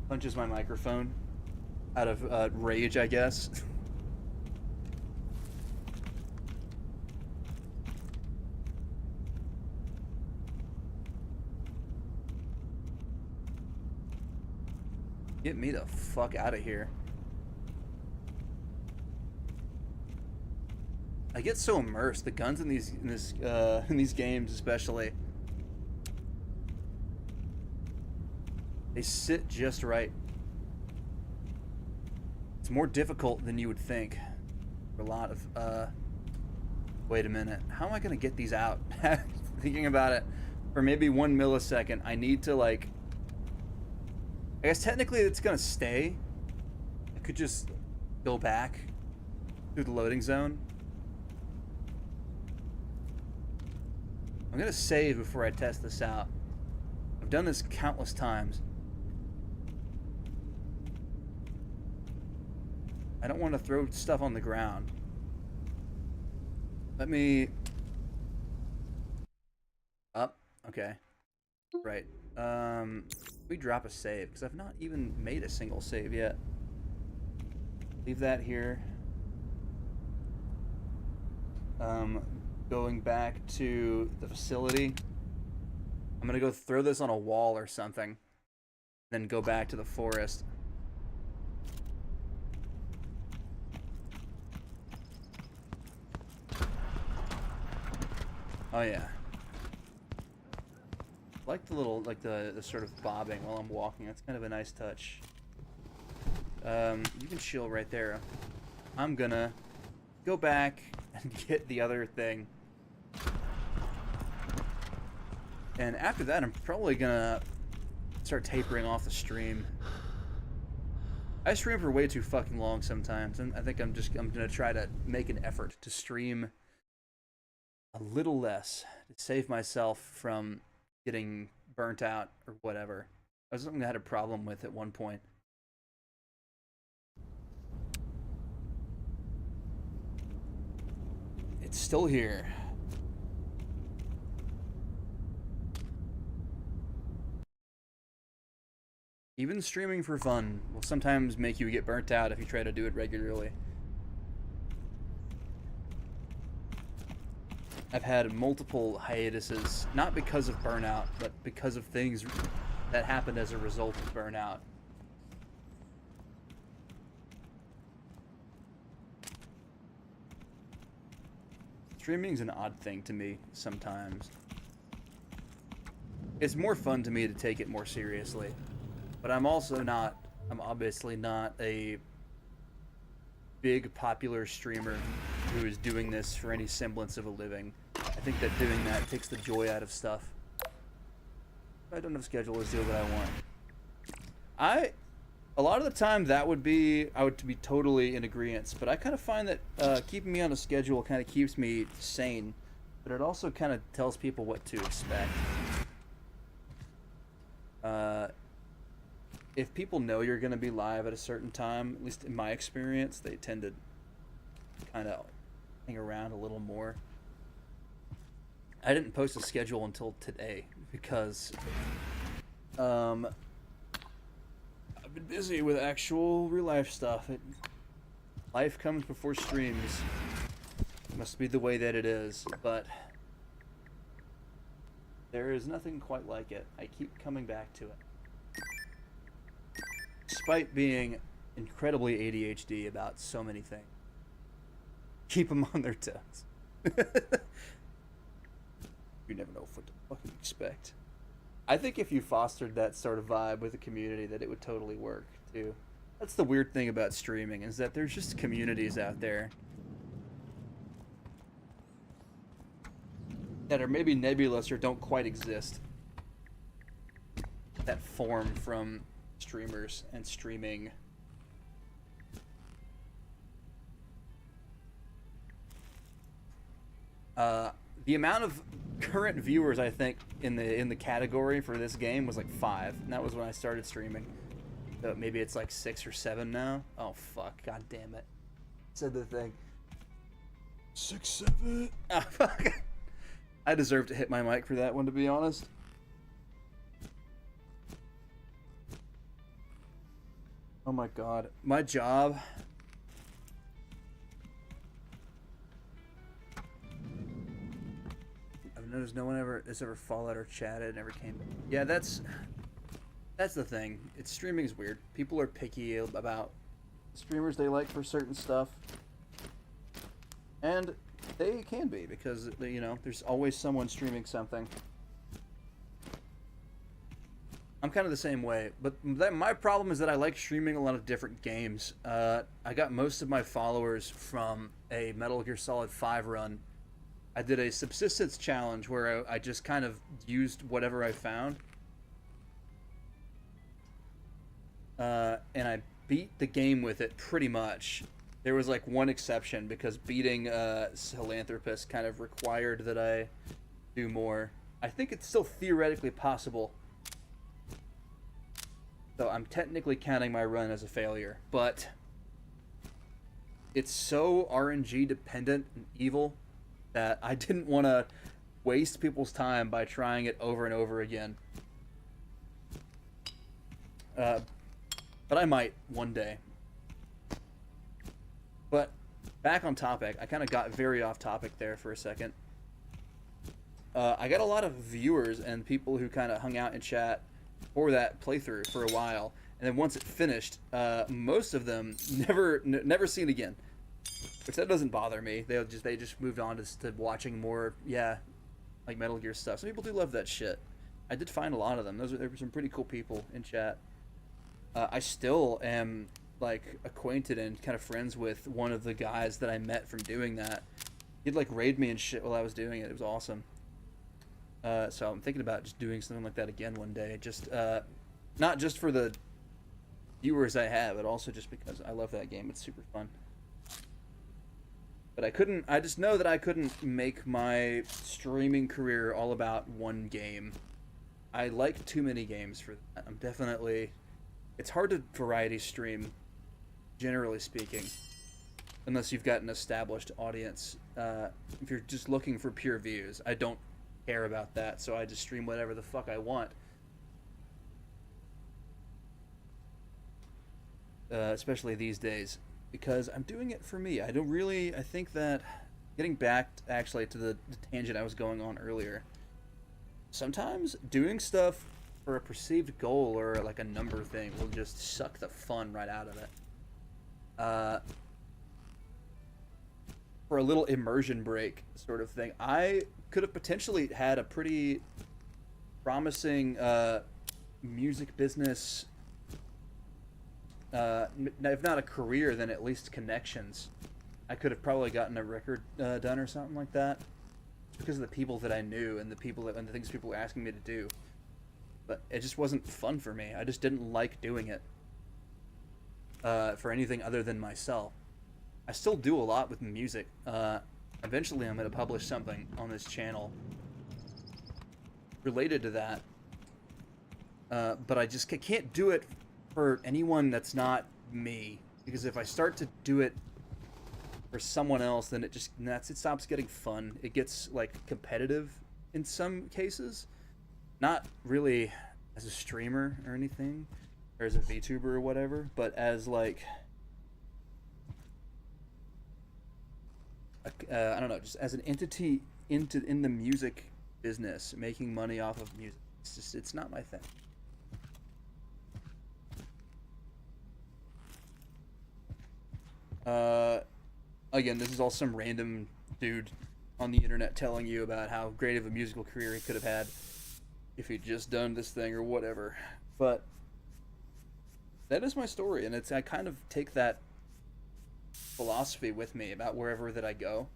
Punches my microphone out of rage, I guess. Get me the fuck out of here. I get so immersed. The guns in these games, especially, they sit just right. It's more difficult than you would think. For a lot of wait a minute. How am I gonna get these out? Thinking about it for maybe 1 millisecond. I need to, like, I guess technically it's gonna stay. I could just go back through the loading zone. I'm gonna save before I test this out. I've done this countless times. I don't want to throw stuff on the ground. Let me... Up. Okay. Right. We drop a save, because I've not even made a single save yet. Leave that here. Going back to the facility. I'm gonna go throw this on a wall or something. Then go back to the forest. Oh yeah. I like the little, like the sort of bobbing while I'm walking. That's kind of a nice touch. You can chill right there. I'm gonna go back and get the other thing. And after that, I'm probably gonna start tapering off the stream. I stream for way too fucking long sometimes, and I think I'm gonna try to make an effort to stream a little less to save myself from getting burnt out or whatever. That was something I had a problem with at one point. It's still here. Even streaming for fun will sometimes make you get burnt out if you try to do it regularly. I've had multiple hiatuses, not because of burnout, but because of things that happened as a result of burnout. Streaming is an odd thing to me sometimes. It's more fun to me to take it more seriously. But I'm obviously not a big popular streamer who is doing this for any semblance of a living. I think that doing that takes the joy out of stuff. If I don't have a schedule, let's do what I want. A lot of the time I would be totally in agreement, but I kind of find that keeping me on a schedule kind of keeps me sane, but it also kind of tells people what to expect. If people know you're going to be live at a certain time, at least in my experience, they tend to kind of hang around a little more. I didn't post a schedule until today because I've been busy with actual real life stuff. Life comes before streams. Must be the way that it is, but there is nothing quite like it. I keep coming back to it. Despite being incredibly ADHD about so many things. Keep them on their toes. You never know what to fucking expect. I think if you fostered that sort of vibe with a community, that it would totally work, too. That's the weird thing about streaming, is that there's just communities out there that are maybe nebulous or don't quite exist, that form from streamers and streaming. The amount of current viewers I think in the category for this game was like 5, and that was when I started streaming. So maybe it's like 6 or 7 now. Oh fuck! God damn it! Said the thing. 6, 7. Oh fuck! I deserve to hit my mic for that one, to be honest. Oh my god, my job. I've noticed no one has ever followed or chatted, never came. Yeah, that's That's the thing. It's streaming is weird. People are picky about streamers they like for certain stuff, and they can be because there's always someone streaming something. I'm kind of the same way, but my problem is that I like streaming a lot of different games. I got most of my followers from a Metal Gear Solid 5 run. I did a subsistence challenge where I just kind of used whatever I found. And I beat the game with it pretty much. There was like one exception because beating Philanthropist kind of required that I do more. I think it's still theoretically possible. So I'm technically counting my run as a failure, but it's so RNG dependent and evil that I didn't want to waste people's time by trying it over and over again. But I might one day. But back on topic, I kind of got very off topic there for a second. I got a lot of viewers and people who kind of hung out in chat for that playthrough for a while, and then once it finished, most of them never seen again. Which that doesn't bother me. They just moved on to watching more, like Metal Gear stuff. Some people do love that shit. I did find a lot of them. There were some pretty cool people in chat. I still am like acquainted and kind of friends with one of the guys that I met from doing that. He'd like raid me and shit while I was doing it. It was awesome. So I'm thinking about just doing something like that again one day. Just not just for the viewers I have, but also just because I love that game. It's super fun. But I just know that I couldn't make my streaming career all about one game. I like too many games for that. It's hard to variety stream, generally speaking, unless you've got an established audience. If you're just looking for pure views, I don't care about that, so I just stream whatever the fuck I want. Especially these days, because I'm doing it for me. I think that, getting back actually to the tangent I was going on earlier, sometimes doing stuff for a perceived goal or like a number thing will just suck the fun right out of it. For a little immersion break sort of thing, I could have potentially had a pretty promising music business, if not a career, then at least connections. I could have probably gotten a record done or something like that because of the people that I knew and the things people were asking me to do. But it just wasn't fun for me. I just didn't like doing it for anything other than myself. I still do a lot with music. Eventually I'm going to publish something on this channel related to that. But I just can't do it for anyone that's not me. Because if I start to do it for someone else, then it stops getting fun. It gets like competitive in some cases. Not really as a streamer or anything, or as a VTuber or whatever, but as like I don't know, just as an entity in the music business, making money off of music. It's not my thing. Again, this is all some random dude on the internet telling you about how great of a musical career he could have had if he'd just done this thing or whatever. But that is my story, and I kind of take that philosophy with me about wherever that I go.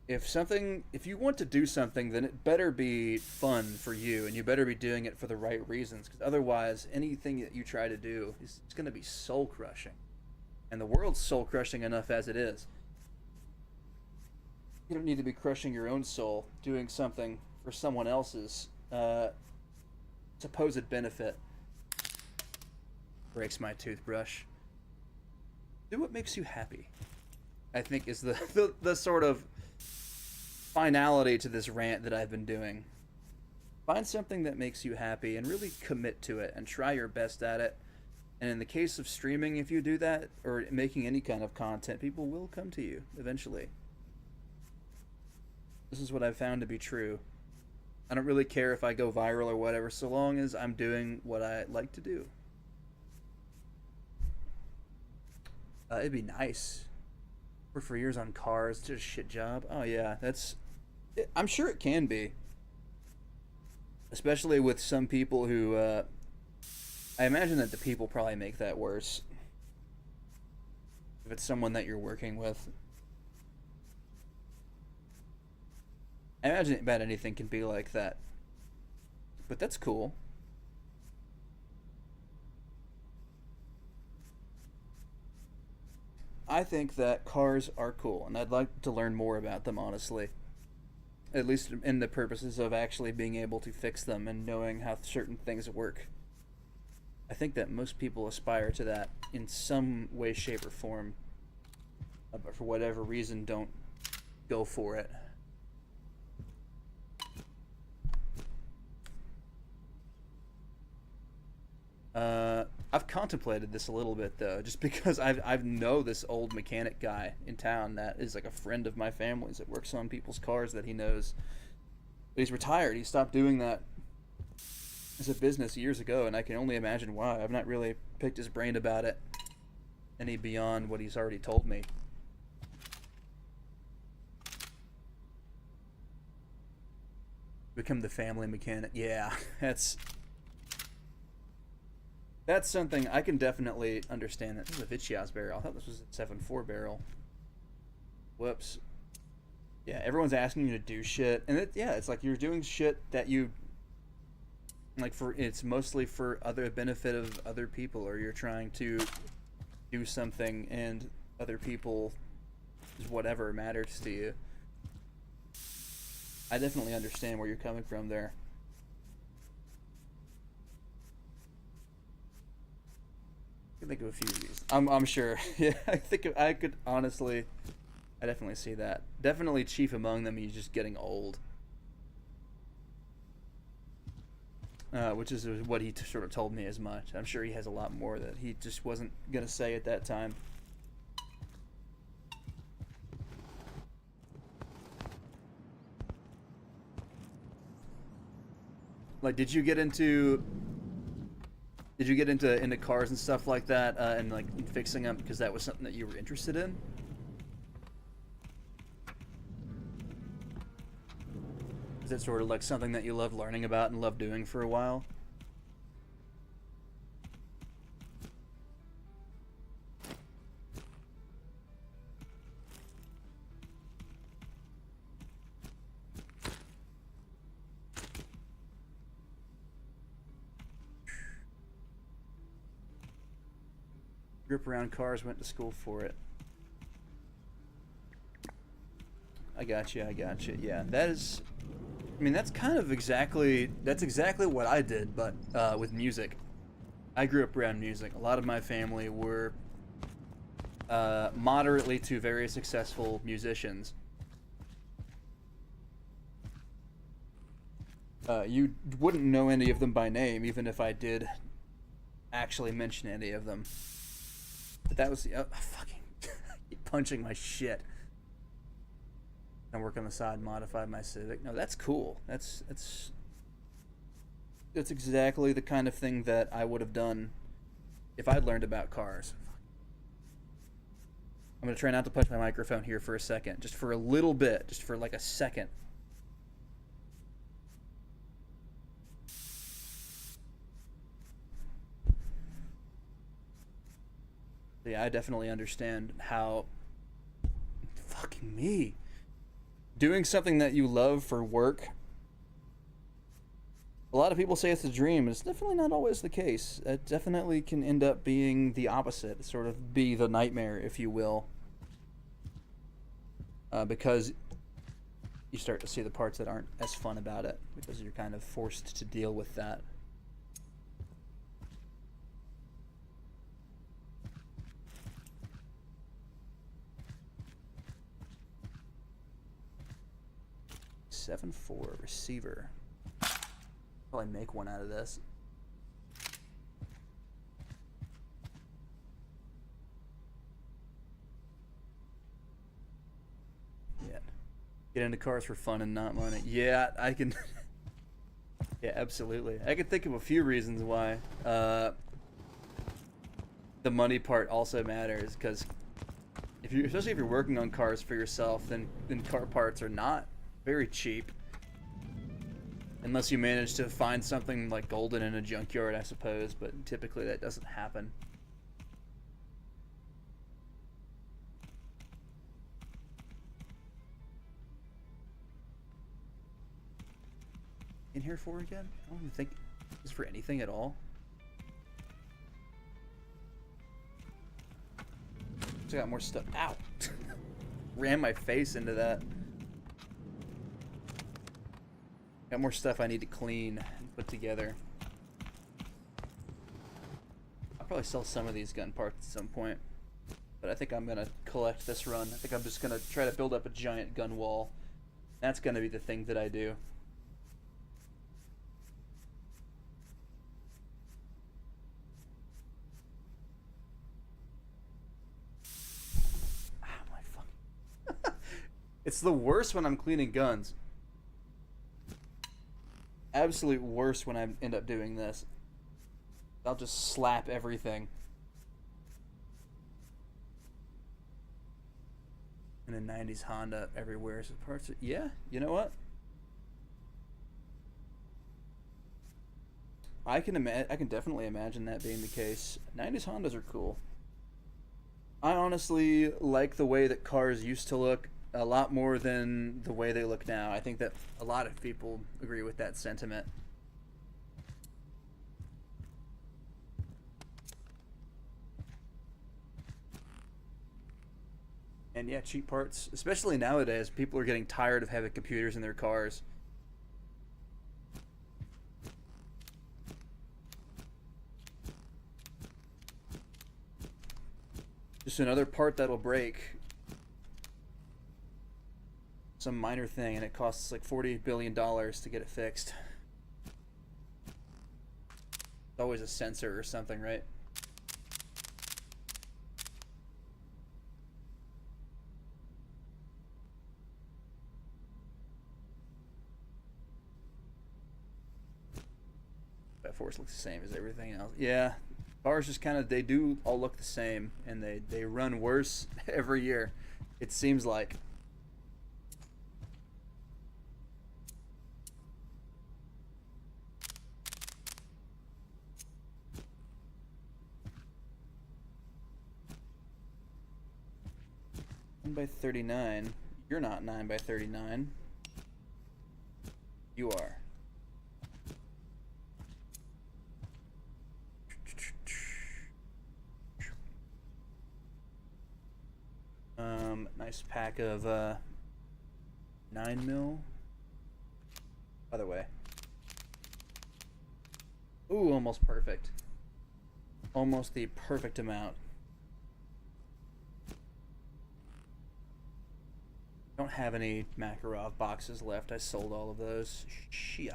If you want to do something, then it better be fun for you, and you better be doing it for the right reasons, because otherwise anything that you try to do is going to be soul crushing, and the world's soul crushing enough as it is. You don't need to be crushing your own soul doing something for someone else's supposed benefit. Breaks my toothbrush. Do what makes you happy, I think, is the sort of finality to this rant that I've been doing. Find something that makes you happy and really commit to it and try your best at it. And in the case of streaming, if you do that, or making any kind of content, people will come to you eventually. This is what I've found to be true. I don't really care if I go viral or whatever, so long as I'm doing what I like to do. It'd be nice. Work for years on cars, just a shit job. Oh yeah, I'm sure it can be. Especially with some people who, I imagine that the people probably make that worse. If it's someone that you're working with. I imagine about anything can be like that. But that's cool. I think that cars are cool, and I'd like to learn more about them, honestly. At least in the purposes of actually being able to fix them and knowing how certain things work. I think that most people aspire to that in some way, shape, or form, but for whatever reason don't go for it. I've contemplated this a little bit though, just because I've know this old mechanic guy in town that is like a friend of my family's that works on people's cars that he knows. But he's retired. He stopped doing that as a business years ago, and I can only imagine why. I've not really picked his brain about it any beyond what he's already told me. Become the family mechanic. Yeah, that's something I can definitely understand. That this is a Vityaz barrel. I thought this was a 7.4 barrel. Whoops. Yeah, everyone's asking you to do shit, and it's like you're doing shit that you like it's mostly for other benefit of other people, or you're trying to do something and other people is whatever matters to you. I definitely understand where you're coming from there. I can think of a few of these. I'm sure. Yeah, I could honestly. I definitely see that. Definitely chief among them. He's just getting old. Which is what he sort of told me as much. I'm sure he has a lot more that he just wasn't gonna say at that time. Like, did you get into cars and stuff like that, and like fixing them because that was something that you were interested in? Is it sort of like something that you love learning about and love doing for a while? Grip around cars, went to school for it. I got you. Yeah, that is. I mean, that's exactly what I did, but with music. I grew up around music. A lot of my family were moderately to very successful musicians. You wouldn't know any of them by name, even if I did actually mention any of them. But that was fucking keep punching my shit. I work on the side, modify my Civic. No, that's cool. That's exactly the kind of thing that I would have done if I'd learned about cars. I'm gonna try not to punch my microphone here for a second, just for a little bit, just for like a second. Yeah, I definitely understand how fucking me. Doing something that you love for work. A lot of people say it's a dream, it's definitely not always the case. It definitely can end up being the opposite, sort of be the nightmare, if you will. Because you start to see the parts that aren't as fun about it, because you're kind of forced to deal with that. .74 receiver. Probably make one out of this. Yeah. Get into cars for fun and not money. Yeah, I can. Yeah, absolutely. I could think of a few reasons why the money part also matters, because if you, especially if you're working on cars for yourself, then car parts are not very cheap. Unless you manage to find something like golden in a junkyard, I suppose, but typically that doesn't happen. In here for again? I don't even think it's for anything at all. So I got more stuff. Ow! Ran my face into that. Got more stuff I need to clean and put together. I'll probably sell some of these gun parts at some point, but I think I'm gonna collect this run. I think I'm just gonna try to build up a giant gun wall. That's gonna be the thing that I do. It's the worst when I'm cleaning guns. Absolute worst when I end up doing this. I'll just slap everything. And a 90s Honda everywhere. So parts of, yeah, you know what? I can definitely imagine that being the case. 90s Hondas are cool. I honestly like the way that cars used to look a lot more than the way they look now. I think that a lot of people agree with that sentiment. And yeah, cheap parts, especially nowadays, people are getting tired of having computers in their cars. Just another part that'll break. Some minor thing, and it costs like $40 billion to get it fixed. It's always a sensor or something, right? That force looks the same as everything else. Yeah, cars just kind of, they do all look the same, and they run worse every year, it seems like. By 39. You're not 9 by 39. You are. Nice pack of 9mm. By the way. Ooh, almost perfect. Almost the perfect amount. Don't have any Makarov boxes left. I sold all of those. Shit.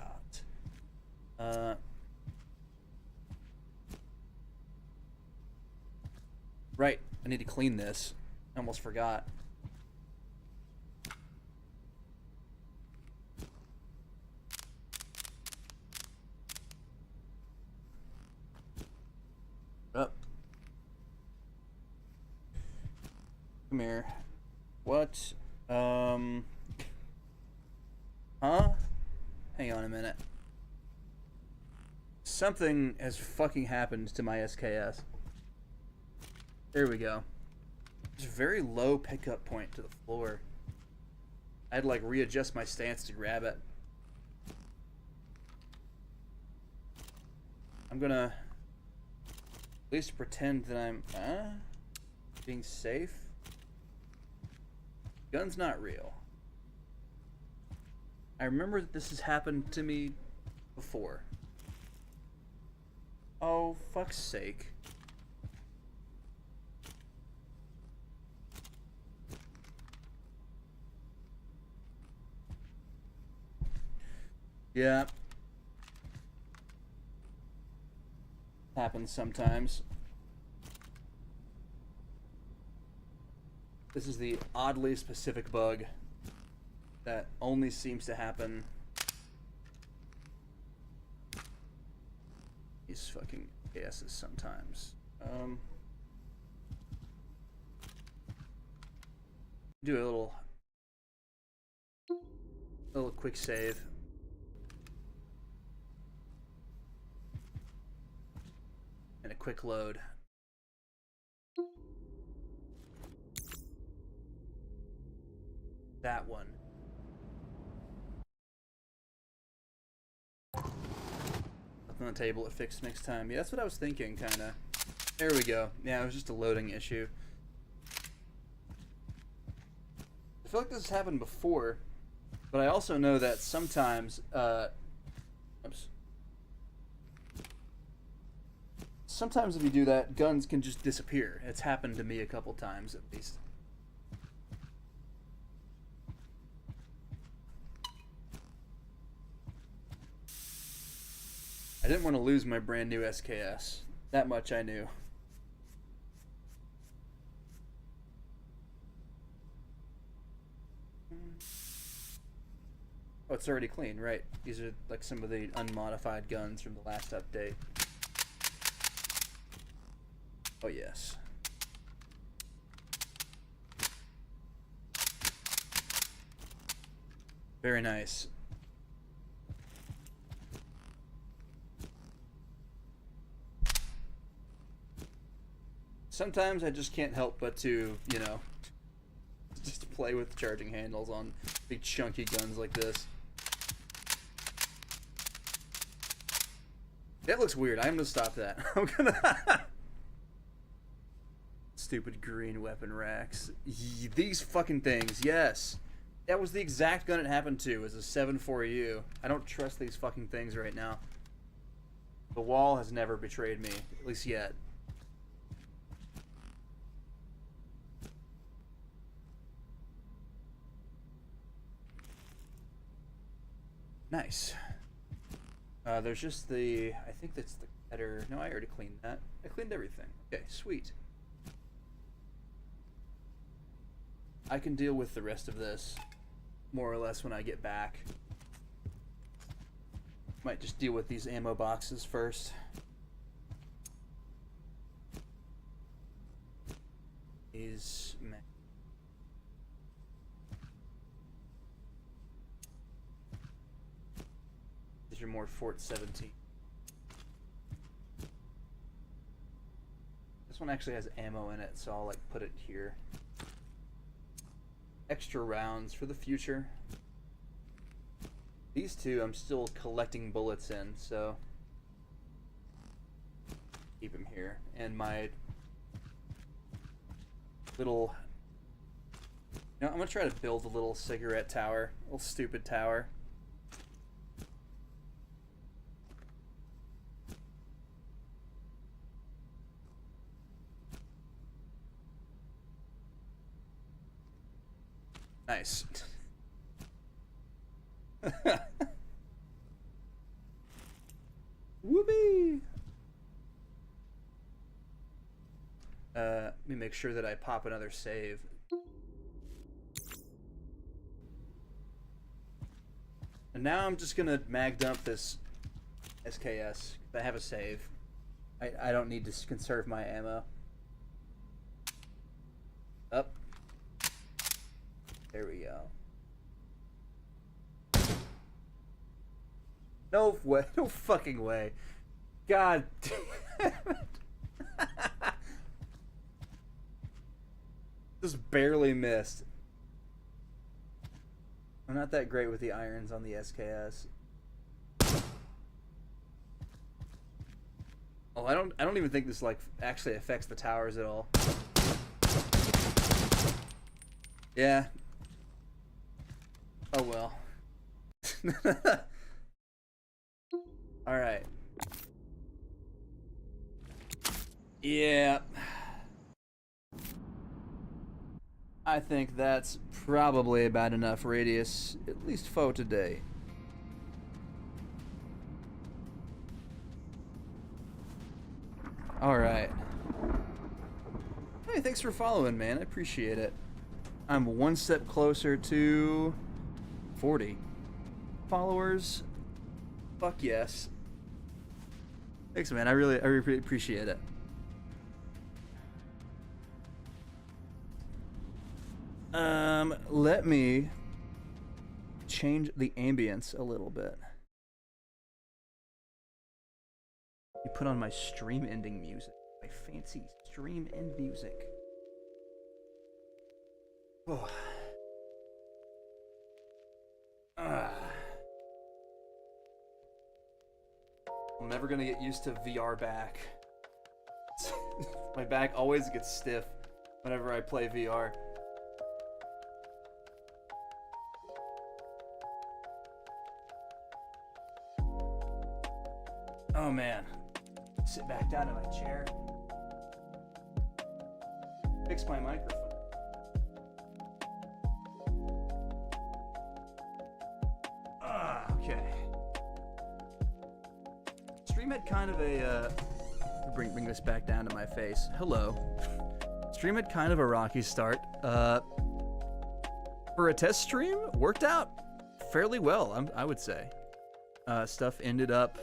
Right. I need to clean this. I almost forgot. Up. Come here. What? Huh? Hang on a minute. Something has fucking happened to my SKS. There we go. There's a very low pickup point to the floor. I had to like readjust my stance to grab it. I'm gonna at least pretend that I'm being safe. Gun's not real. I remember that this has happened to me before. Oh, fuck's sake. Yeah. Happens sometimes. This is the oddly specific bug that only seems to happen these fucking ASs sometimes. Do a little quick save. And a quick load. That one. Up on the table, it fixed next time. Yeah, that's what I was thinking, kinda. There we go. Yeah, it was just a loading issue. I feel like this has happened before, but I also know that sometimes, oops. Sometimes if you do that, guns can just disappear. It's happened to me a couple times, at least. I didn't want to lose my brand new SKS. That much I knew. Oh, it's already clean, right? These are like some of the unmodified guns from the last update. Oh, yes. Very nice. Sometimes I just can't help but to, you know, just play with charging handles on big chunky guns like this. That looks weird. I'm gonna stop that. I'm gonna... Stupid green weapon racks. These fucking things, yes. That was the exact gun it happened to, as a 7.4U. I don't trust these fucking things right now. The wall has never betrayed me, at least yet. Nice. There's just the... I think that's the header. No, I already cleaned that. I cleaned everything. Okay, sweet. I can deal with the rest of this, more or less, when I get back. Might just deal with these ammo boxes first. These... These are more Fort 17. This one actually has ammo in it, so I'll like put it here. Extra rounds for the future. These two I'm still collecting bullets in, so keep them here. And my little... You know, I'm gonna try to build a little cigarette tower. A little stupid tower. Nice. Whoopee! Let me make sure that I pop another save. And now I'm just gonna mag dump this SKS. I have a save. I don't need to conserve my ammo. Up. There we go. No way. No fucking way. God damn it. Just barely missed. I'm not that great with the irons on the SKS. Oh, I don't even think this like actually affects the towers at all. Yeah. Oh well. All right. Yeah. I think that's probably about enough radius, at least for today. All right. Hey, thanks for following, man. I appreciate it. I'm one step closer to 40 followers. Fuck yes. Thanks, man. I really appreciate it. Let me change the ambience a little bit. You put on my stream ending music. My fancy stream end music. Oh. I'm never gonna get used to VR back. My back always gets stiff whenever I play VR. Oh man. Sit back down in my chair. Fix my microphone. Okay. Stream had kind of a bring this back down to my face. Hello. Stream had kind of a rocky start. For a test stream, worked out fairly well, I would say. Stuff ended up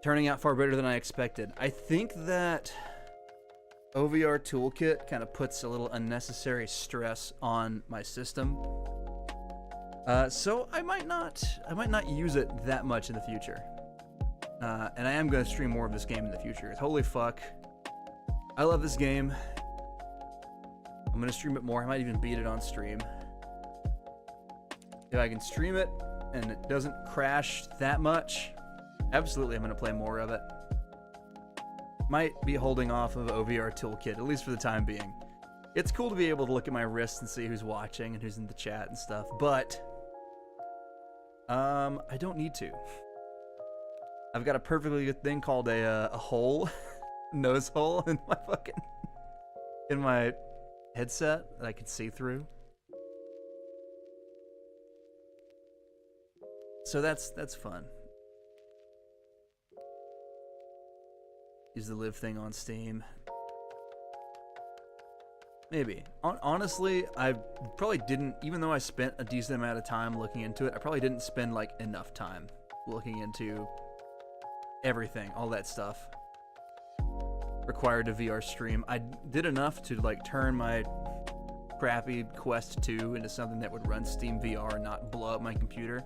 turning out far better than I expected. I think that OVR Toolkit kind of puts a little unnecessary stress on my system. So I might not use it that much in the future. And I am going to stream more of this game in the future. Holy fuck. I love this game. I'm going to stream it more. I might even beat it on stream. If I can stream it and it doesn't crash that much, absolutely I'm going to play more of it. Might be holding off of OVR Toolkit, at least for the time being. It's cool to be able to look at my wrist and see who's watching and who's in the chat and stuff, but I don't need to. I've got a perfectly good thing called a hole, nose hole in my headset that I could see through. So that's fun. Use the live thing on Steam. Maybe. Honestly, I probably didn't, even though I spent a decent amount of time looking into it, I probably didn't spend like enough time looking into everything, all that stuff required to VR stream. I did enough to like turn my crappy Quest 2 into something that would run Steam VR and not blow up my computer.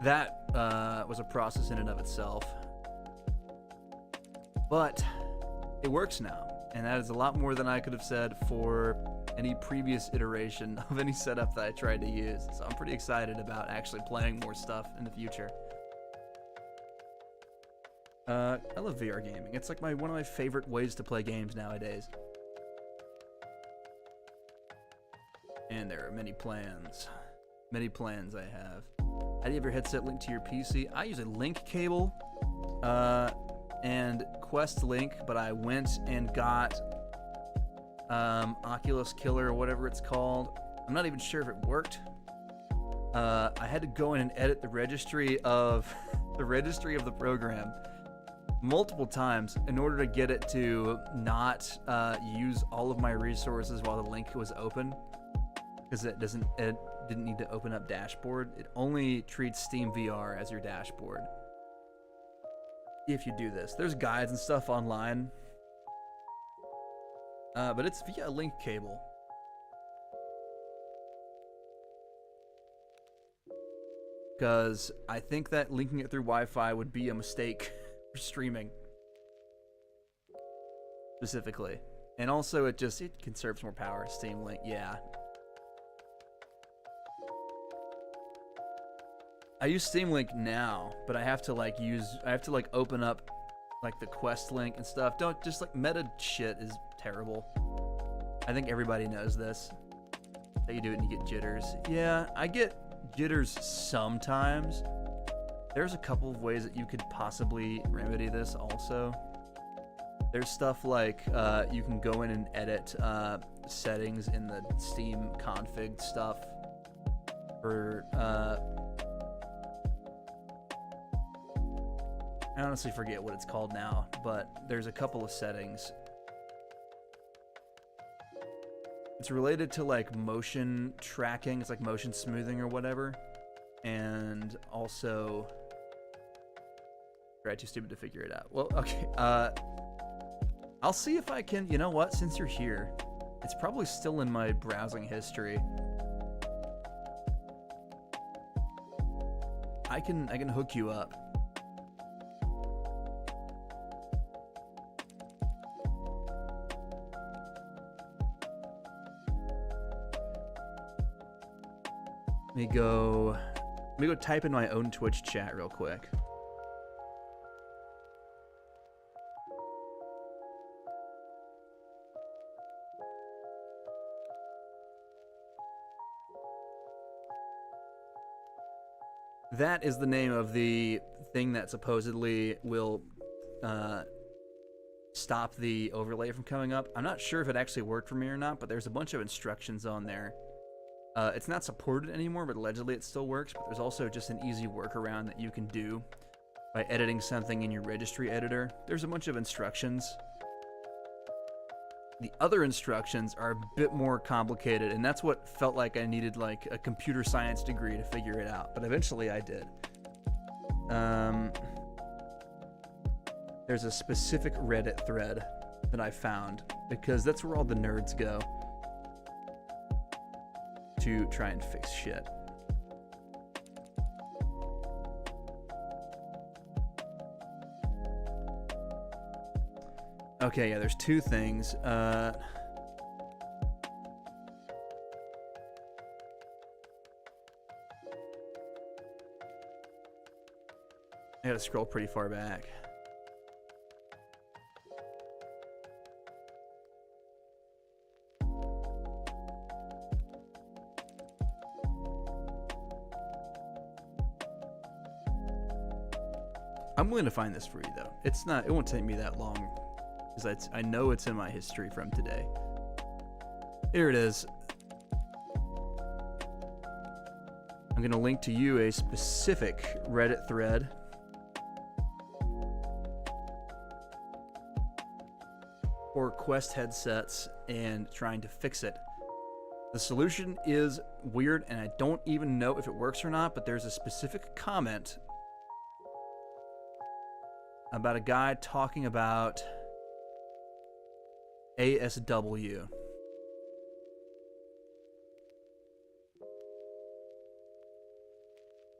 That was a process in and of itself. But it works now, and that is a lot more than I could have said for any previous iteration of any setup that I tried to use. So I'm pretty excited about actually playing more stuff in the future. I love VR gaming. It's like one of my favorite ways to play games nowadays. And there are many plans. Many plans I have. How do you have your headset linked to your PC? I use a link cable and Quest Link, but I went and got Oculus Killer or whatever it's called. I'm not even sure if it worked. I had to go in and edit the registry of the program multiple times in order to get it to not use all of my resources while the link was open, because it didn't need to open up dashboard. It only treats Steam VR as your dashboard. If you do this, there's guides and stuff online, but it's via a link cable. Because I think that linking it through Wi-Fi would be a mistake for streaming specifically, and also it conserves more power. Steam Link, yeah. I use Steam Link now, but I have to open up like the Quest Link and stuff. Meta shit is terrible. I think everybody knows this. That you do it and you get jitters. Yeah, I get jitters sometimes. There's a couple of ways that you could possibly remedy this also. There's stuff like you can go in and edit settings in the Steam config stuff for I honestly forget what it's called now, but there's a couple of settings. It's related to like motion tracking. It's like motion smoothing or whatever. And also Right, too stupid to figure it out. Well, okay. I'll see if I can. You know what? Since you're here, it's probably still in my browsing history. I can hook you up. Let me go type in my own Twitch chat real quick. That is the name of the thing that supposedly will stop the overlay from coming up. I'm not sure if it actually worked for me or not, but there's a bunch of instructions on there. It's not supported anymore, but allegedly it still works. But there's also just an easy workaround that you can do by editing something in your registry editor. There's a bunch of instructions. The other instructions are a bit more complicated, and that's what felt like I needed like a computer science degree to figure it out, but eventually I did. There's a specific Reddit thread that I found, because that's where all the nerds go to try and fix shit. Okay, yeah, there's two things. I gotta scroll pretty far back. I'm willing to find this for you though. It won't take me that long, because I know it's in my history from today. Here it is. I'm going to link to you a specific Reddit thread for Quest headsets and trying to fix it. The solution is weird, and I don't even know if it works or not, but there's a specific comment about a guy talking about ASW.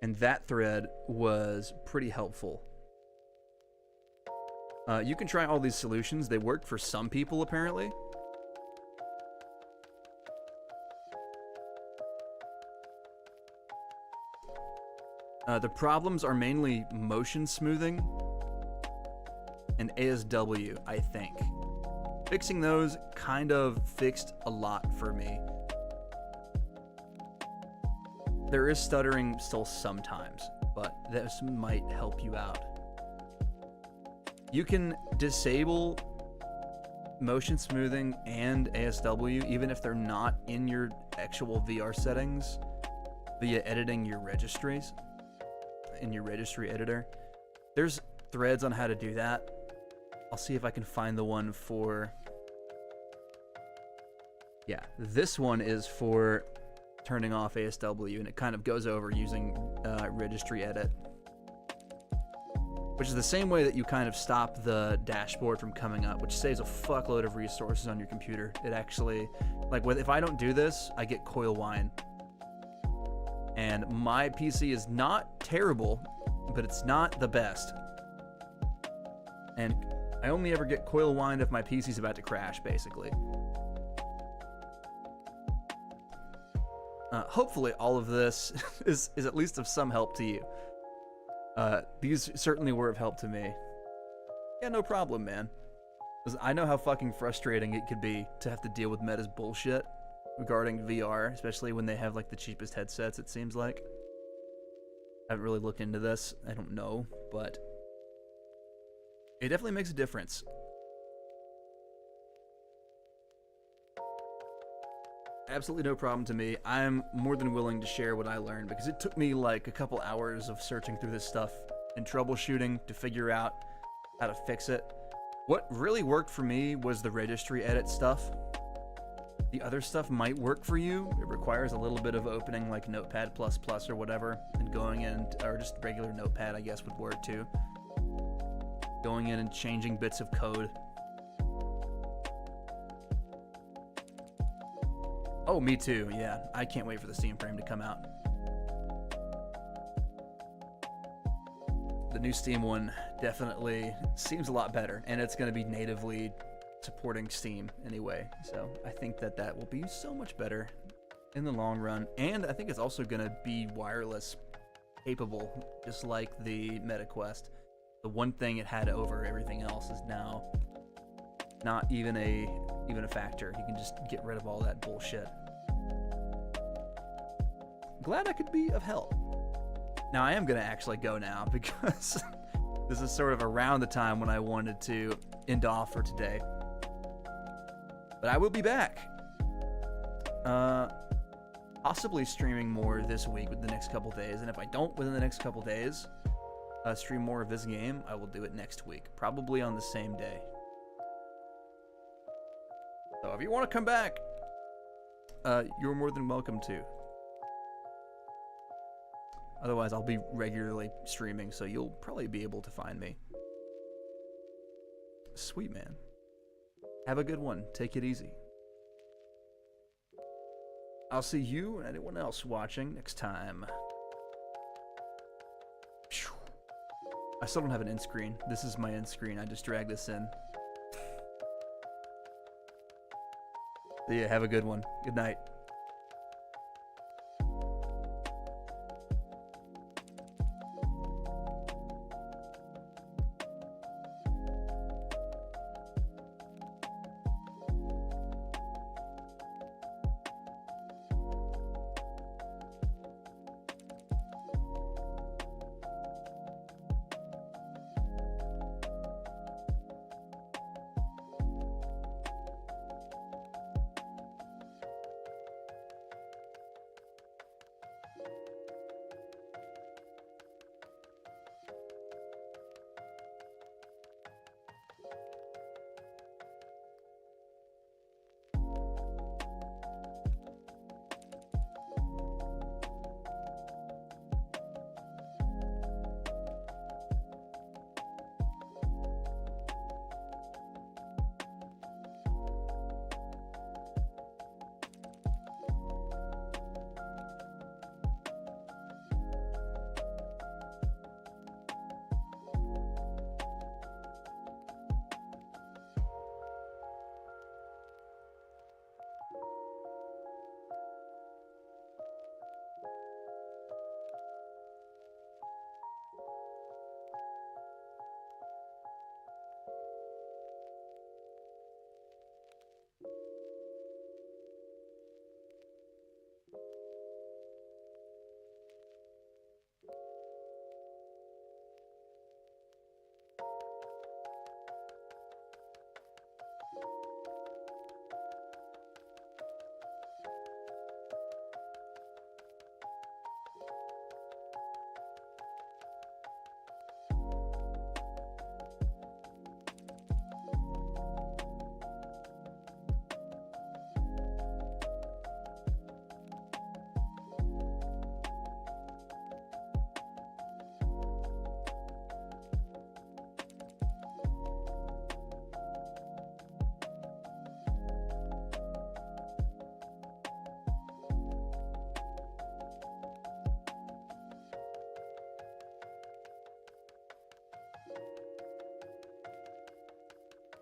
And that thread was pretty helpful. You can try all these solutions. They work for some people, apparently. The problems are mainly motion smoothing and ASW, I think. Fixing those kind of fixed a lot for me. There is stuttering still sometimes, but this might help you out. You can disable motion smoothing and ASW even if they're not in your actual VR settings via editing your registries in your registry editor. There's threads on how to do that. I'll see if I can find the one for... Yeah, this one is for turning off ASW, and it kind of goes over using registry edit, which is the same way that you kind of stop the dashboard from coming up, which saves a fuckload of resources on your computer. It actually, like, if I don't do this, I get coil whine. And my PC is not terrible, but it's not the best. And I only ever get coil whine if my PC's about to crash, basically. Hopefully all of this is at least of some help to you. These certainly were of help to me. Yeah, no problem, man. 'Cause I know how fucking frustrating it could be to have to deal with Meta's bullshit regarding VR, especially when they have like the cheapest headsets, it seems like. I haven't really looked into this. I don't know, but it definitely makes a difference. Absolutely no problem to me. I'm more than willing to share what I learned, because it took me like a couple hours of searching through this stuff and troubleshooting to figure out how to fix it. What really worked for me was the registry edit stuff. The other stuff might work for you. It requires a little bit of opening like Notepad++ or whatever and going in, or just regular Notepad I guess would work too. going in and changing bits of code. Oh, me too. Yeah, I can't wait for the Steam frame to come out. The new Steam one definitely seems a lot better, and it's going to be natively supporting Steam anyway. So I think that that will be so much better in the long run. And I think it's also going to be wireless capable, just like the MetaQuest. The one thing it had over everything else is now not even a factor. You can just get rid of all that bullshit. Glad I could be of help. Now I am gonna actually go now because this is sort of around the time when I wanted to end off for today. But I will be back. Possibly streaming more this week with the next couple days, and if I don't within the next couple days stream more of this game, I will do it next week, probably on the same day. So if you want to come back, you're more than welcome to. Otherwise, I'll be regularly streaming, so you'll probably be able to find me. Sweet, man. Have a good one. Take it easy. I'll see you and anyone else watching next time. I still don't have an end screen. This is my end screen. I just dragged this in. So yeah, have a good one. Good night.